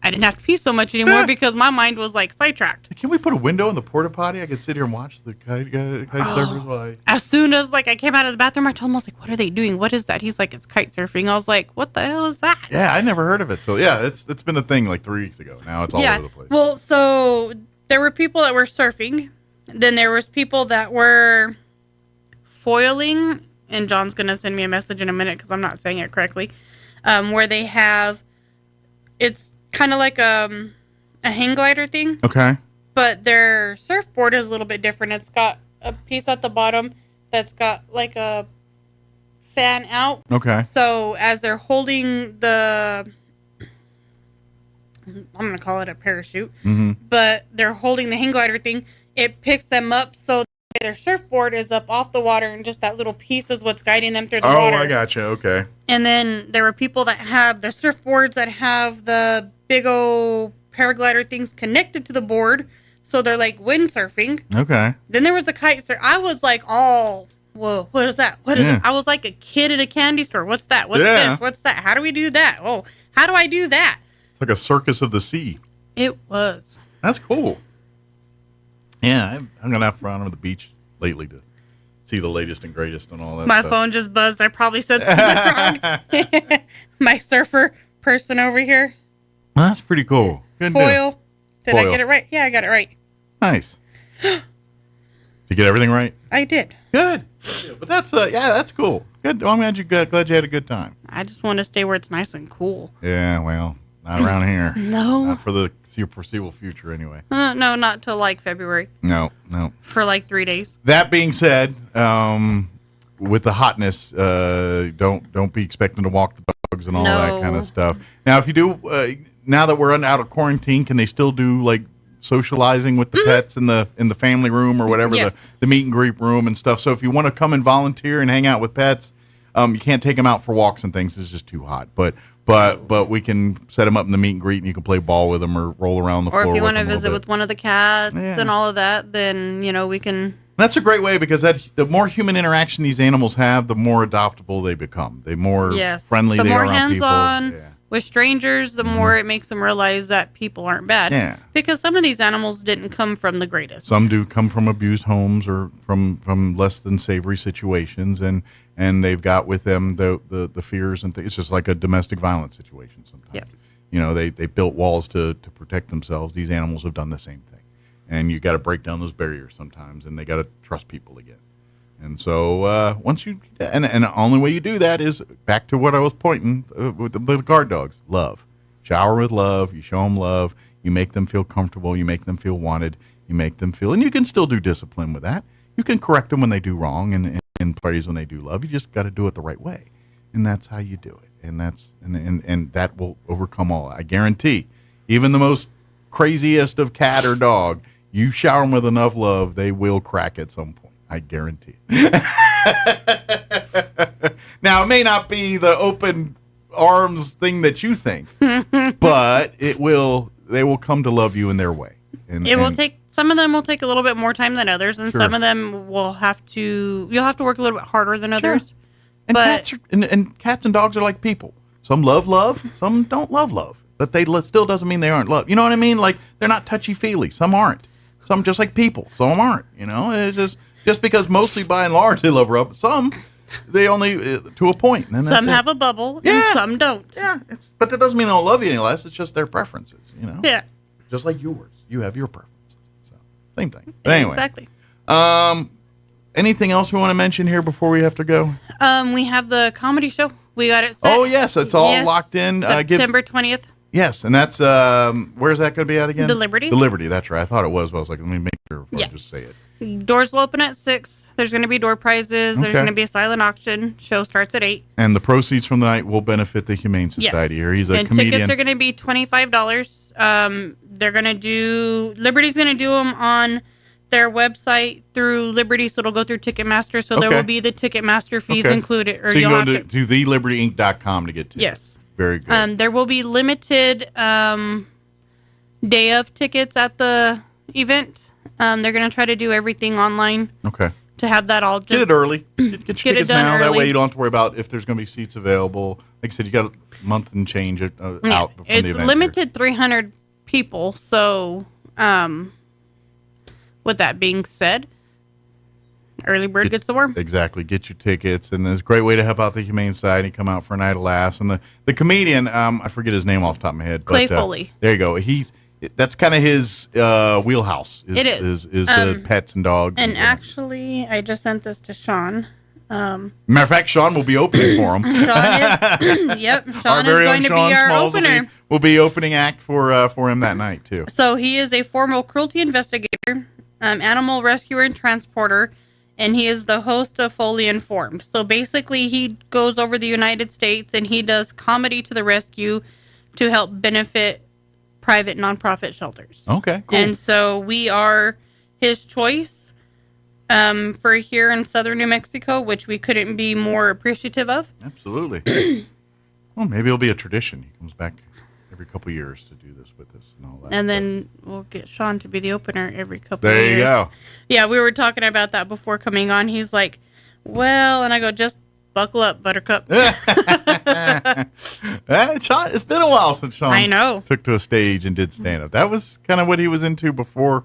I didn't have to pee so much anymore because my mind was sidetracked. Can we put a window in the porta potty? I could sit here and watch the kite surfers while As soon as I came out of the bathroom, I told him, I was like, what are they doing? What is that? He's like, it's kite surfing. I was like, what the hell is that? Yeah, I never heard of it. So yeah, it's been a thing 3 weeks ago. Now it's all over the place. Well, so there were people that were surfing. Then there was people that were foiling, and John's going to send me a message in a minute because I'm not saying it correctly, where they have, it's kind of like a hang glider thing. Okay. But their surfboard is a little bit different. It's got a piece at the bottom that's got like a fan out. Okay. So as they're holding the, I'm going to call it a parachute, but they're holding the hang glider thing, it picks them up so their surfboard is up off the water and just that little piece is what's guiding them through the water. Oh, I gotcha. Okay. And then there are people that have the surfboards that have the big old paraglider things connected to the board. So they're like windsurfing. Okay. Then there was the kite surf. I was like, oh, whoa, what is that? What is it? I was like a kid at a candy store. What's that? What's this? What's that? How do we do that? Oh, how do I do that? It's like a circus of the sea. It was. That's cool. Yeah, I'm going to have to run on the beach lately to see the latest and greatest and all that My stuff. phone just buzzed. I probably said something wrong. My surfer person over here. Well, that's pretty cool. Good Foil. Did I Foil. get it right? Yeah, I got it right. Nice. Did you get everything right? I did. Good. But that's that's cool. Good. Well, I'm glad you had a good time. I just want to stay where it's nice and cool. Yeah, well, not around here. No. Not for the foreseeable future, anyway. No, not till like February. No. For like 3 days. That being said, with the hotness, don't be expecting to walk the dogs and all that kind of stuff. Now, if you do, now that we're out of quarantine, can they still do like socializing with the pets in the family room or whatever, the meet and greet room and stuff? So if you want to come and volunteer and hang out with pets, you can't take them out for walks and things. It's just too hot. But we can set them up in the meet and greet, and you can play ball with them or roll around the floor. Or if you want to with them a visit little with one of the cats and all of that, then we can. That's a great way because the more human interaction these animals have, the more adoptable they become. The more friendly the they more are around people. hands-on with strangers, the more it makes them realize that people aren't bad. Yeah. Because some of these animals didn't come from the greatest. Some do come from abused homes or from less than savory situations, and they've got with them the fears and things. It's just like a domestic violence situation sometimes. Yeah. They built walls to protect themselves. These animals have done the same thing. And you got to break down those barriers sometimes, and they got to trust people again. And so once you and the only way you do that is back to what I was pointing with the guard dogs. Love, shower with love. You show them love. You make them feel comfortable. You make them feel wanted. You make them feel, and you can still do discipline with that. You can correct them when they do wrong and praise when they do love. You just got to do it the right way, and that's how you do it. And that's and that will overcome all. I guarantee, even the most craziest of cat or dog, you shower them with enough love, they will crack at some point. I guarantee it. Now, it may not be the open arms thing that you think, but they will come to love you in their way. And some of them will take a little bit more time than others, and Sure. some of them you'll have to work a little bit harder than others. And But cats and dogs are like people. Some love, some don't love. But still doesn't mean they aren't loved. You know what I mean? Like, they're not touchy-feely. Some aren't. Some just like people. Some aren't. It's just because mostly by and large they love rub. Some, they only to a point. And some have a bubble, and some don't. Yeah, but that doesn't mean they don't love you any less. It's just their preferences, Yeah. Just like yours. You have your preferences. So, same thing. But anyway. Exactly. Anything else we want to mention here before we have to go? We have the comedy show. We got it set. Oh, yes. It's all locked in. September 20th. Yes, and that's where's that going to be at again? The Liberty. The Liberty, that's right. I thought it was, but I was like, let me make sure before I just say it. Doors will open at 6. There's going to be door prizes. There's Okay. going to be a silent auction. Show starts at 8. And the proceeds from the night will benefit the Humane Society. Here, he's a comedian. Tickets are going to be $25. They're going to do Liberty's going to do them on their website through Liberty, so it'll go through Ticketmaster. So there will be the Ticketmaster fees included, or so you you'll can go have to thelibertyinc.com to get tickets. Yes. Very good. There will be limited day of tickets at the event. They're going to try to do everything online. Okay. To have that all just get it early. Get your get tickets it done now. early. That way you don't have to worry about if there's going to be seats available. Like I said, you got a month and change out from the event. It's limited 300 people. So, with that being said, early bird gets the worm. Exactly. Get your tickets, and it's a great way to help out the Humane Society. Come out for a night of laughs, and the comedian, I forget his name off the top of my head. Clay but, Foley. There you go. He's that's kind of his wheelhouse. It is the pets and dogs. And actually, I just sent this to Sean. Matter of fact, Sean will be opening for him. Yep, Sean is going to be our opener. Will be opening act for him that night too. So he is a former cruelty investigator, animal rescuer and transporter, and he is the host of Fully Informed. So basically, he goes over the United States and he does comedy to the rescue to help benefit private nonprofit shelters. Okay, cool. And so we are his choice for here in southern New Mexico, which we couldn't be more appreciative of. Absolutely. Well, maybe it'll be a tradition. He comes back every couple of years to do this with us and all that. And then we'll get Sean to be the opener every couple of years. There you go. Yeah, we were talking about that before coming on. He's like, well, and I go, just buckle up, Buttercup. Sean, it's been a while since Sean I know. took to a stage and did stand-up. That was kind of what he was into before,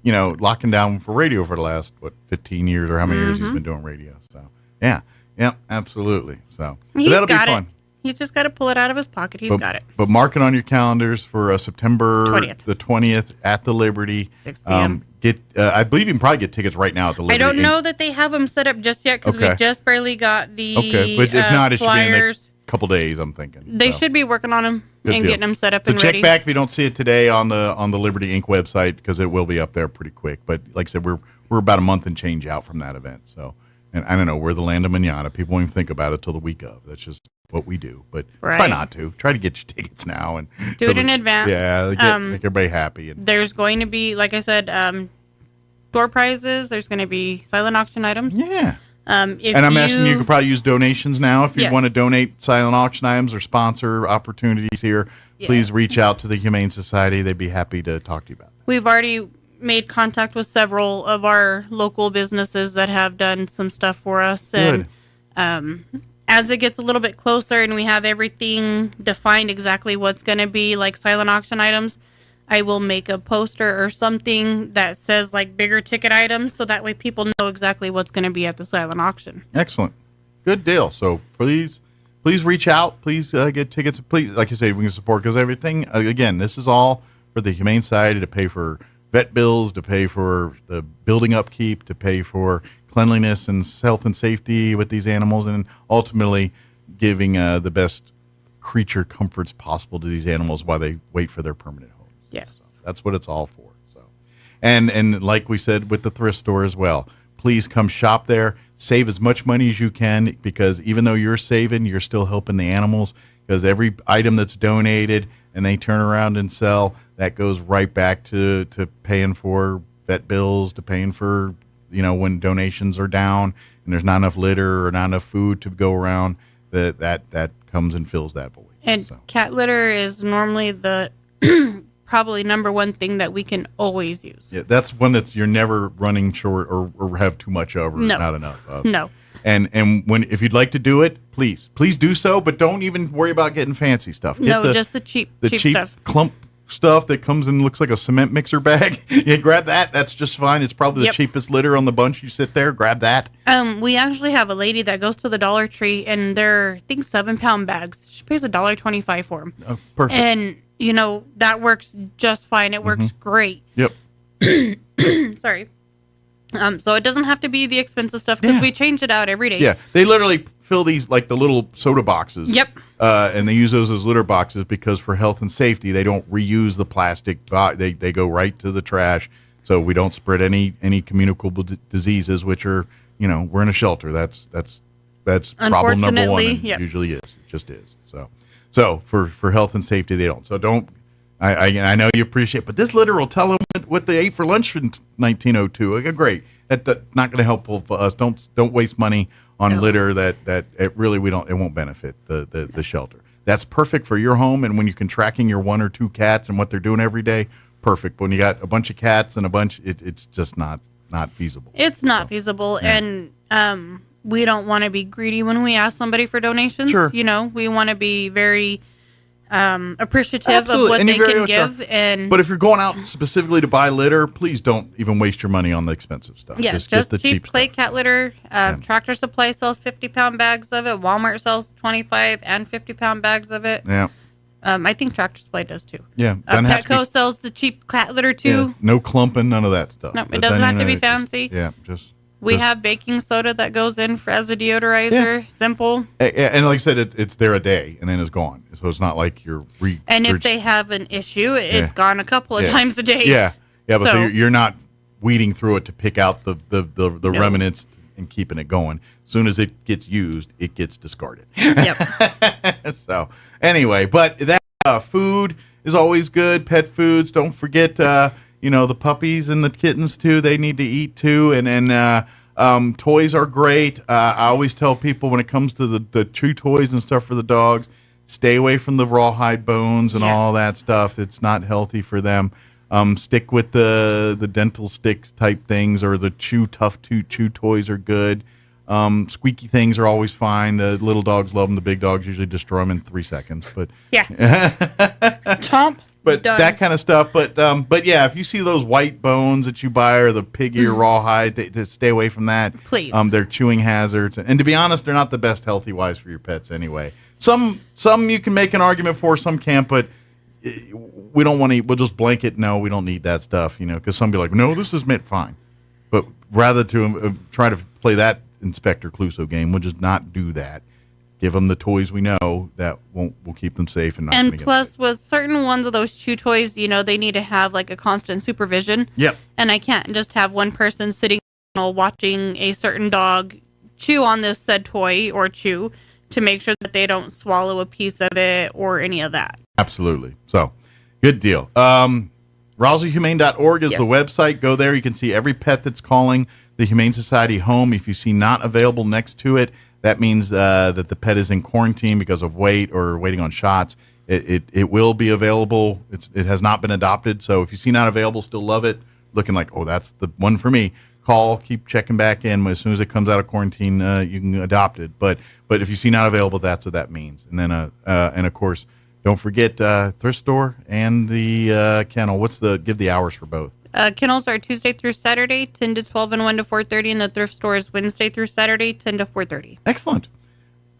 locking down for radio for the last, 15 years or how many years he's been doing radio. So, yeah, absolutely. So that'll be fun. He's just got to pull it out of his pocket. He's got it. But mark it on your calendars for September 20th. The 20th at the Liberty. 6 p.m. I believe you can probably get tickets right now at the Liberty. I don't know that they have them set up just yet because we just barely got the but if not, it should be in the flyers. next couple days, I'm thinking. They should be working on them Good and deal. getting them set up So and check ready. back if you don't see it today on the Liberty Inc. website because it will be up there pretty quick. But like I said, we're about a month and change out from that event. So, and I don't know, we're the land of manana. People won't even think about it till the week of. That's just what we do. But try not to. Try to get your tickets now and Do it in advance. Yeah, make everybody happy. And There's going to be, like I said, door prizes. There's going to be silent auction items. Yeah. I'm guessing you could probably use donations now if you Yes. want to donate silent auction items or sponsor opportunities here. Please reach out to the Humane Society. They'd be happy to talk to you about it. We've already made contact with several of our local businesses that have done some stuff for us. Good. And as it gets a little bit closer and we have everything defined exactly what's going to be like silent auction items, I will make a poster or something that says like bigger ticket items so that way people know exactly what's going to be at the silent auction. Excellent. Good deal. So please reach out. Please get tickets. Please, like you say, we can support because everything, again, this is all for the Humane Society to pay for vet bills, to pay for the building upkeep, to pay for cleanliness and health and safety with these animals, and ultimately giving the best creature comforts possible to these animals while they wait for their permanent home. Yes. So that's what it's all for. So, and like we said with the thrift store as well, please come shop there. Save as much money as you can because even though you're saving, you're still helping the animals because every item that's donated and they turn around and sell, that goes right back to paying for vet bills, to paying for, when donations are down and there's not enough litter or not enough food to go around, that comes and fills that void. And cat litter is normally the probably number one thing that we can always use. Yeah, that's one you're never running short or have too much of or not enough of. No. And if you'd like to do it, please do so, but don't even worry about getting fancy stuff. Get just the cheap stuff. Clump stuff that comes and looks like a cement mixer bag. Yeah, grab that. That's just fine. It's probably the cheapest litter on the bunch. You sit there, grab that. We actually have a lady that goes to the Dollar Tree and they're, I think, 7-pound bags. She pays $1.25 for them. Oh, perfect. And that works just fine. It works great. Yep. Sorry. So it doesn't have to be the expensive stuff because we change it out every day. Yeah, they literally fill these like the little soda boxes. Yep. And they use those as litter boxes because for health and safety, they don't reuse the plastic. They go right to the trash, so we don't spread any communicable diseases, which are we're in a shelter. That's problem number one. And usually is. It just is. So for health and safety, they don't. So don't. I know you appreciate, but this litter will tell them what they ate for lunch in 1902. Okay, great. That's not going to help for us. Don't waste money on litter that it really it won't benefit the shelter. That's perfect for your home, and when you can tracking your 1 or 2 cats and what they're doing every day, perfect. But when you got a bunch of cats and it's just not feasible. It's not feasible, and we don't want to be greedy when we ask somebody for donations. Sure. We want to be very appreciative of what they can give. But if you're going out specifically to buy litter, please don't even waste your money on the expensive stuff. Yeah, just the cheap clay cat litter. Tractor Supply sells 50-pound bags of it. Walmart sells 25 and 50-pound bags of it. Yeah. I think Tractor Supply does too. Yeah. Petco sells the cheap cat litter too. Yeah, no clumping, none of that stuff. No, it doesn't have to be fancy. Yeah, We have baking soda that goes in as a deodorizer. Simple. And like I said, it's there a day and then it's gone. So it's not like you're And if they have an issue, it's gone a couple of times a day. Yeah, but so you're not weeding through it to pick out the remnants and keeping it going. As soon as it gets used, it gets discarded. Yep. So anyway, but that food is always good. Pet foods. Don't forget, the puppies and the kittens too. They need to eat too. And toys are great. I always tell people when it comes to the chew toys and stuff for the dogs, stay away from the rawhide bones and all that stuff. It's not healthy for them. Stick with the dental sticks type things, or the tough chew toys are good. Squeaky things are always fine. The little dogs love them. The big dogs usually destroy them in 3 seconds. But chomp. But that kind of stuff. But yeah, if you see those white bones that you buy or the pig ear rawhide, they stay away from that. Please. They're chewing hazards, and to be honest, they're not the best healthy wise for your pets anyway. Some you can make an argument for, some can't, but we don't want to. We'll just blanket. No, we don't need that stuff, because some be like, no, this is meant fine. But rather to try to play that Inspector Clouseau game, we'll just not do that. Give them the toys we know that will keep them safe and not. And plus, with certain ones of those chew toys, they need to have like a constant supervision. Yep. And I can't just have one person sitting watching a certain dog chew on this said toy or chew to make sure that they don't swallow a piece of it or any of that. Absolutely. So, good deal. RoswellHumane.org is the website. Go there. You can see every pet that's calling the Humane Society home. If you see not available next to it, that means that the pet is in quarantine because of weight or waiting on shots. It will be available. It has not been adopted. So if you see not available, still love it, looking like, oh, that's the one for me, call, keep checking back in. As soon as it comes out of quarantine, you can adopt it. But if you see not available, that's what that means. And then, and of course, don't forget thrift store and the kennel. Give the hours for both. Kennels are Tuesday through Saturday, 10 to 12 and 1 to 4:30, and the thrift store is Wednesday through Saturday, 10 to 4:30. Excellent.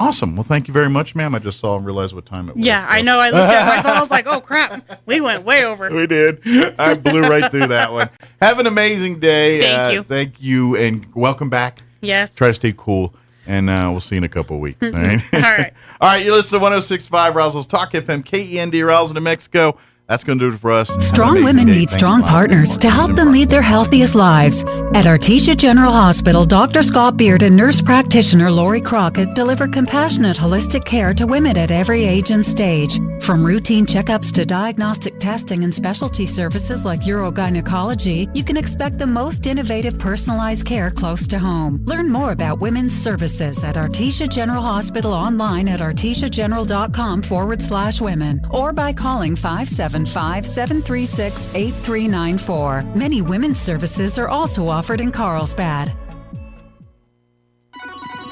Awesome. Well, thank you very much, ma'am. I just saw and realized what time it was. Yeah, I know. I looked at my phone. I was like, oh, crap. We went way over. We did. I blew right through that one. Have an amazing day. Thank you. Thank you, and welcome back. Yes. Try to stay cool, and we'll see you in a couple of weeks. All right? All right. All right, you're listening to 106.5 Roswell's Talk FM, KEND, Roswell, New Mexico. That's going to do it for us. Strong women need strong partners to help them lead their healthiest lives. At Artesia General Hospital, Dr. Scott Beard and nurse practitioner Lori Crockett deliver compassionate, holistic care to women at every age and stage. From routine checkups to diagnostic testing and specialty services like urogynecology, you can expect the most innovative, personalized care close to home. Learn more about women's services at Artesia General Hospital online at artesiageneral.com/women or by calling 575-736-8394. Many women's services are also offered in Carlsbad.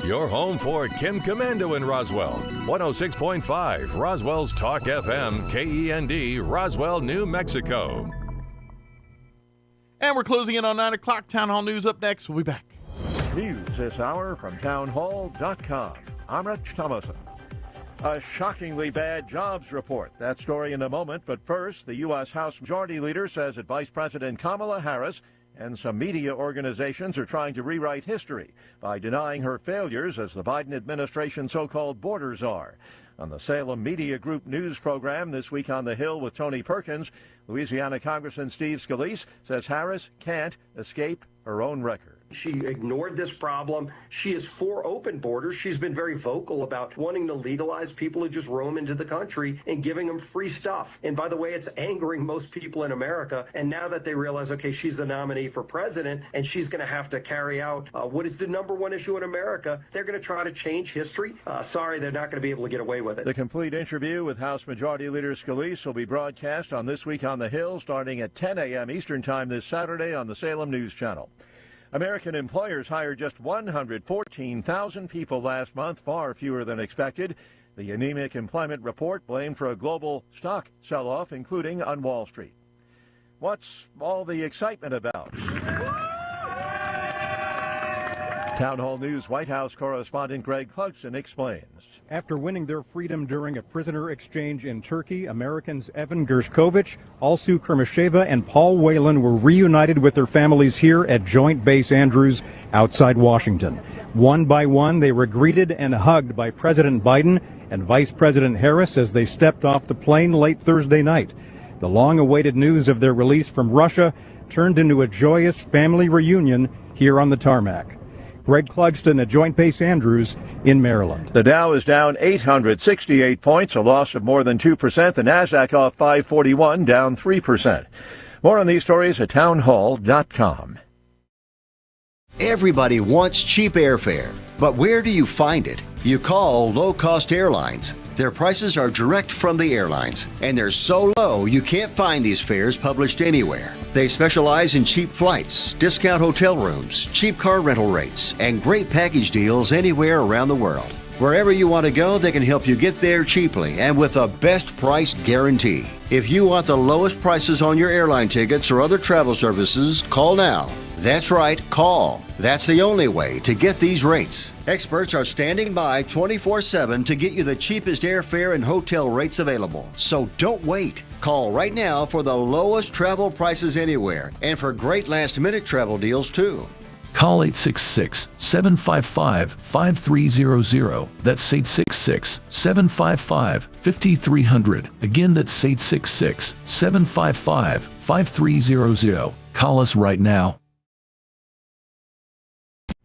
Your home for Kim Commando in Roswell. 106.5 Roswell's Talk FM, KEND, Roswell, New Mexico. And we're closing in on 9 o'clock. Town Hall News up next. We'll be back. News this hour from townhall.com. I'm Rich Thomason. A shockingly bad jobs report. That story in a moment. But first, the U.S. House Majority Leader says that Vice President Kamala Harris and some media organizations are trying to rewrite history by denying her failures as the Biden administration's so-called border czar. On the Salem Media Group news program this week on the Hill with Tony Perkins, Louisiana Congressman Steve Scalise says Harris can't escape her own record. She ignored this problem. She is for open borders. She's been very vocal about wanting to legalize people who just roam into the country and giving them free stuff. And by the way, it's angering most people in America. And now that they realize, okay, she's the nominee for president and she's going to have to carry out what is the number one issue in America, they're going to try to change history. Sorry, they're not going to be able to get away with it. The complete interview with House Majority Leader Scalise will be broadcast on This Week on the Hill starting at 10 a.m. Eastern Time this Saturday on the Salem News Channel. American employers hired just 114,000 people last month, far fewer than expected. The anemic employment report blamed for a global stock sell-off, including on Wall Street. What's all the excitement about? Town Hall News White House correspondent Greg Clugston explains. After winning their freedom during a prisoner exchange in Turkey, Americans Evan Gershkovich, Alsu Kermasheva, and Paul Whelan were reunited with their families here at Joint Base Andrews outside Washington. One by one, they were greeted and hugged by President Biden and Vice President Harris as they stepped off the plane late Thursday night. The long-awaited news of their release from Russia turned into a joyous family reunion here on the tarmac. Greg Clugston at Joint Base Andrews in Maryland. The Dow is down 868 points, a loss of more than 2%. The Nasdaq off 541, down 3%. More on these stories at townhall.com. Everybody wants cheap airfare, but where do you find it? You call low-cost airlines. Their prices are direct from the airlines, and they're so low you can't find these fares published anywhere. They specialize in cheap flights, discount hotel rooms, cheap car rental rates, and great package deals anywhere around the world. Wherever you want to go, they can help you get there cheaply and with a best price guarantee. If you want the lowest prices on your airline tickets or other travel services, call now. That's right, call. That's the only way to get these rates. Experts are standing by 24/7 to get you the cheapest airfare and hotel rates available. So don't wait. Call right now for the lowest travel prices anywhere and for great last-minute travel deals too. Call 866-755-5300. That's 866-755-5300. Again, that's 866-755-5300. Call us right now.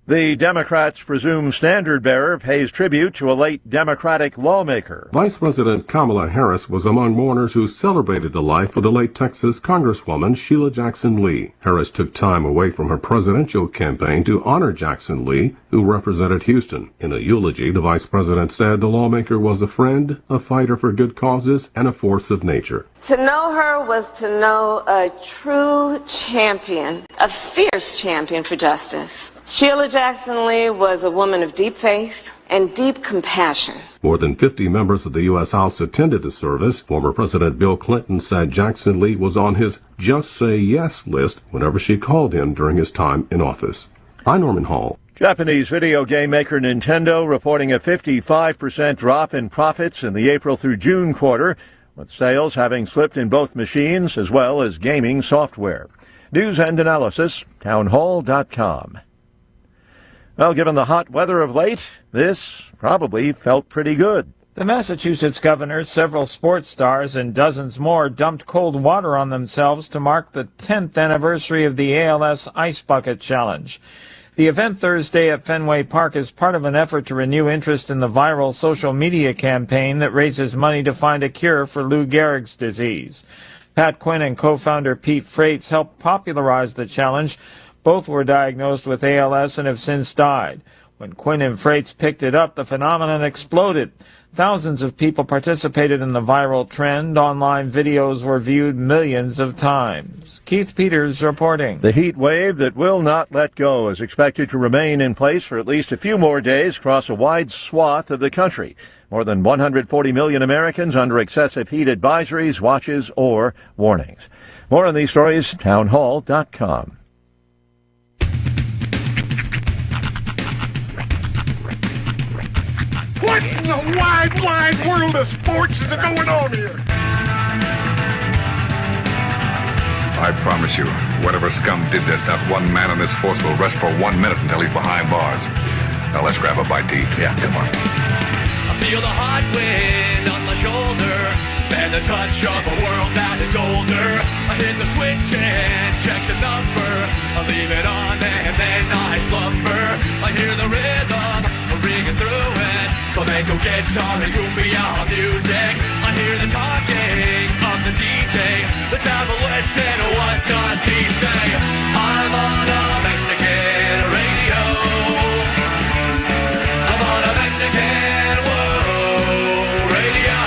The Democrats' presumed standard-bearer pays tribute to a late Democratic lawmaker. Vice President Kamala Harris was among mourners who celebrated the life of the late Texas Congresswoman Sheila Jackson Lee. Harris took time away from her presidential campaign to honor Jackson Lee, who represented Houston. In a eulogy, the vice president said the lawmaker was a friend, a fighter for good causes, and a force of nature. To know her was to know a true champion, a fierce champion for justice. Sheila Jackson Lee was a woman of deep faith and deep compassion. More than 50 members of the U.S. House attended the service. Former President Bill Clinton said Jackson Lee was on his Just Say Yes list whenever she called him during his time in office. I'm Norman Hall. Japanese video game maker Nintendo reporting a 55% drop in profits in the April through June quarter, with sales having slipped in both machines as well as gaming software. News and analysis, townhall.com. Well, given the hot weather of late, this probably felt pretty good. The Massachusetts governor, several sports stars, and dozens more dumped cold water on themselves to mark the 10th anniversary of the ALS Ice Bucket Challenge. The event Thursday at Fenway Park is part of an effort to renew interest in the viral social media campaign that raises money to find a cure for Lou Gehrig's disease. Pat Quinn and co-founder Pete Freites helped popularize the challenge. Both were diagnosed with ALS and have since died. When Quinn and Freites picked it up, the phenomenon exploded. Thousands of people participated in the viral trend. Online videos were viewed millions of times. Keith Peters reporting. The heat wave that will not let go is expected to remain in place for at least a few more days across a wide swath of the country. More than 140 million Americans under excessive heat advisories, watches, or warnings. More on these stories, townhall.com. What in the wide, wide world of sports is going on here? I promise you, whatever scum did this, not one man in this force will rest for 1 minute until he's behind bars. Now let's grab a bite to eat. Yeah, come on. I feel the hot wind on my shoulder and the touch of a world that is older. I hit the switch and check the number. I leave it on and then I slumber. I hear the rhythm ringing through it. Flamenco guitar and cumbia music. I hear the talking of the DJ. The devil listen, what does he say? I'm on a Mexican radio. I'm on a Mexican radio.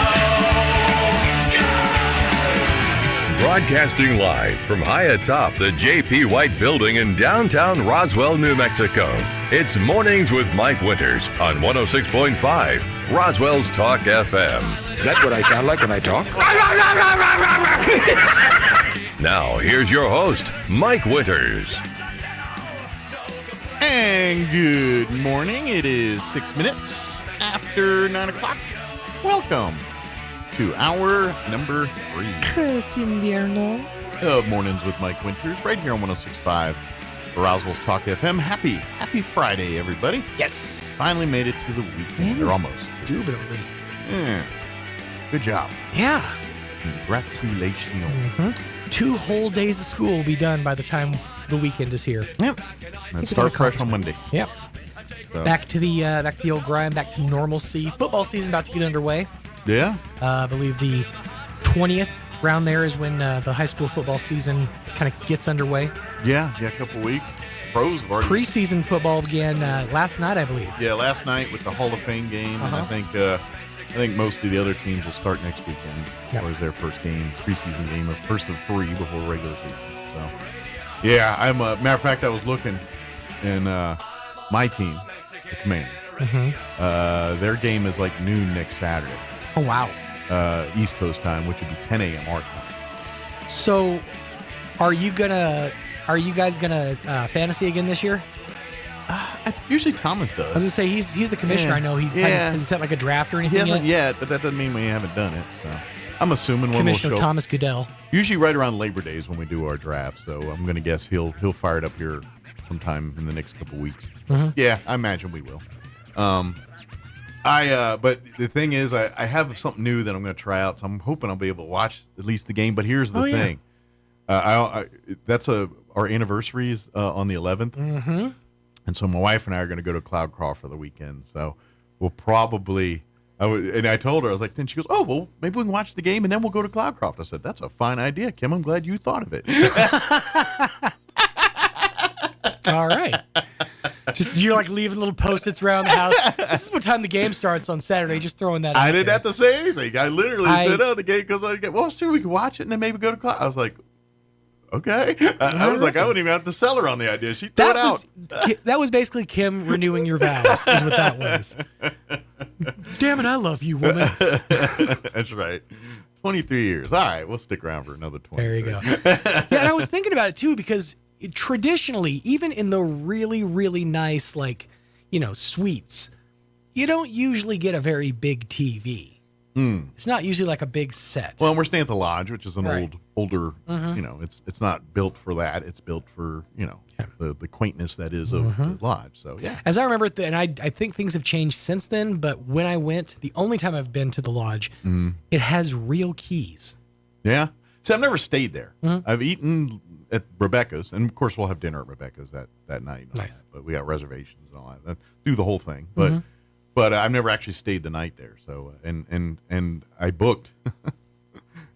Broadcasting live from high atop the J.P. White Building in downtown Roswell, New Mexico. It's Mornings with Mike Winters on 106.5 Roswell's Talk FM. Is that what I sound like when I talk? Now, here's your host, Mike Winters. And good morning. It is 6 minutes after 9 o'clock. Welcome to hour number 3 of Mornings with Mike Winters, right here on 106.5 Roswell's Talk FM. Happy Friday, everybody. Yes. Finally made it to the weekend. Or almost. Indubitably. Yeah. Good job. Yeah. Congratulations. 2 whole days of school will be done by the time the weekend is here. Yep. And start fresh on Monday. Yep. So. Back to the old grind, back to normalcy. Football season about to get underway. Yeah. I believe the 20th round there is when the high school football season kind of gets underway. Yeah, a couple weeks. Pros have already... Preseason football began last night, I believe. Yeah, last night with the Hall of Fame game, and I think most of the other teams will start next weekend as far as their first game, preseason game, of first of 3 before regular season. So, yeah, matter of fact, I was looking, and my team, the Commanders, their game is like noon next Saturday. Oh, wow. East Coast time, which would be 10 a.m. our time. So, are you guys gonna fantasy again this year? Usually Thomas does. I was gonna say he's the commissioner. Yeah. I know has he set like a draft or anything? He hasn't yet, but that doesn't mean we haven't done it. So I'm assuming when Commissioner we'll show, Thomas Goodell. Usually right around Labor Days when we do our draft. So I'm gonna guess he'll fire it up here sometime in the next couple weeks. Yeah, I imagine we will. But the thing is, I have something new that I'm going to try out, so I'm hoping I'll be able to watch at least the game. But here's the thing: that's our anniversary is on the 11th, and so my wife and I are going to go to Cloudcroft for the weekend. So we'll probably. And I told her, I was like, then she goes, "Oh, well, maybe we can watch the game and then we'll go to Cloudcroft." I said, "That's a fine idea, Kim. I'm glad you thought of it." All right. Just you're like leaving little Post-its around the house. This is what time the game starts on Saturday. Just throwing that. I didn't have to say anything. I literally said, "Oh, the game goes on." Well, sure, we can watch it and then maybe go to class. I was like, "Okay." I was like, I wouldn't even have to sell her on the idea. She threw it out. That was basically Kim renewing your vows. Is what that was. Damn it, I love you, woman. That's right. 23 years. All right, we'll stick around for another 20. There you go. Yeah, and I was thinking about it too because traditionally, even in the really, really nice, suites, you don't usually get a very big TV. It's not usually like a big set. Well, and we're staying at the Lodge, which is an older, it's not built for that. It's built for, the quaintness that is of the Lodge. So, yeah. As I remember, and I think things have changed since then, but when I went, the only time I've been to the Lodge, it has real keys. Yeah. See, I've never stayed there. I've eaten at Rebecca's, and of course we'll have dinner at Rebecca's that night. Nice. But we got reservations and all that. Do the whole thing. But I've never actually stayed the night there. So and I booked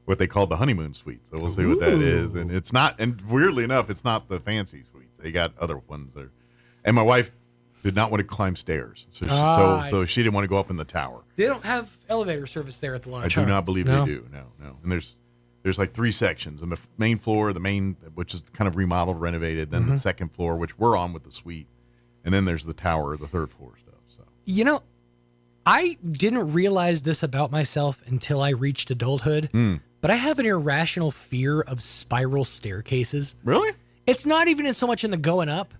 what they call the honeymoon suite. So we'll see what that is. And it's not. And weirdly enough, it's not the fancy suites. They got other ones there. And my wife did not want to climb stairs, so she didn't want to go up in the tower. They don't have elevator service there at the Lodge. I do not believe they do. No. And there's like 3 sections. And the main floor, which is kind of remodeled, renovated. Then the second floor, which we're on with the suite. And then there's the tower, the 3rd floor stuff. So I didn't realize this about myself until I reached adulthood, but I have an irrational fear of spiral staircases. Really? It's not even so much in the going up,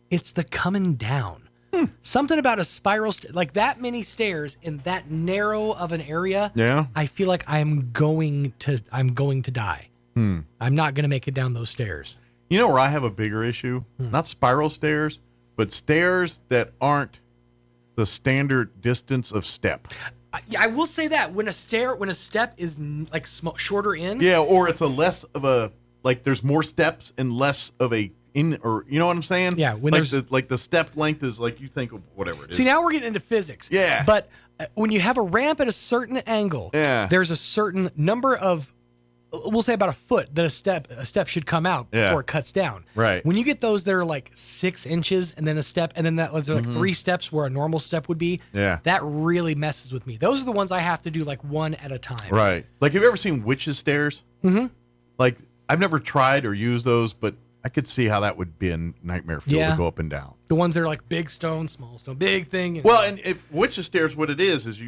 it's the coming down. Something about a spiral, like that many stairs in that narrow of an area. Yeah. I feel like I'm going to die. I'm not going to make it down those stairs. You know where I have a bigger issue? Not spiral stairs, but stairs that aren't the standard distance of step. I will say that when a step is like shorter in. Yeah, or it's a less of a, like there's more steps and less of a in, or you know what I'm saying? Yeah, when like the step length is like you think of whatever it is. See, now we're getting into physics. Yeah. But when you have a ramp at a certain angle, there's a certain number of, we'll say about a foot that a step should come out before it cuts down. Right. When you get those that are like 6 inches and then a step, and then there's like 3 steps where a normal step would be. Yeah. That really messes with me. Those are the ones I have to do like one at a time. Right. Like, have you ever seen witches' stairs? Like, I've never tried or used those, but I could see how that would be a nightmare fuel to go up and down. The ones that are like big stone, small stone, big thing. Well, and if witches' stairs, what it is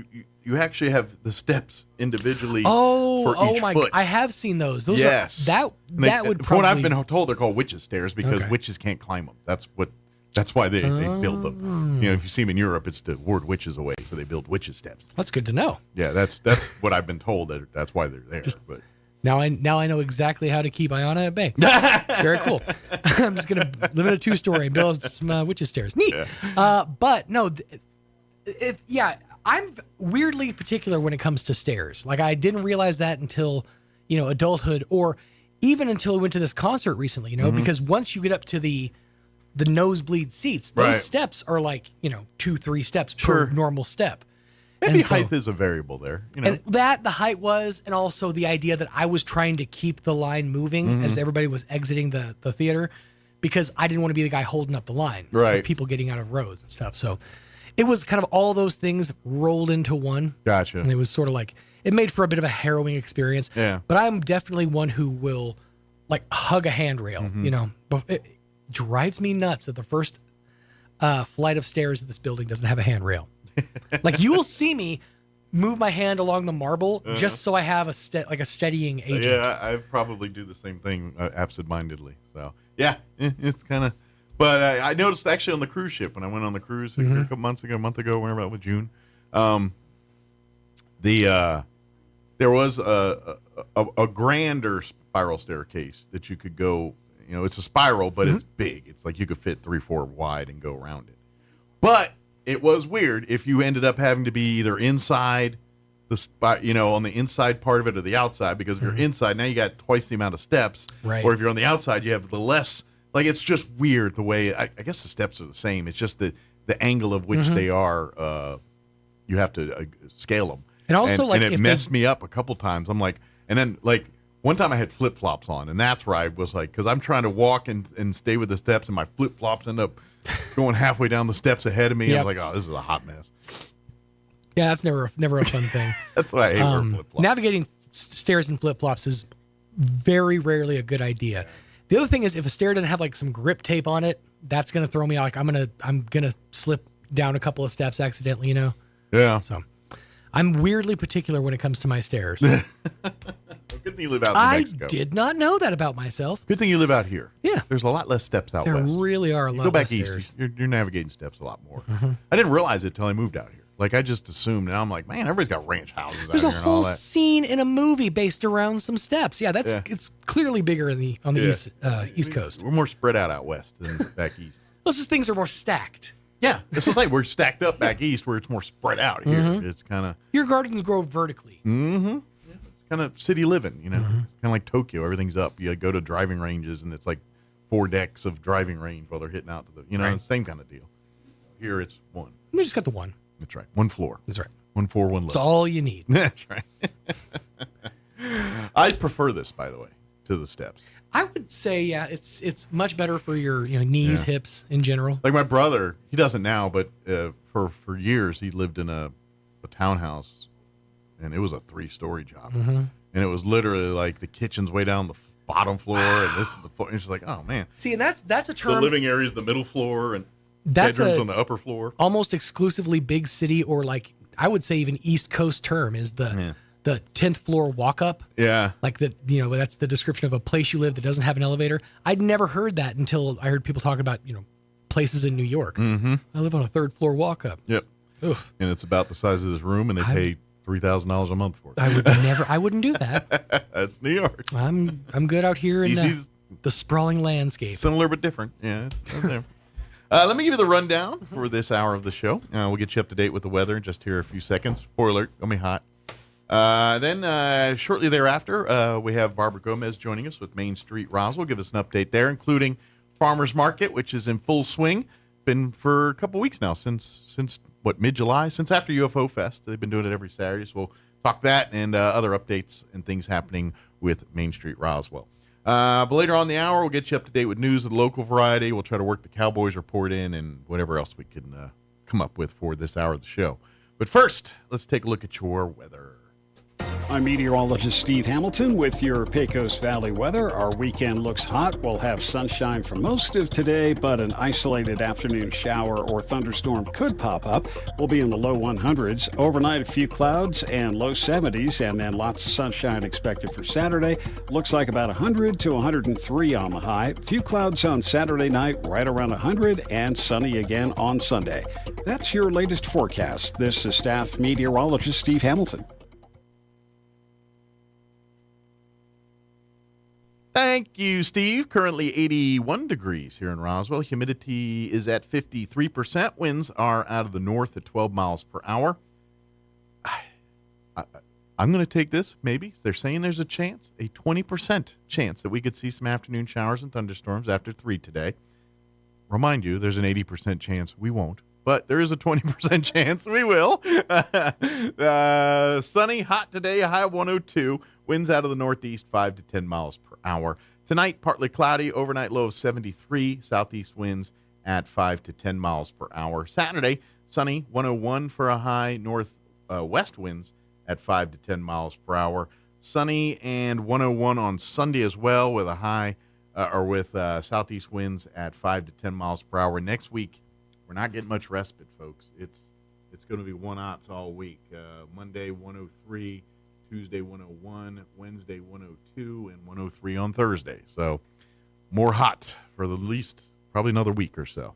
you actually have the steps individually for each foot. God. I have seen those. Those yes. that would from probably... what I've been told, they're called witches' stairs because witches can't climb them. That's what That's why they build them. If you see them in Europe, it's to ward witches away, so they build witches' steps. That's good to know. Yeah, that's what I've been told. That's why they're there. But now I know exactly how to keep Ayana at bay. Very cool. I'm just gonna live in a 2-story and build some witches' stairs. Neat. Yeah. But no, I'm weirdly particular when it comes to stairs. Like I didn't realize that until adulthood, or even until we went to this concert recently. Because once you get up to the nosebleed seats, those steps are like 2-3 steps per normal step. Maybe height is a variable there. And the height was, and also the idea that I was trying to keep the line moving as everybody was exiting the theater, because I didn't want to be the guy holding up the line. Right. People getting out of rows and stuff. So it was kind of all those things rolled into one. Gotcha. And it was sort of like, it made for a bit of a harrowing experience. Yeah. But I'm definitely one who will like hug a handrail, But it drives me nuts that the first flight of stairs of this building doesn't have a handrail. Like you will see me move my hand along the marble just so I have a steadying agent. Yeah, I probably do the same thing absentmindedly. So yeah, it's kind of. But I noticed actually on the cruise ship when I went on the cruise a couple months ago, a month ago, whenever about with June, there was a grander spiral staircase that you could go. It's a spiral, but it's big. It's like you could fit 3-4 wide and go around it. But it was weird if you ended up having to be either inside the spot, on the inside part of it or the outside, because if you're inside, now you got twice the amount of steps. Right. Or if you're on the outside, you have the less. Like, it's just weird the way, I guess the steps are the same. It's just the angle of which they are, you have to scale them. And also, and it messed me up a couple times. I'm like, and then like, one time I had flip-flops on, and that's where I was like, because I'm trying to walk and stay with the steps, and my flip-flops end up going halfway down the steps ahead of me. Yep. I was like, oh, this is a hot mess. Yeah, that's never a fun thing. That's why I hate wearing flip-flops. Navigating stairs and flip-flops is very rarely a good idea. Yeah. The other thing is, if a stair doesn't have like some grip tape on it, that's gonna throw me out. Like I'm gonna slip down a couple of steps accidentally, Yeah. So I'm weirdly particular when it comes to my stairs. Good thing you live out in New Mexico. I did not know that about myself. Good thing you live out here. Yeah. There's a lot less steps out there west. There really are a lot Go back less east, stairs. you're navigating steps a lot more. I didn't realize it till I moved out here. Like, I just assumed, and I'm like, man, everybody's got ranch houses out There's here a and all whole that. scene in a movie based around some steps. Yeah, it's clearly bigger on the East Coast. We're more spread out west than back east. Those just things are more stacked. Yeah, it's just like we're stacked up back east where it's more spread out here. It's kind of... Your gardens grow vertically. Yeah, it's kind of city living, It's kind of like Tokyo. Everything's up. You go to driving ranges, and it's like 4 decks of driving range while they're hitting out to the... same kind of deal. Here it's one. We just got the one. That's right. One floor. That's right. 1 floor, 1 level. That's all you need. That's right. I prefer this, by the way, to the steps. I would say, yeah, it's much better for your knees, hips in general. Like my brother, he doesn't now, but for years he lived in a townhouse, and it was a 3-story job, and it was literally like the kitchen's way down the bottom floor, and this is the floor. And she's like, oh man. See, and that's a term. The living area is the middle floor, and bedrooms on the upper floor. Almost exclusively big city, or like I would say even East Coast term is the 10th floor walk up. Yeah. Like that's the description of a place you live that doesn't have an elevator. I'd never heard that until I heard people talk about, places in New York. I live on a 3rd floor walk up. Yep. Oof. And it's about the size of this room, and they pay $3,000 a month for it. I wouldn't do that. That's New York. I'm good out here in the sprawling landscape. Similar but different. Yeah. It's there. Let me give you the rundown for this hour of the show. We'll get you up to date with the weather in just here a few seconds. Spoiler alert, gonna be hot. Then shortly thereafter, we have Barbara Gomez joining us with Main Street Roswell. Give us an update there, including Farmers Market, which is in full swing. Been for a couple weeks now, since mid-July? Since after UFO Fest. They've been doing it every Saturday, so we'll talk that and other updates and things happening with Main Street Roswell. But later on in the hour, we'll get you up to date with news of the local variety. We'll try to work the Cowboys report in and whatever else we can come up with for this hour of the show. But first, let's take a look at your weather. I'm meteorologist Steve Hamilton with your Pecos Valley weather. Our weekend looks hot. We'll have sunshine for most of today, but an isolated afternoon shower or thunderstorm could pop up. We'll be in the low 100s. Overnight, a few clouds and low 70s, and then lots of sunshine expected for Saturday. Looks like about 100 to 103 on the high. Few clouds on Saturday night, right around 100, and sunny again on Sunday. That's your latest forecast. This is staff meteorologist Steve Hamilton. Thank you, Steve. Currently 81 degrees here in Roswell. Humidity is at 53%. Winds are out of the north at 12 miles per hour. I'm going to take this, maybe. They're saying there's a chance, a 20% chance that we could see some afternoon showers and thunderstorms after 3 today. Remind you, there's an 80% chance we won't, but there is a 20% chance we will. Sunny, hot today, a high of 102. Winds out of the northeast, 5 to 10 miles per hour. Tonight, partly cloudy, overnight low of 73. Southeast winds at 5 to 10 miles per hour. Saturday, sunny, 101 for a high. Northwest winds at 5 to 10 miles per hour. Sunny and 101 on Sunday as well, with a high southeast winds at 5 to 10 miles per hour. Next week, we're not getting much respite, folks. It's going to be 1-0 all week. Monday, 103. Tuesday 101, Wednesday 102, and 103 on Thursday. So more hot for the least probably another week or so.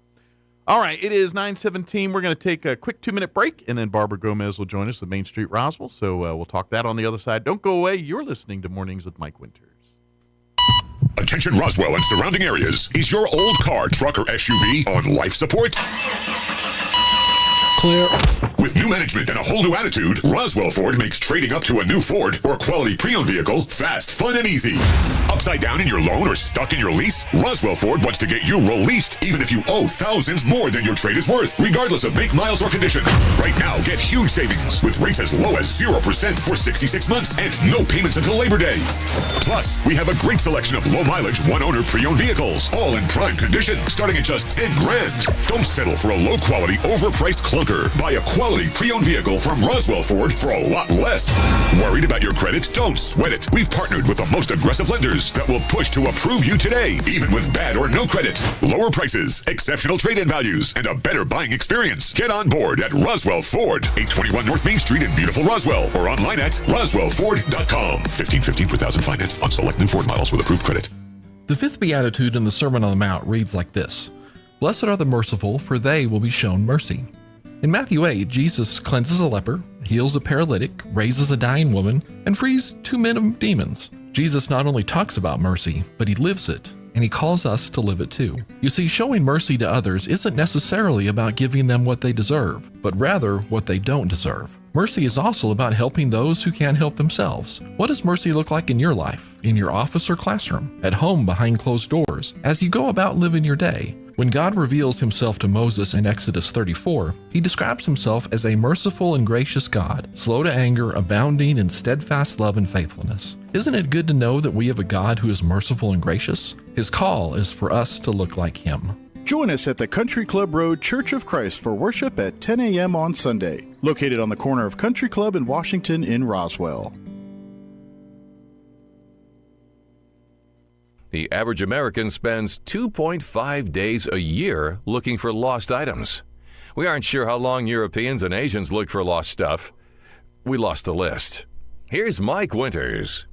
All right, it is 9:17. We're going to take a quick 2-minute break, and then Barbara Gomez will join us with Main Street Roswell. So we'll talk that on the other side. Don't go away. You're listening to Mornings with Mike Winters. Attention Roswell and surrounding areas. Is your old car, truck, or SUV on life support? Clear. With new management and a whole new attitude, Roswell Ford makes trading up to a new Ford or quality pre-owned vehicle fast, fun, and easy. Upside down in your loan or stuck in your lease? Roswell Ford wants to get you released even if you owe thousands more than your trade is worth, regardless of make, miles, or condition. Right now, get huge savings with rates as low as 0% for 66 months and no payments until Labor Day. Plus, we have a great selection of low-mileage, one-owner pre-owned vehicles, all in prime condition, starting at just $10,000. Don't settle for a low-quality, overpriced clunker. Buy a quality pre-owned vehicle from Roswell Ford for a lot less. Worried about your credit? Don't sweat it. We've partnered with the most aggressive lenders that will push to approve you today, even with bad or no credit. Lower prices, exceptional trade-in values, and a better buying experience. Get on board at Roswell Ford, 821 North Main Street in beautiful Roswell, or online at roswellford.com. $1,515 per thousand finance on select new Ford models with approved credit. The fifth beatitude in the Sermon on the Mount reads like this: Blessed are the merciful, for they will be shown mercy. In Matthew 8, Jesus cleanses a leper, heals a paralytic, raises a dying woman, and frees 2 men of demons. Jesus not only talks about mercy, but he lives it, and he calls us to live it too. You see, showing mercy to others isn't necessarily about giving them what they deserve, but rather what they don't deserve. Mercy is also about helping those who can't help themselves. What does mercy look like in your life, in your office or classroom, at home behind closed doors, as you go about living your day? When God reveals himself to Moses in Exodus 34, he describes himself as a merciful and gracious God, slow to anger, abounding in steadfast love and faithfulness. Isn't it good to know that we have a God who is merciful and gracious? His call is for us to look like him. Join us at the Country Club Road Church of Christ for worship at 10 a.m. on Sunday, located on the corner of Country Club and Washington in Roswell. The average American spends 2.5 days a year looking for lost items. We aren't sure how long Europeans and Asians look for lost stuff. We lost the list. Here's Mike Winters.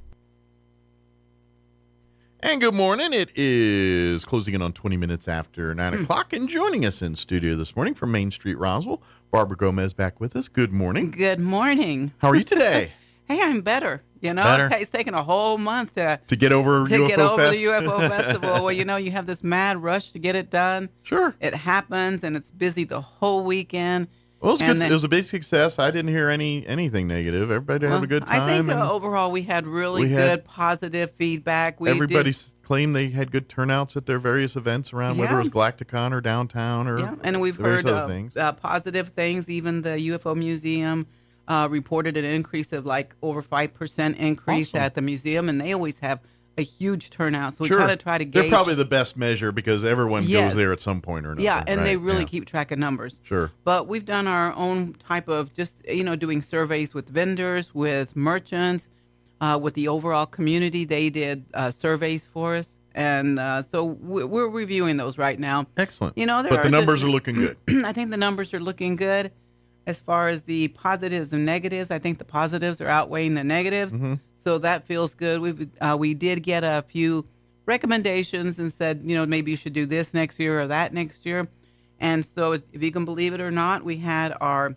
And good morning. It is closing in on 20 minutes after 9 o'clock. And joining us in studio this morning from Main Street Roswell, Barbara Gomez back with us. Good morning. Good morning. How are you today? Hey, I'm better. You know, better? It's taken a whole month to get over the UFO Fest. Festival. Well, you know, you have this mad rush to get it done. Sure. It happens, and it's busy the whole weekend. Well, it was good. It was a big success. I didn't hear anything negative. Everybody had a good time. I think overall we had good, positive feedback. Everybody claimed they had good turnouts at their various events around, whether it was Galacticon or downtown or and we've heard things. Positive things. Even the UFO Museum reported an increase of like over 5% increase at the museum, and they always have a huge turnout. So we kind of try to gauge. They're probably the best measure because everyone goes there at some point or another. Yeah, and they really keep track of numbers. Sure. But we've done our own type of just, doing surveys with vendors, with merchants, with the overall community. They did surveys for us. And so we're reviewing those right now. Excellent. But the numbers are looking good. I think the numbers are looking good. As far as the positives and negatives, I think the positives are outweighing the negatives. Mm-hmm. So that feels good. We did get a few recommendations and said, maybe you should do this next year or that next year. And so if you can believe it or not, we had our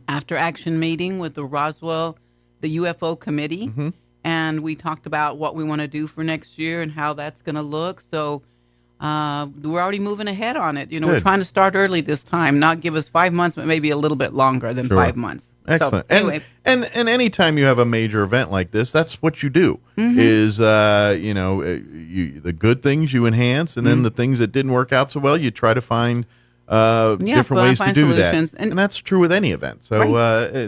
after action meeting with the UFO committee. Mm-hmm. And we talked about what we want to do for next year and how that's going to look. So we're already moving ahead on it. We're trying to start early this time, not give us 5 months, but maybe a little bit longer than 5 months. Excellent. So, anyway. And anytime you have a major event like this, that's what you do. Mm-hmm. Is the good things you enhance, and then the things that didn't work out so well, you try to find different ways to do solutions. that. And that's true with any event. So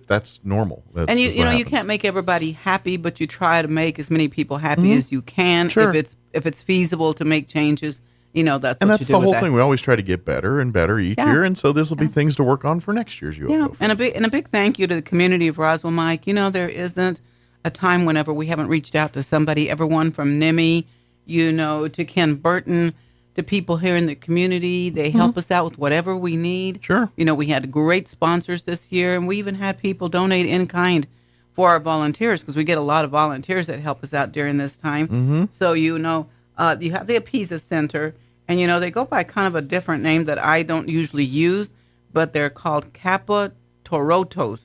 that's normal. That's and you can't make everybody happy, but you try to make as many people happy as you can. Sure. If it's feasible to make changes, that's and what that's you do the whole with thing. We always try to get better and better each year, and so this will be things to work on for next year's UFO. Yeah, and a big thank you to the community of Roswell, Mike. There isn't a time whenever we haven't reached out to somebody. Everyone from NIMI, to Ken Burton, to people here in the community. They help us out with whatever we need. Sure. We had great sponsors this year, and we even had people donate in kind for our volunteers, because we get a lot of volunteers that help us out during this time. Mm-hmm. So, you have the Apisa Center, and, they go by kind of a different name that I don't usually use, but they're called Kappa Torotos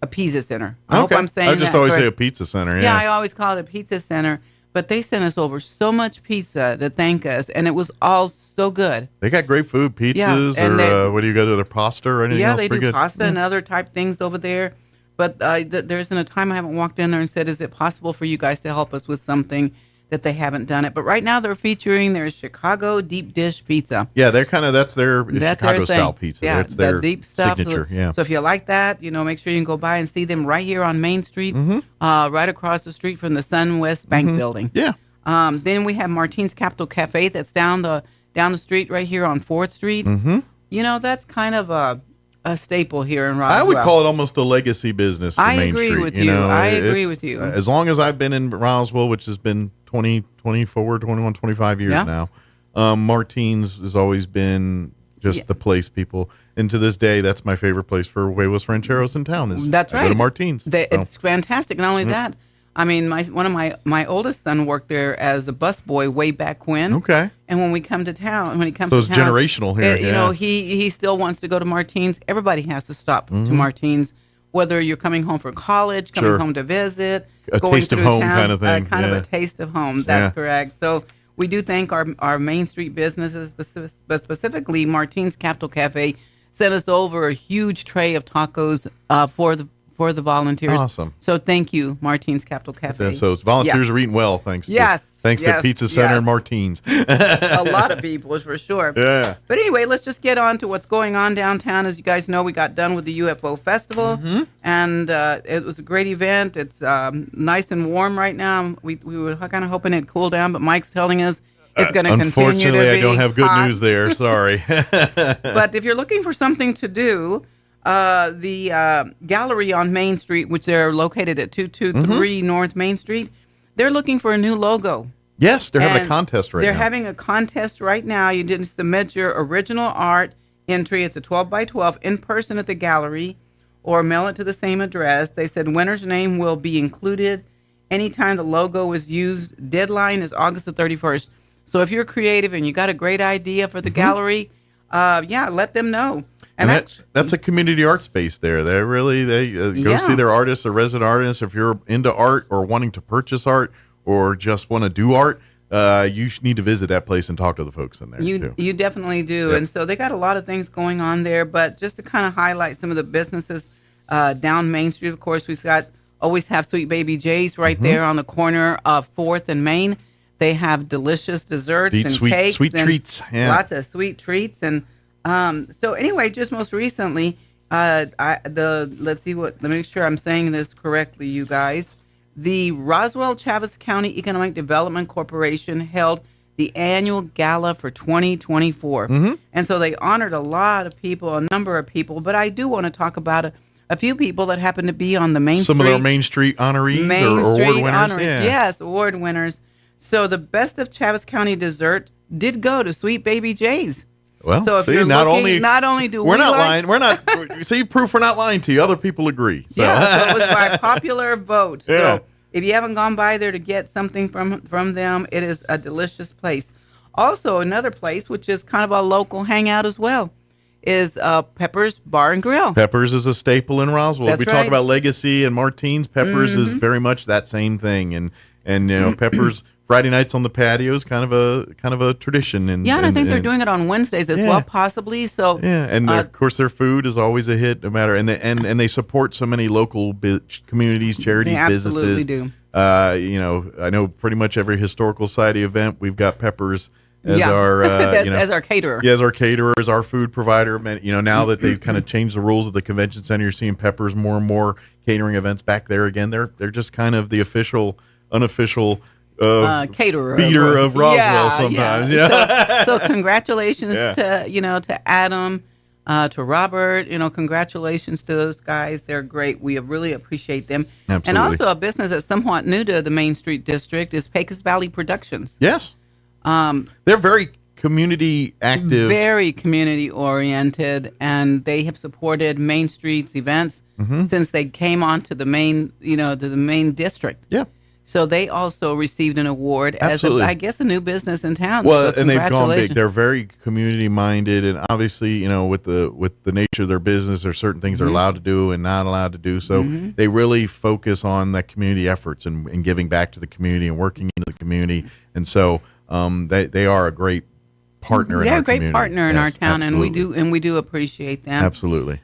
Apisa Center. I hope I'm saying that. I just always correct. say a pizza center. Yeah, I always call it a pizza center. But they sent us over so much pizza to thank us, and it was all so good. They got great food, pizzas, or what do you go to, their pasta or anything else? Yeah, they do good? pasta and other type things over there. But there isn't a time I haven't walked in there and said, is it possible for you guys to help us with something that they haven't done it? But right now they're featuring their Chicago deep dish pizza. Yeah, that's their Chicago style pizza. Yeah, that's their deep stuff. signature. So if you like that, make sure you can go by and see them right here on Main Street, right across the street from the SunWest Bank building. Yeah. Then we have Martine's Capital Cafe that's down the street right here on 4th Street. Mm-hmm. That's kind of a staple here in Roswell. I would call it almost a legacy business for Main Street. I agree with you. As long as I've been in Roswell, which has been 20, 24, 21, 25 years now, Martine's has always been just the place people, and to this day, that's my favorite place for Huevos Rancheros in town. That's right. Go to Martine's. It's fantastic. Not only that, I mean, one of my oldest son worked there as a busboy way back when. Okay. And when we come to town, so it's generational here. He still wants to go to Martine's. Everybody has to stop to Martine's, whether you're coming home for college, coming home to visit, a going taste of home town, kind of thing. Kind of a taste of home. That's correct. So we do thank our Main Street businesses, but specifically Martine's Capital Cafe sent us over a huge tray of tacos for the volunteers. Awesome. So thank you, Martine's Capital Cafe. So volunteers are eating well, thanks to Pizza Center and Martine's. A lot of people, for sure. Yeah. But anyway, let's just get on to what's going on downtown. As you guys know, we got done with the UFO Festival, and it was a great event. It's nice and warm right now. We were kind of hoping it'd cool down, but Mike's telling us it's going to continue to be Unfortunately, I don't have good hot. news there. Sorry. But if you're looking for something to do, the gallery on Main Street, which they're located at 223 North Main Street, they're looking for a new logo. Yes, they're having a contest right now. They're having a contest right now. You didn't submit your original art entry. It's a 12 by 12 in person at the gallery, or mail it to the same address. They said winner's name will be included anytime the logo is used. Deadline is August the 31st. So if you're creative and you got a great idea for the gallery, let them know. And that's a community art space there. They go see their artists, their resident artists. If you're into art or wanting to purchase art or just want to do art, you need to visit that place and talk to the folks in there. You definitely do. Yep. And so they got a lot of things going on there. But just to kind of highlight some of the businesses down Main Street, of course, always have Sweet Baby J's right there on the corner of 4th and Main. They have delicious desserts and cakes. Sweet treats. Yeah. Lots of sweet treats. And so anyway, just most recently, let me make sure I'm saying this correctly, you guys. The Roswell Chaves County Economic Development Corporation held the annual gala for 2024. And so they honored a lot of people, a number of people, but I do want to talk about a few people that happen to be on the Main Street. Some of our Main Street honorees or award winners. Yeah. Yes, award winners. So the best of Chaves County dessert did go to Sweet Baby Jay's. Well, so if see, you're not looking, only do we're we not like, lying. We're not. See, proof we're not lying to you. Other people agree. So. Yeah, so it was by popular vote. Yeah. So if you haven't gone by there to get something from them, it is a delicious place. Also, another place, which is kind of a local hangout as well, is Pepper's Bar and Grill. Pepper's is a staple in Roswell. That's We right. talk about Legacy and Martine's. Pepper's is very much that same thing, and you know, Pepper's Friday nights on the patio is kind of a tradition. And I think they're doing it on Wednesdays as well, possibly. So and of course their food is always a hit, no matter. And they support so many local communities, charities, they businesses. absolutely do. You know, I know pretty much every historical society event we've got Pepper's as Yeah. our as our caterer. Yeah, as our caterer, as our food provider. You know, now that they've kind of changed the rules of the convention center, you're seeing Pepper's more and more catering events back there again. They're just kind of the unofficial caterer beater of Roswell sometimes. Yeah. So congratulations to Adam, to Robert. You know, congratulations to those guys. They're great. We really appreciate them. Absolutely. And also a business that's somewhat new to the Main Street District is Pecos Valley Productions. Yes. They're very community active, very community oriented, and they have supported Main Street's events since they came onto the main, to the main district. Yeah. So they also received an award Absolutely. as, I guess, a new business in town. Well, so and they've gone big. congratulations. They're very community minded, and obviously, you know, with the nature of their business, there's certain things they're allowed to do and not allowed to do. So they really focus on that community efforts and giving back to the community and working into the community. And so they are a great partner. They're in our a great community. partner in our Yes, town, absolutely. and we do appreciate them. Absolutely.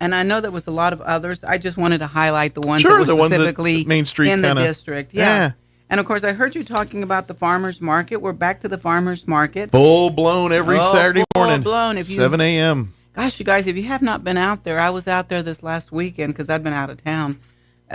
And I know there was a lot of others. I just wanted to highlight the ones Sure, that were the ones that specifically Main Street in the kinda- district. yeah. And of course, I heard you talking about the farmers market. We're back to the farmers market. Full blown every Saturday morning. Full blown. 7 a.m. Gosh, you guys, if you have not been out there, I was out there this last weekend because I've been out of town.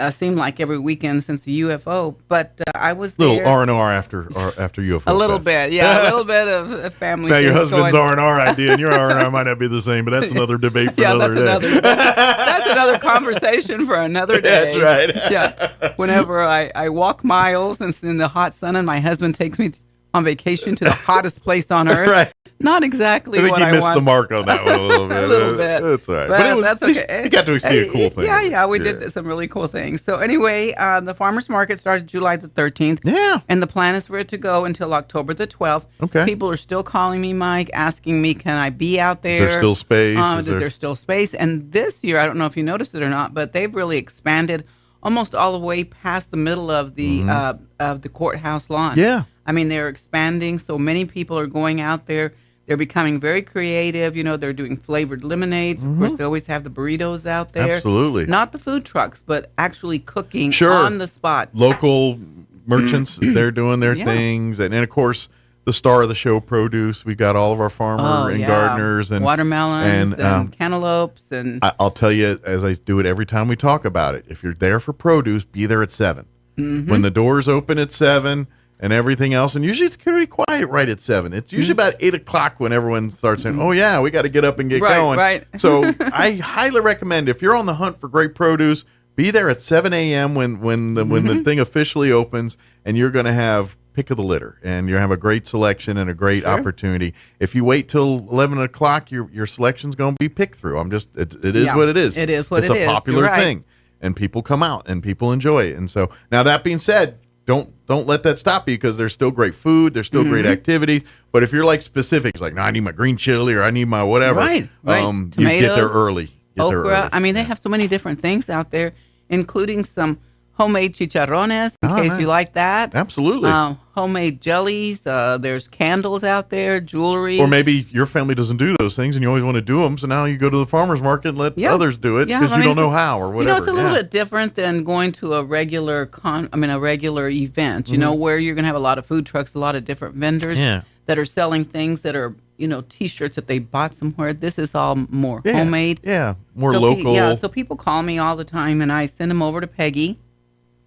Seemed like every weekend since the UFO, but I was there. Little R&R after UFO. A little Fest. bit, yeah, a little bit of family. Now your things husband's going. R&R idea and your R&R might not be the same, but that's another debate for Yeah, another day. that's another conversation for another day. That's right. Yeah. Whenever I walk miles and it's in the hot sun and my husband takes me on vacation to the hottest place on earth. Right. Not exactly I think what you I missed want. the mark on that one a little bit. A little bit. That's all right. But But it was, that's at least okay. you got to see a cool thing. Yeah, we did some really cool things. So anyway, the farmers market started July the 13th. Yeah. And the plan is for it to go until October the 12th. Okay. People are still calling me, Mike, asking me, can I be out there? Is there still space? Is there still space? And this year, I don't know if you noticed it or not, but they've really expanded almost all the way past the middle of the courthouse lawn. Yeah. I mean, they're expanding, so many people are going out there. They're becoming very creative. You know, they're doing flavored lemonades. Of course, they always have the burritos out there. Absolutely. Not the food trucks, but actually cooking Sure. on the spot. Local merchants, they're doing their Yeah. things. And of course, the star of the show, produce. We've got all of our farmer and gardeners and watermelons and cantaloupes. And I'll tell you, as I do it every time we talk about it, if you're there for produce, be there at 7. When the doors open at 7 and everything else, and usually it's pretty quiet right at 7. It's usually about 8 o'clock when everyone starts saying, oh yeah, we got to get up and get going. Right. So I highly recommend, if you're on the hunt for great produce, be there at 7 a.m. when the thing officially opens, and you're going to have pick of the litter, and you have a great selection and a great opportunity. If you wait till 11 o'clock, your selection's going to be picked through. It is what it is. It is what it's it is. It's a popular You're right. thing, and people come out and people enjoy it. And so now that being said, don't let that stop you, because there's still great food, there's still great activities. But if you're like specifics, like, no, I need my green chili or I need my whatever, Right. you get there early. okra. I mean, they have so many different things out there, including some homemade chicharrones, in case you like that. Absolutely. Homemade jellies. There's candles out there, jewelry. Or maybe your family doesn't do those things and you always want to do them, so now you go to the farmer's market and let others do it because you don't know how or whatever. You know, it's a little bit different than going to a regular a regular event, you know, where you're going to have a lot of food trucks, a lot of different vendors that are selling things that are, you know, T-shirts that they bought somewhere. This is all more homemade. Yeah, more local. So people call me all the time, and I send them over to Peggy.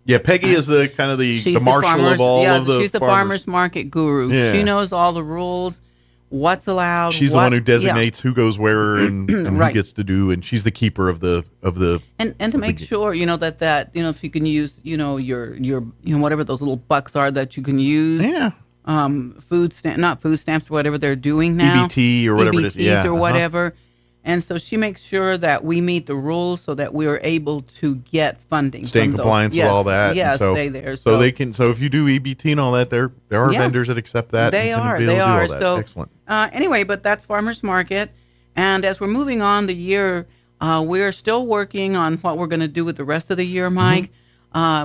Yeah, Peggy is the kind of the marshal of all of the she's the farmer's market guru. Yeah. She knows all the rules. what's allowed. She's the one who designates who goes where and Right. who gets to do, and she's the keeper of the And to make sure, that if you can use, your whatever those little bucks are that you can use. Yeah. Not food stamps, whatever they're doing now. EBT or whatever it is. EBTs Yeah. or whatever. And so she makes sure that we meet the rules so that we are able to get funding. Stay in from compliance those. with all that. Yes, and so, stay there. So they can. So if you do EBT and all that, there are Yeah. vendors that accept that. They and are. be able They to do all are. that. So Excellent. Anyway, but that's Farmers Market. And as we're moving on the year, we're still working on what we're going to do with the rest of the year, Mike.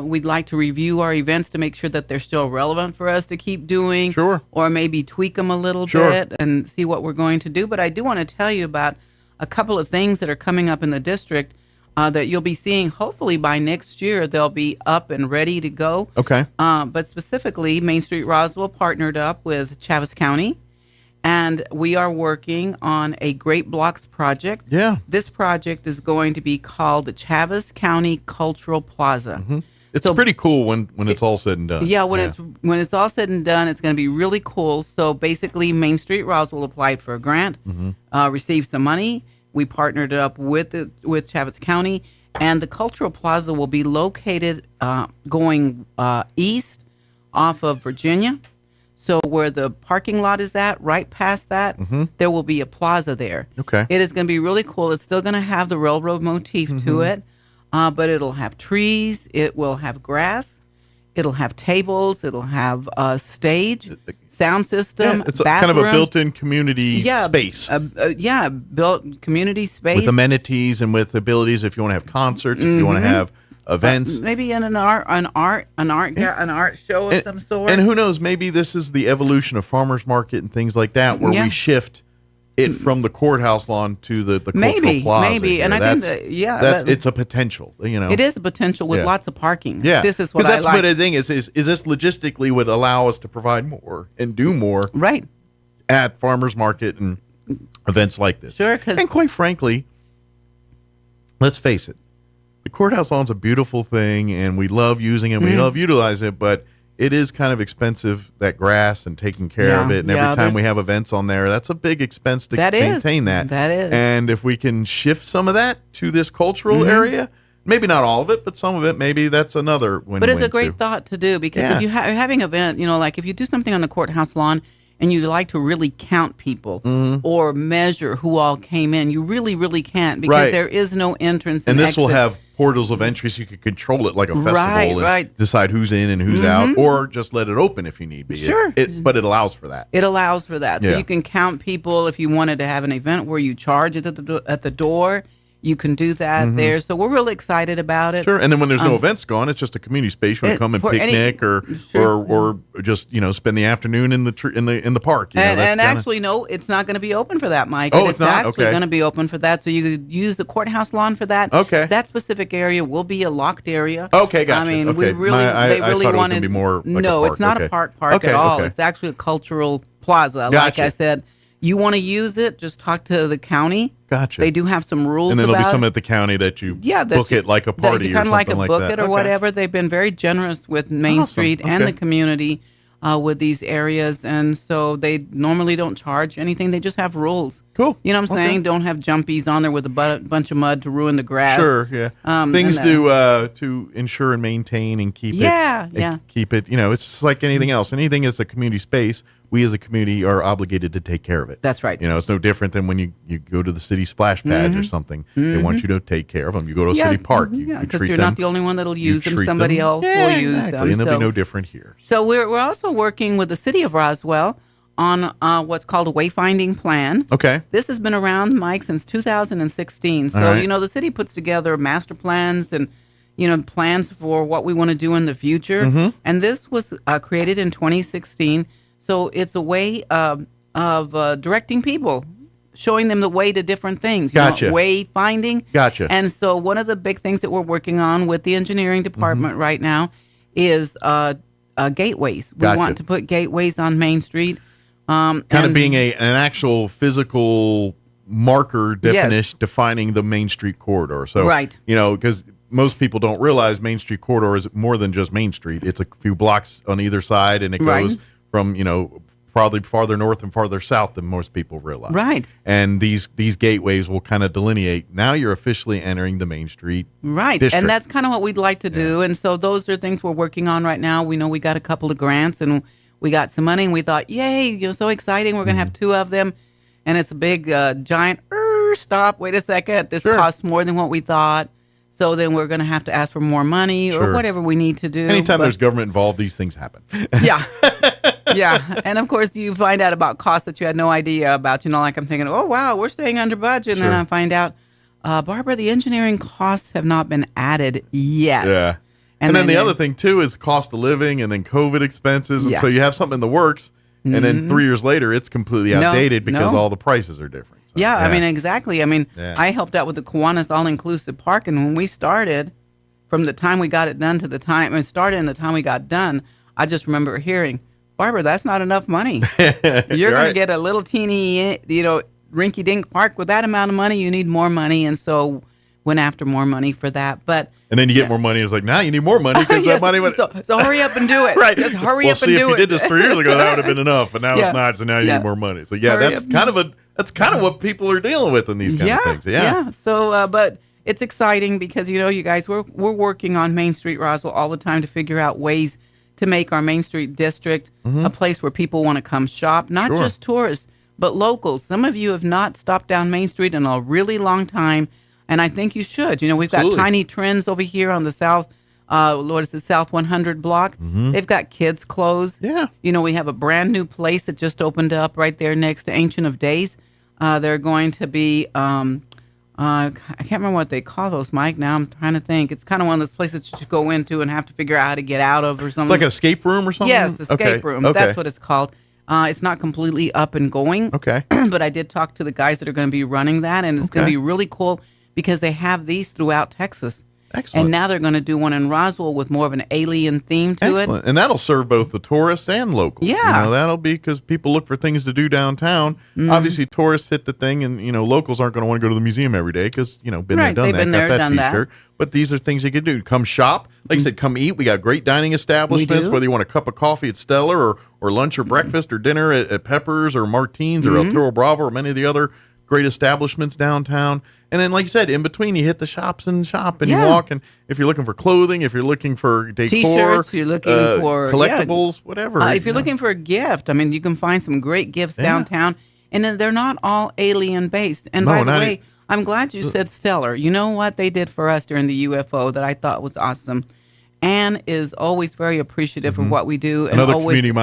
We'd like to review our events to make sure that they're still relevant for us to keep doing. Sure. Or maybe tweak them a little bit and see what we're going to do. But I do want to tell you about a couple of things that are coming up in the district that you'll be seeing hopefully by next year. They'll be up and ready to go. Okay. But specifically, Main Street Roswell partnered up with Chaves County, and we are working on a Great Blocks project. Yeah. This project is going to be called the Chaves County Cultural Plaza. It's pretty cool when it's all said and done. Yeah, when it's all said and done, it's going to be really cool. So basically, Main Street Roswell applied for a grant, received some money. We partnered up with Chaves County, and the Cultural Plaza will be located going east off of Virginia. So where the parking lot is at, right past that, there will be a plaza there. Okay. It is going to be really cool. It's still going to have the railroad motif to it, but it'll have trees. It will have grass. It'll have tables. It'll have a stage, sound system, Yeah, it's bathroom. kind of a built-in community space. Built community space. With amenities and with abilities if you want to have concerts, if you want to have events. Maybe in an art show of some sort. And who knows, maybe this is the evolution of farmers market and things like that, where we shift it from the courthouse lawn to the cultural plaza. Maybe. And I think it's a potential. It is a potential with lots of parking. Yeah, this is what I that's like. what the thing is this logistically would allow us to provide more and do more right at farmers market and events like this. Sure, and quite frankly, let's face it, the courthouse lawn's a beautiful thing, and we love using it. We love utilizing it, but it is kind of expensive, that grass and taking care of it. And every time we have events on there, that's a big expense to maintain that. That is. And if we can shift some of that to this cultural area, maybe not all of it, but some of it, maybe that's another win-win. But it's a great thought to do, because if you're having an event, like if you do something on the courthouse lawn and you like to really count people or measure who all came in, you really, really can't, because there is no entrance and this will exit. have portals of entry, so you could control it like a festival and Right. decide who's in and who's out, or just let it open if you need be. Sure. But it allows for that. It allows for that. So Yeah. you can count people. If you wanted to have an event where you charge it at the door, you can do that there. So we're really excited about it. Sure. And then when there's no events going, it's just a community space. You want to come and picnic or just spend the afternoon in the park. And actually, no, it's not going to be open for that, Mike. Oh, it's not? actually Okay. going to be open for that. So you could use the courthouse lawn for that. Okay. That specific area will be a locked area. Okay, gotcha. I mean, Okay. they really I thought it was gonna wanted be more like a no, park. it's not Okay. a park Okay, at all. okay. It's actually a cultural plaza. Like Gotcha. I said, you want to use it, just talk to the county. Gotcha. They do have some rules And then there'll be about some it. at the county that you that book you- it like a that party you or kind of something like like book that. it or Okay. whatever. They've been very generous with Main Awesome. Street and Okay. the community with these areas, and so they normally don't charge anything. They just have rules. Cool. You know what I'm Okay. saying? Don't have jumpies on there with a bunch of mud to ruin the grass. Sure, yeah. Things to ensure and maintain and keep keep it. It's just like anything else. Anything is a community space. We as a community are obligated to take care of it. That's right. It's no different than when you go to the city splash pads or something. They want you to take care of them. You go to a city park. You because treat you're them. not the only one that'll use them. treat Somebody them. else Yeah, will use exactly. them. And they'll So- be no different here. So we're also working with the city of Roswell on what's called a wayfinding plan. Okay. This has been around, Mike, since 2016. So, All right. the city puts together master plans and, plans for what we want to do in the future. Mhm. And this was created in 2016. So it's a way of directing people, showing them the way to different things. Gotcha. Wayfinding. Gotcha. And so one of the big things that we're working on with the engineering department right now is gateways. We Gotcha. want to put gateways on Main Street. Kind of being an actual physical marker definition defining the Main Street corridor. So, Right. Because most people don't realize Main Street corridor is more than just Main Street. It's a few blocks on either side, and it Right. goes from, probably farther north and farther south than most people realize. Right. And these gateways will kind of delineate. Now you're officially entering the Main Street district. And that's kind of what we'd like to do. And so those are things we're working on right now. We know we got a couple of grants and we got some money and we thought, yay, so exciting. We're going to have 2 of them. And it's a big, giant, stop, wait a second. This costs more than what we thought. So then we're going to have to ask for more money or whatever we need to do. Anytime there's government involved, these things happen. Yeah. Yeah. And of course, you find out about costs that you had no idea about. Like I'm thinking, oh, wow, we're staying under budget. And then I find out, Barbara, the engineering costs have not been added yet. Yeah. And then the other thing, too, is cost of living and then COVID expenses. And so you have something in the works. And then 3 years later, it's completely outdated because all the prices are different. So, I mean, exactly. I mean, I helped out with the Kiwanis All-Inclusive Park. And when we started, from the time we got it done to the time it started and the time we got done, I just remember hearing, Barbara, that's not enough money. You're going to get a little teeny, rinky-dink park with that amount of money. You need more money. And so went after more money for that. And then you get more money. It's like, now you need more money because that money went. So hurry up and do it. Right. Just hurry up and do it. See, if you did this 3 years ago, that would have been enough. But now it's not. So now you need more money. So that's kind of what people are dealing with in these kind of things. Yeah. So, but it's exciting because, you guys, we're working on Main Street Roswell all the time to figure out ways to make our Main Street district a place where people want to come shop, not just tourists, but locals. Some of you have not stopped down Main Street in a really long time. And I think you should. We've got Tiny Trends over here on the South, South 100 block. They've got kids' clothes. Yeah. We have a brand new place that just opened up right there next to Ancient of Days. They're going to be, I can't remember what they call those, Mike. Now I'm trying to think. It's kind of one of those places that you go into and have to figure out how to get out of or something. Like an escape room or something? Yes, escape room. Okay. That's what it's called. It's not completely up and going. Okay. But I did talk to the guys that are going to be running that, and it's going to be really cool. Because they have these throughout Texas. Excellent. And now they're going to do one in Roswell with more of an alien theme to it. And that'll serve both the tourists and locals. Yeah. That'll be because people look for things to do downtown. Obviously, tourists hit the thing, and, locals aren't going to want to go to the museum every day because, been there, done that. Been there, done that. But these are things you can do. Come shop. Like I said, come eat. We got great dining establishments, whether you want a cup of coffee at Stellar or lunch or breakfast or dinner at Pepper's or Martine's or El Toro Bravo or many of the other great establishments downtown. And then, like you said, in between, you hit the shops and shop, and you walk. And if you're looking for clothing, if you're looking for decor, T-shirts, you're looking for collectibles, whatever. If you're looking for a gift, I mean, you can find some great gifts downtown. And then they're not all alien based. And by the way, I'm glad you said Stellar. You know what they did for us during the UFO that I thought was awesome. Anne is always very appreciative of what we do, and another always community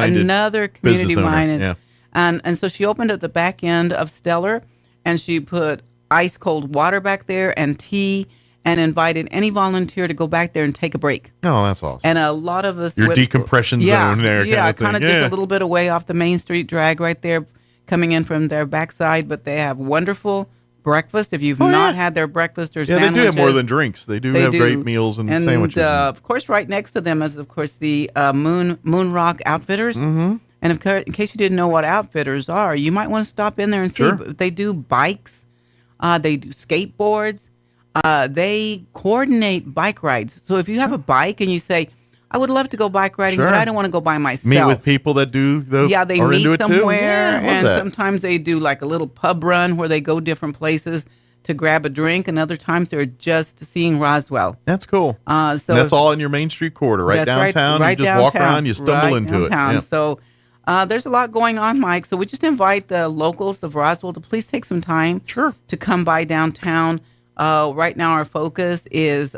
minded. Yeah. And so she opened at the back end of Stellar, and she put ice cold water back there and tea, and invited any volunteer to go back there and take a break. Oh, that's awesome. And a lot of us your decompression zone there. Kind of just a little bit away off the Main Street drag right there, coming in from their backside. But they have wonderful breakfast. If you've not had their breakfast or sandwiches, they do have more than drinks. They do have great meals and sandwiches. And of course, right next to them is of course the Moon Rock Outfitters. And in case you didn't know what Outfitters are, you might want to stop in there and see. They do bikes. They do skateboards. They coordinate bike rides. So if you have a bike and you say, I would love to go bike riding, but I don't want to go by myself. Meet with people that do those. Yeah, they meet somewhere. And that. Sometimes they do like a little pub run where they go different places to grab a drink. And other times they're just seeing Roswell. That's cool. So and that's all in your Main Street quarter, right downtown. Right you just downtown, walk around, you stumble into it. Yeah. So there's a lot going on, Mike. So we just invite the locals of Roswell to please take some time to come by downtown. Right now our focus is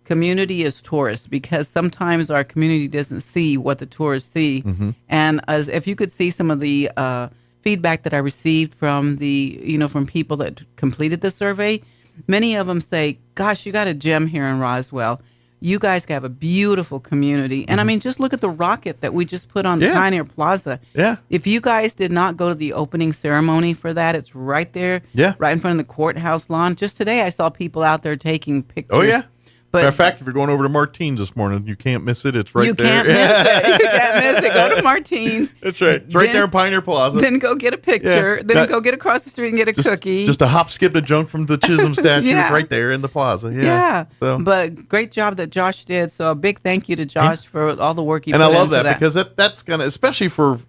community as tourists, because sometimes our community doesn't see what the tourists see. And if you could see some of the feedback that I received from from people that completed the survey, many of them say, gosh, you got a gem here in Roswell. You guys have a beautiful community. And I mean, just look at the rocket that we just put on the Pioneer Plaza. Yeah. If you guys did not go to the opening ceremony for that, it's right there, right in front of the courthouse lawn. Just today, I saw people out there taking pictures. Oh, yeah. But matter of fact, if you're going over to Martine's this morning, you can't miss it. It's right there. You can't miss it. You can't miss it. Go to Martine's. That's right. It's right there in Pioneer Plaza. Then go get a picture. Then go get across the street and get a cookie. Just a hop, skip, and a jump from the Chisholm statue right there in the plaza. Yeah. So, but great job that Josh did. So a big thank you to Josh for all the work he put into that. And I love that because that's going to, especially for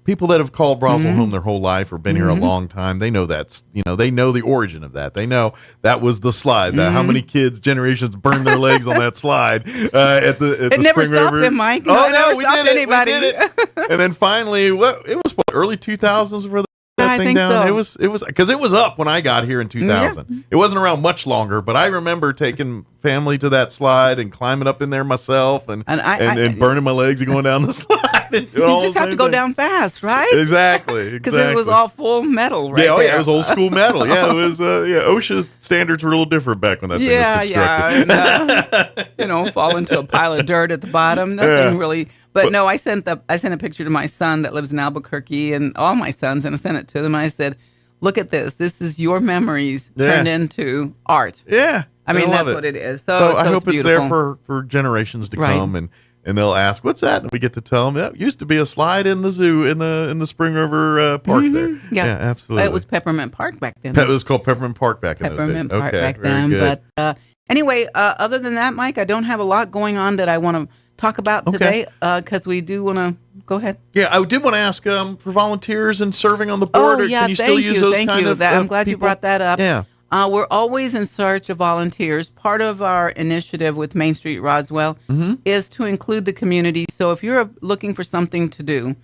people that have called Roswell home their whole life or been here a long time, they know that's, they know the origin of that. They know that was the slide. That how many kids, generations burned their legs on that slide at the It never Spring stopped River. them, Mike. Oh, It never we stopped did anybody. It. We did it. And then finally, it was early 2000s where I thing think down. so. It was because it was up when I got here in 2000. It wasn't around much longer, but I remember taking family to that slide and climbing up in there myself and burning my legs and going down the slide. You just have to go down fast, right? Exactly. Because it was all full metal, right? Yeah, it was old school metal. Yeah, it was. OSHA standards were a little different back when that thing was constructed. And, fall into a pile of dirt at the bottom. Nothing really. But no, I sent a picture to my son that lives in Albuquerque and all my sons, and I sent it to them. I said, "Look at this. This is your memories turned into art." Yeah, I mean that's what it is. So I hope it's it's there for generations to come, and they'll ask, "What's that?" And we get to tell them, "Yeah, it used to be a slide in the zoo in the Spring River Park there." Yeah, absolutely. It was Peppermint Park back then. It was called Peppermint Park back in those days. Peppermint Park okay, back very then. good. But anyway, other than that, Mike, I don't have a lot going on that I want to talk about today because we do want to go ahead. Yeah, I did want to ask for volunteers and serving on the board. Oh, yeah, can you still use those kind of I'm glad you people? brought that up. Yeah. We're always in search of volunteers. Part of our initiative with Main Street Roswell is to include the community. So if you're looking for something to do,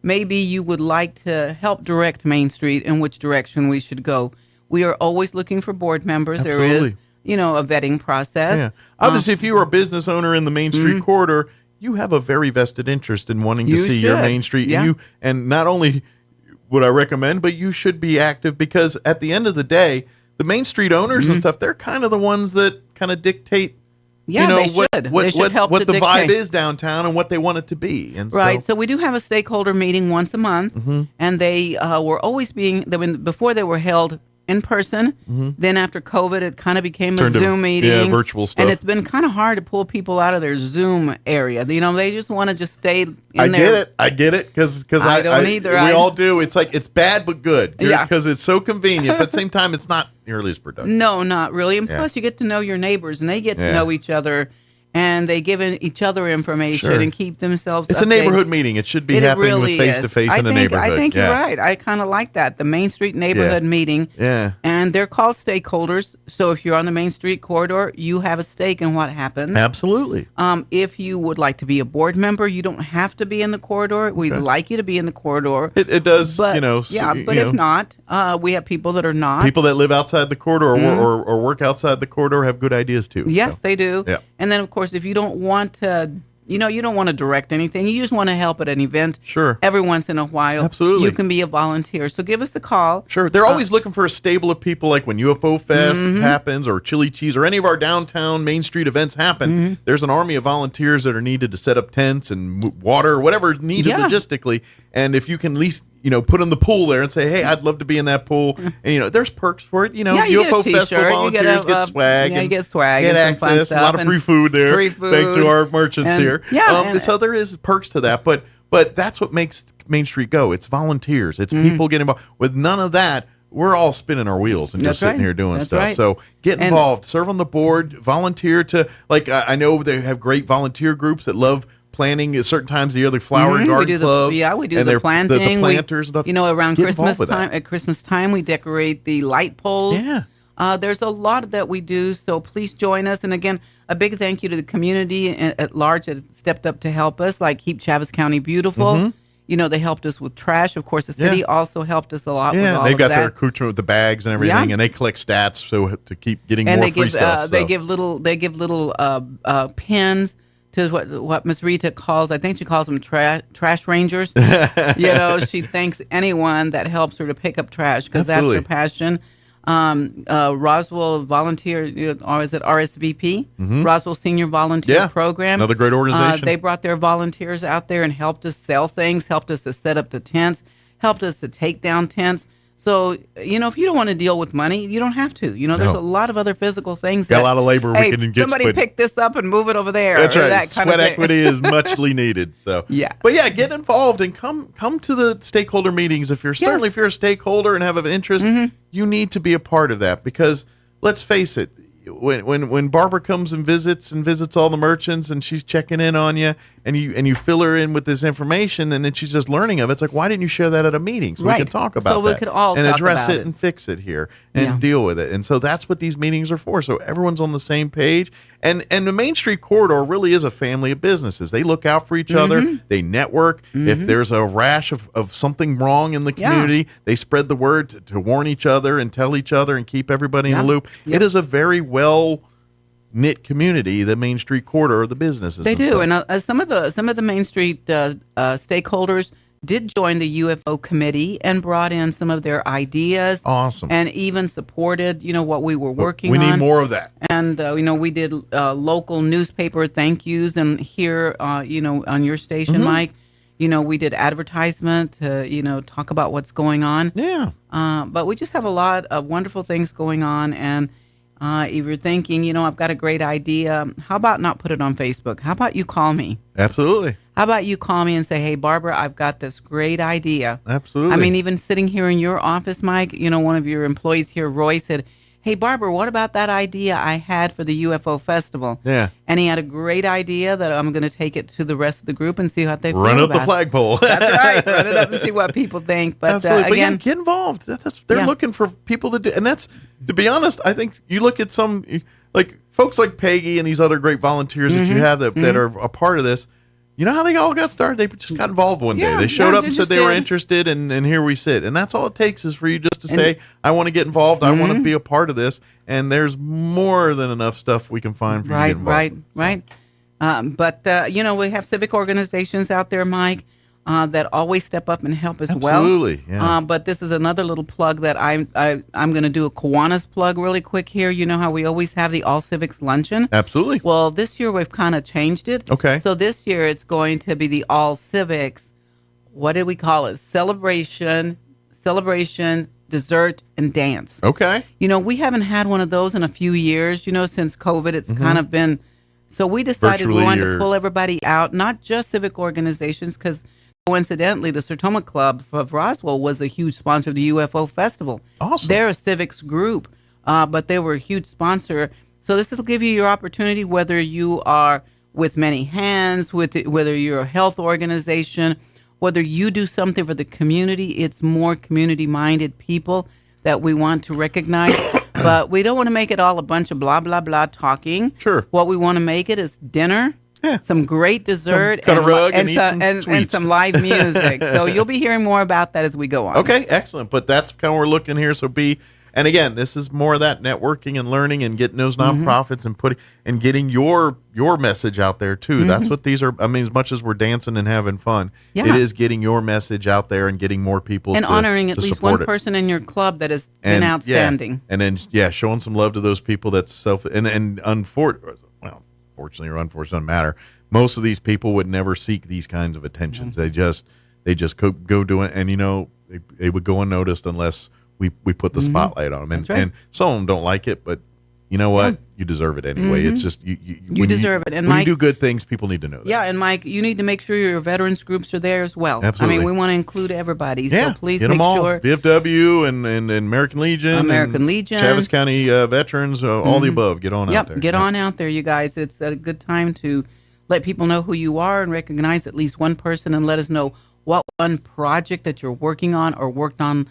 maybe you would like to help direct Main Street in which direction we should go. We are always looking for board members. Absolutely. There is, a vetting process. Yeah. Obviously, if you are a business owner in the Main Street corridor, you have a very vested interest in wanting to see your Main Street. Yeah. And not only would I recommend, but you should be active because at the end of the day, the Main Street owners and stuff, they're kind of the ones that kind of dictate they what should. They should help what to the dictate. vibe is downtown and what they want it to be. And So we do have a stakeholder meeting once a month, and they were always before they were held in person. Then after COVID, it kind of became a Zoom meeting. Virtual stuff. And it's been kind of hard to pull people out of their Zoom area. They just want to just stay in I get it because I don't either. We all do. It's like it's bad but good. Yeah. Because it's so convenient, but at the same time, it's not nearly as productive. No, not really. And plus, you get to know your neighbors, and they get to know each other, and they give each other information and keep themselves. It's updated. a neighborhood meeting. It should be happening really with face to face in a neighborhood. I think you're right. I kind of like that. The Main Street neighborhood meeting. Yeah. And they're called stakeholders. So if you're on the Main Street corridor, you have a stake in what happens. Absolutely. If you would like to be a board member, you don't have to be in the corridor. We'd like you to be in the corridor. It does, but, if not, we have people that are not. People that live outside the corridor or work outside the corridor have good ideas too. Yes, so. they do. Yeah. And then, of course, if you don't want to, you don't want to direct anything. You just want to help at an event. Sure. Every once in a while. Absolutely. You can be a volunteer. So give us a call. Sure. They're always looking for a stable of people like when UFO Fest happens or Chili Cheese or any of our downtown Main Street events happen. There's an army of volunteers that are needed to set up tents and water, whatever is needed logistically. And if you can at least, put in the pool there and say, hey, I'd love to be in that pool. And, there's perks for it. You UFO get a Festival volunteers get swag. Yeah, you get swag. Get and some fun access. stuff A lot of free food there. Free food. Thanks to our merchants here. Yeah. So there is perks to that. But that's what makes Main Street go. It's volunteers. It's people getting involved. With none of that, we're all spinning our wheels and just sitting here doing stuff. Right. So get involved. Serve on the board. Volunteer to, I know they have great volunteer groups that love planting at certain times of the year, the flower and garden clubs. We do the planting. The planters and stuff. Around Christmas time. At Christmas time, we decorate the light poles. Yeah. There's a lot that we do, so please join us. And again, a big thank you to the community at large that stepped up to help us, like Keep Chaves County Beautiful. They helped us with trash. Of course, the city also helped us a lot with all they've of got that. their accoutrement with the bags and everything, and they collect stats so to keep getting more free stuff. They give little pins to what Miss Rita calls, I think she calls them trash rangers. She thanks anyone that helps her to pick up trash because that's her passion. Roswell Volunteer, or is it RSVP? Roswell Senior Volunteer Program. Another great organization. They brought their volunteers out there and helped us sell things, helped us to set up the tents, helped us to take down tents. So, if you don't want to deal with money, you don't have to. There's a lot of other physical things. Got a lot of labor we can get. Somebody pick this up and move it over there. That's right. That kind Sweat of equity is muchly needed. So But get involved and come to the stakeholder meetings. If you're certainly if you're a stakeholder and have an interest, you need to be a part of that because let's face it. When Barbara comes and visits all the merchants and she's checking in on you and you fill her in with this information, and then she's just learning of it. It's like, why didn't you share that at a meeting so we could talk about that? So we could all and talk address about it and fix it here and deal with it. And so that's what these meetings are for. So everyone's on the same page. And the Main Street Corridor really is a family of businesses. They look out for each other. They network. If there's a rash of something wrong in the community, they spread the word to warn each other and tell each other and keep everybody in the loop. It is a very well knit community, the Main Street Corridor, the businesses. They do, stuff. and some of the Main Street stakeholders did join the UFO committee and brought in some of their ideas. Awesome. And even supported, what we were working on. on. We need more of that. And, we did local newspaper thank yous. And here, on your station, Mike, we did advertisement to, talk about what's going on. Yeah. But we just have a lot of wonderful things going on. And if you're thinking, I've got a great idea, how about not put it on Facebook? How about you call me? Absolutely. How about you call me and say, hey, Barbara, I've got this great idea. Absolutely. I mean, even sitting here in your office, Mike, one of your employees here, Roy, said, hey, Barbara, what about that idea I had for the UFO festival? Yeah. And he had a great idea that I'm going to take it to the rest of the group and see how they feel Run up about the flagpole. That's right. Run it up and see what people think. But Absolutely. again, but get involved. They're looking for people to do. And that's, to be honest, I think you look at some, like folks like Peggy and these other great volunteers that you have that are a part of this. You know how they all got started? They just got involved one day. They showed up and said they were interested, and here we sit. And that's all it takes is for you just to say, I want to get involved. I want to be a part of this. And there's more than enough stuff we can find for you to get involved. Right. But we have civic organizations out there, Mike, that always step up and help as well. Absolutely, yeah. But this is another little plug that I'm going to do a Kiwanis plug really quick here. You know how we always have the All Civics Luncheon? Absolutely. Well, this year we've kind of changed it. Okay. So this year it's going to be the All Civics, what did we call it? Celebration, dessert, and dance. Okay. We haven't had one of those in a few years. Since COVID, it's kind of been. So we decided we wanted to pull everybody out, not just civic organizations, because coincidentally, the Sertoma Club of Roswell was a huge sponsor of the UFO Festival. Awesome. They're a civics group, but they were a huge sponsor. So this will give you your opportunity, whether you are with many hands, whether you're a health organization, whether you do something for the community. It's more community-minded people that we want to recognize. But we don't want to make it all a bunch of blah, blah, blah talking. Sure. What we want to make it is dinner. Yeah. Some great dessert Cut a rug and eat some sweets. And some live music. So you'll be hearing more about that as we go on. Okay, excellent. But that's kind of what we're looking here. So and again, this is more of that networking and learning and getting those nonprofits and getting your message out there too. That's what these are. I mean, as much as we're dancing and having fun, it is getting your message out there and getting more people and honoring at least one person in your club that has been outstanding. And then showing some love to those people that's fortunately or unfortunately, doesn't matter. Most of these people would never seek these kinds of attentions. They just go do it, and they would go unnoticed unless we put the spotlight on them. And some of them don't like it, but you know what? You deserve it anyway. It's just you deserve it. And when Mike, you do good things, people need to know that. Yeah, and Mike, you need to make sure your veterans groups are there as well. Absolutely. I mean, we want to include everybody. Yeah, so please get make them all. sure. VFW and American Legion, Chavis County veterans, all the above. Get on out there. Get on out there, you guys. It's a good time to let people know who you are and recognize at least one person, and let us know what one project that you're working on or worked on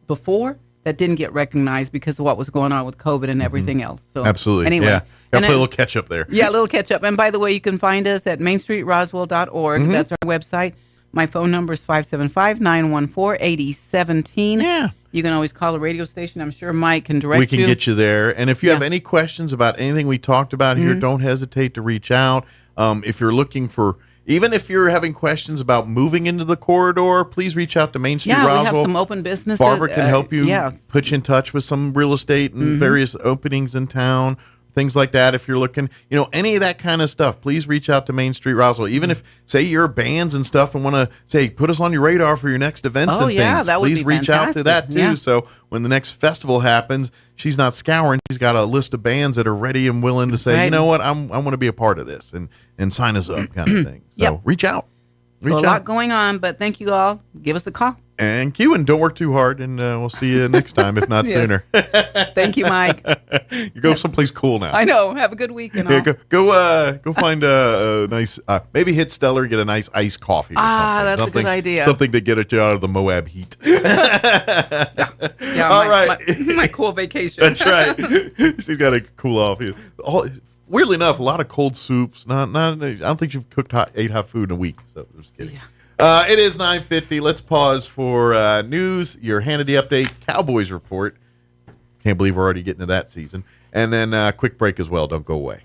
before that didn't get recognized because of what was going on with COVID and everything else. So absolutely. Anyway, got to play a little catch up there. Yeah, a little catch up. And by the way, you can find us at mainstreetroswell.org. That's our website. My phone number is 575-914-8017. Yeah. You can always call the radio station. I'm sure Mike can direct you. We can get you there. And if you have any questions about anything we talked about here, don't hesitate to reach out. If you're looking for, even if you're having questions about moving into the corridor, please reach out to Main Street Roswell. We have some open businesses. Barbara can help you put you in touch with some real estate and various openings in town, things like that. If you're looking, any of that kind of stuff, please reach out to Main Street Roswell. Even if, say, you're bands and stuff and want to say, put us on your radar for your next events and things, that would please be reach out to that too. Yeah. So when the next festival happens, she's not scouring. She's got a list of bands that are ready and willing to say, you know what, I want to be a part of this and sign us up kind of thing. So reach out. So a lot going on, but thank you all. Give us a call. And Q, and don't work too hard, and we'll see you next time, if not sooner. Thank you, Mike. You go someplace cool now. I know. Have a good week. And Yeah, go find a nice, maybe hit Stellar and get a nice iced coffee. Or something. That's a good idea. Something to get you out of the Moab heat. Yeah, All right. My cool vacation. That's right. She's got to cool off. Weirdly enough, a lot of cold soups. I don't think you've ate hot food in a week. So just kidding. Yeah. It is 9:50. Let's pause for news, your Hannity update, Cowboys report. Can't believe we're already getting to that season. And then a quick break as well. Don't go away.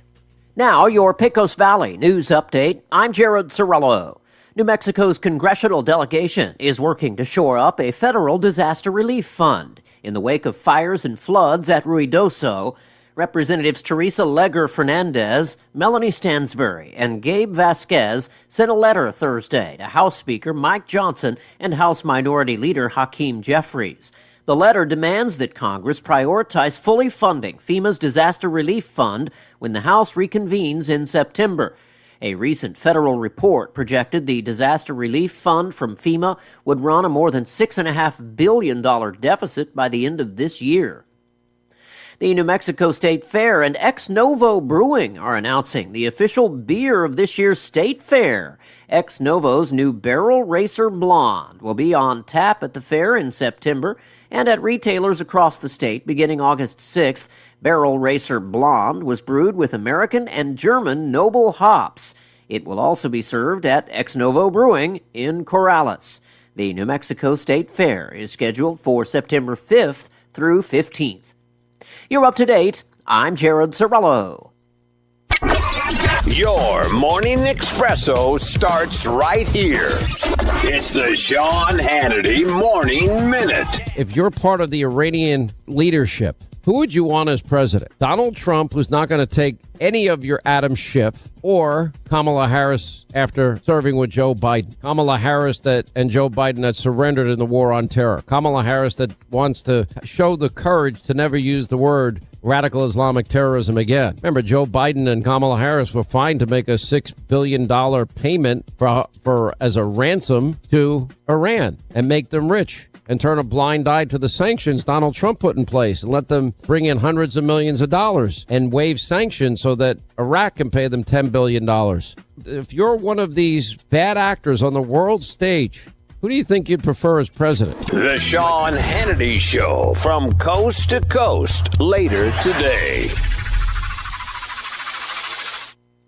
Now, your Pecos Valley news update. I'm Jared Cirillo. New Mexico's congressional delegation is working to shore up a federal disaster relief fund. In the wake of fires and floods at Ruidoso, Representatives Teresa Leger Fernandez, Melanie Stansbury, and Gabe Vasquez sent a letter Thursday to House Speaker Mike Johnson and House Minority Leader Hakeem Jeffries. The letter demands that Congress prioritize fully funding FEMA's Disaster Relief Fund when the House reconvenes in September. A recent federal report projected the Disaster Relief Fund from FEMA would run a more than $6.5 billion deficit by the end of this year. The New Mexico State Fair and Ex Novo Brewing are announcing the official beer of this year's State Fair. Ex Novo's new Barrel Racer Blonde will be on tap at the fair in September and at retailers across the state beginning August 6th. Barrel Racer Blonde was brewed with American and German noble hops. It will also be served at Ex Novo Brewing in Corrales. The New Mexico State Fair is scheduled for September 5th through 15th. You're up to date. I'm Jared Cirillo. Your morning espresso starts right here. It's the Sean Hannity Morning Minute. If you're part of the Iranian leadership, who would you want as president? Donald Trump, who's not going to take any of your Adam Schiff, or Kamala Harris after serving with Joe Biden? Kamala Harris and Joe Biden that surrendered in the war on terror. Kamala Harris that wants to show the courage to never use the word radical Islamic terrorism again. Remember, Joe Biden and Kamala Harris were fined to make a $6 billion payment for as a ransom to Iran and make them rich and turn a blind eye to the sanctions Donald Trump put in place and let them bring in hundreds of millions of dollars and waive sanctions so that Iraq can pay them $10 billion. If you're one of these bad actors on the world stage, who do you think you'd prefer as president? The Sean Hannity Show from coast to coast later today.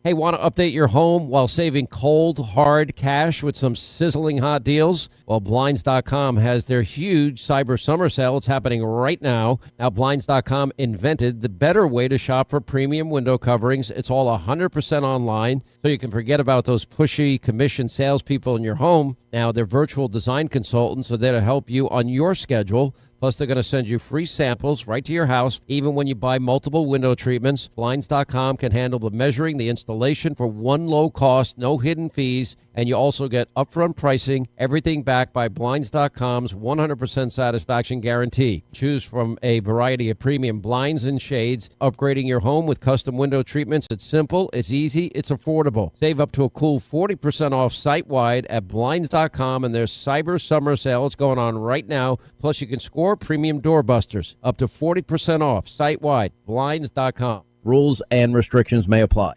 Hey, want to update your home while saving cold, hard cash with some sizzling hot deals? Well, Blinds.com has their huge Cyber Summer Sale. It's happening right now. Now, Blinds.com invented the better way to shop for premium window coverings. It's all 100% online, so you can forget about those pushy commission salespeople in your home. Now, they're virtual design consultants, so they're to help you on your schedule. Plus, they're going to send you free samples right to your house, even when you buy multiple window treatments. Blinds.com can handle the measuring, the installation for one low cost, no hidden fees, and you also get upfront pricing, everything backed by Blinds.com's 100% satisfaction guarantee. Choose from a variety of premium blinds and shades. Upgrading your home with custom window treatments, it's simple, it's easy, it's affordable. Save up to a cool 40% off site-wide at Blinds.com, and their Cyber Summer Sale is going on right now. Plus, you can score premium doorbusters up to 40% off site-wide. Blinds.com. Rules and restrictions may apply.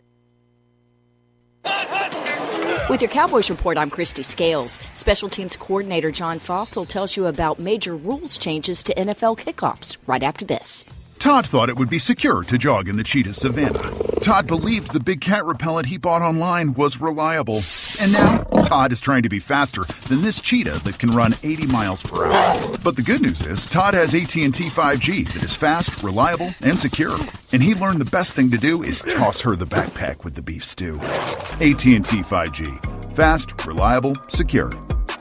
With your Cowboys Report, I'm Christy Scales. Special Teams Coordinator John Fossil tells you about major rules changes to NFL kickoffs right after this. Todd thought it would be secure to jog in the cheetah savanna. Todd believed the big cat repellent he bought online was reliable. And now, Todd is trying to be faster than this cheetah that can run 80 miles per hour. But the good news is, Todd has AT&T 5G that is fast, reliable, and secure. And he learned the best thing to do is toss her the backpack with the beef stew. AT&T 5G. Fast, reliable, secure.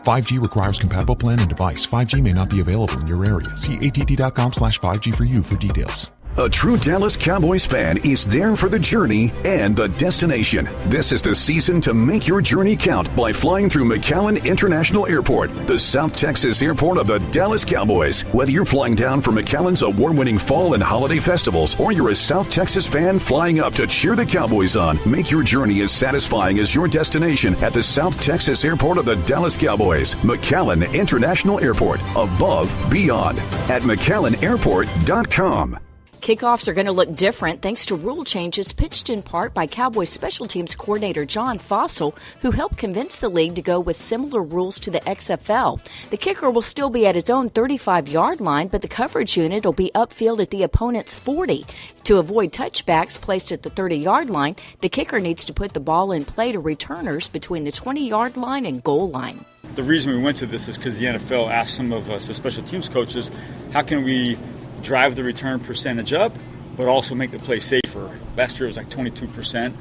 5G requires compatible plan and device. 5G may not be available in your area. See att.com/5G for you for details. A true Dallas Cowboys fan is there for the journey and the destination. This is the season to make your journey count by flying through McAllen International Airport, the South Texas airport of the Dallas Cowboys. Whether you're flying down for McAllen's award-winning fall and holiday festivals, or you're a South Texas fan flying up to cheer the Cowboys on, make your journey as satisfying as your destination at the South Texas airport of the Dallas Cowboys. McAllen International Airport. Above, beyond. At McAllenAirport.com. Kickoffs are going to look different thanks to rule changes pitched in part by Cowboys special teams coordinator John Fossil, who helped convince the league to go with similar rules to the XFL. The kicker will still be at its own 35-yard line, but the coverage unit will be upfield at the opponent's 40. To avoid touchbacks placed at the 30-yard line, the kicker needs to put the ball in play to returners between the 20-yard line and goal line. The reason we went to this is because the NFL asked some of us as special teams coaches, how can we drive the return percentage up, but also make the play safer. Last year it was like 22%,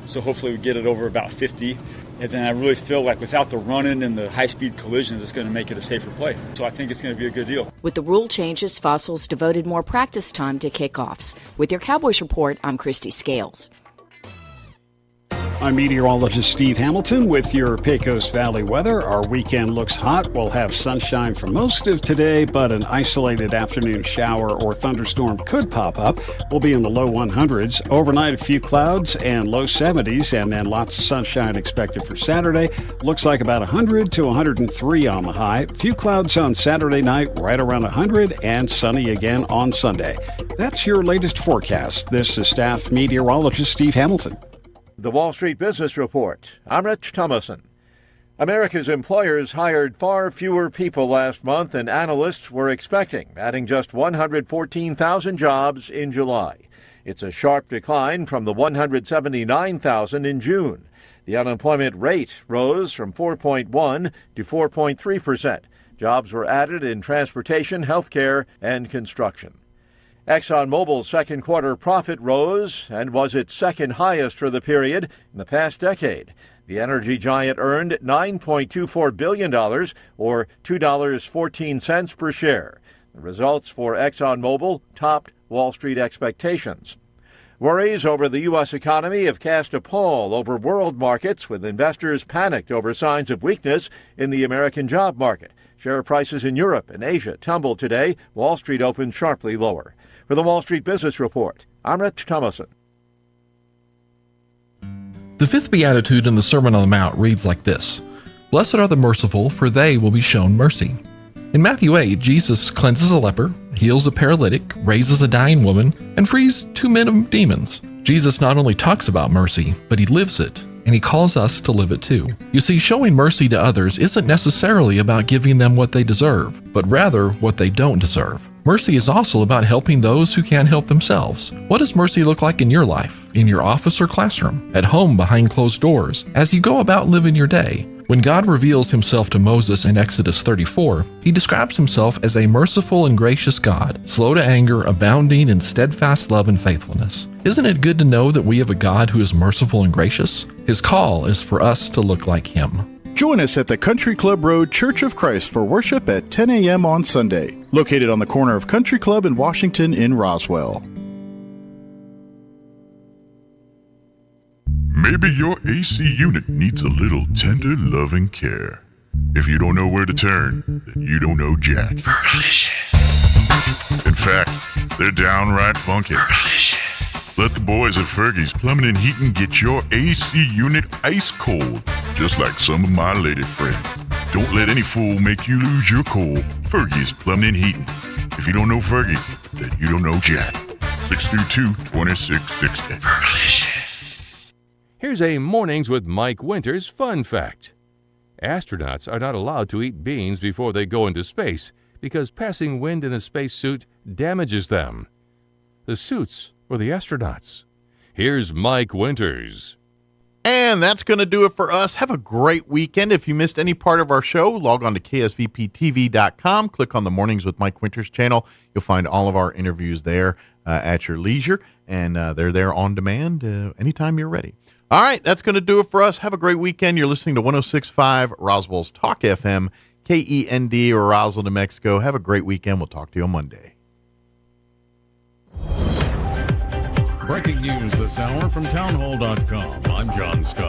so hopefully we get it over about 50. And then I really feel like without the running and the high-speed collisions, it's going to make it a safer play. So I think it's going to be a good deal. With the rule changes, Fossils devoted more practice time to kickoffs. With your Cowboys Report, I'm Christy Scales. I'm meteorologist Steve Hamilton with your Pecos Valley weather. Our weekend looks hot. We'll have sunshine for most of today, but an isolated afternoon shower or thunderstorm could pop up. We'll be in the low 100s. Overnight, a few clouds and low 70s, and then lots of sunshine expected for Saturday. Looks like about 100 to 103 on the high. Few clouds on Saturday night, right around 100, and sunny again on Sunday. That's your latest forecast. This is staff meteorologist Steve Hamilton. The Wall Street Business Report. I'm Rich Thomason. America's employers hired far fewer people last month than analysts were expecting, adding just 114,000 jobs in July. It's a sharp decline from the 179,000 in June. The unemployment rate rose from 4.1 to 4.3%. Jobs were added in transportation, healthcare, and construction. ExxonMobil's second quarter profit rose and was its second highest for the period in the past decade. The energy giant earned $9.24 billion, or $2.14 per share. The results for ExxonMobil topped Wall Street expectations. Worries over the U.S. economy have cast a pall over world markets, with investors panicked over signs of weakness in the American job market. Share prices in Europe and Asia tumbled today. Wall Street opened sharply lower. For the Wall Street Business Report, I'm Rich Thomason. The fifth beatitude in the Sermon on the Mount reads like this: Blessed are the merciful, for they will be shown mercy. In Matthew 8, Jesus cleanses a leper, heals a paralytic, raises a dying woman, and frees 2 men of demons. Jesus not only talks about mercy, but he lives it, and he calls us to live it too. You see, showing mercy to others isn't necessarily about giving them what they deserve, but rather what they don't deserve. Mercy is also about helping those who can't help themselves. What does mercy look like in your life? In your office or classroom? At home behind closed doors? As you go about living your day? When God reveals himself to Moses in Exodus 34, he describes himself as a merciful and gracious God, slow to anger, abounding in steadfast love and faithfulness. Isn't it good to know that we have a God who is merciful and gracious? His call is for us to look like him. Join us at the Country Club Road Church of Christ for worship at 10 a.m. on Sunday, located on the corner of Country Club and Washington in Roswell. Maybe your AC unit needs a little tender loving care. If you don't know where to turn, then you don't know Jack. Fergalicious. In fact, they're downright funky. Fergalicious. Let the boys at Fergie's Plumbing and Heating get your AC unit ice cold, just like some of my lady friends. Don't let any fool make you lose your cool. Fergie's Plumbing and Heating. If you don't know Fergie, then you don't know Jack. 632-2660. Fergalicious. Here's a Mornings with Mike Winters fun fact. Astronauts are not allowed to eat beans before they go into space because passing wind in a spacesuit damages them. The suits or the astronauts. Here's Mike Winters. And that's going to do it for us. Have a great weekend. If you missed any part of our show, log on to ksvptv.com. Click on the Mornings with Mike Winters channel. You'll find all of our interviews there at your leisure. And they're there on demand anytime you're ready. All right, that's going to do it for us. Have a great weekend. You're listening to 106.5 Roswell's Talk FM, KEND, or Roswell, New Mexico. Have a great weekend. We'll talk to you on Monday. Breaking news this hour from townhall.com. I'm John Scott.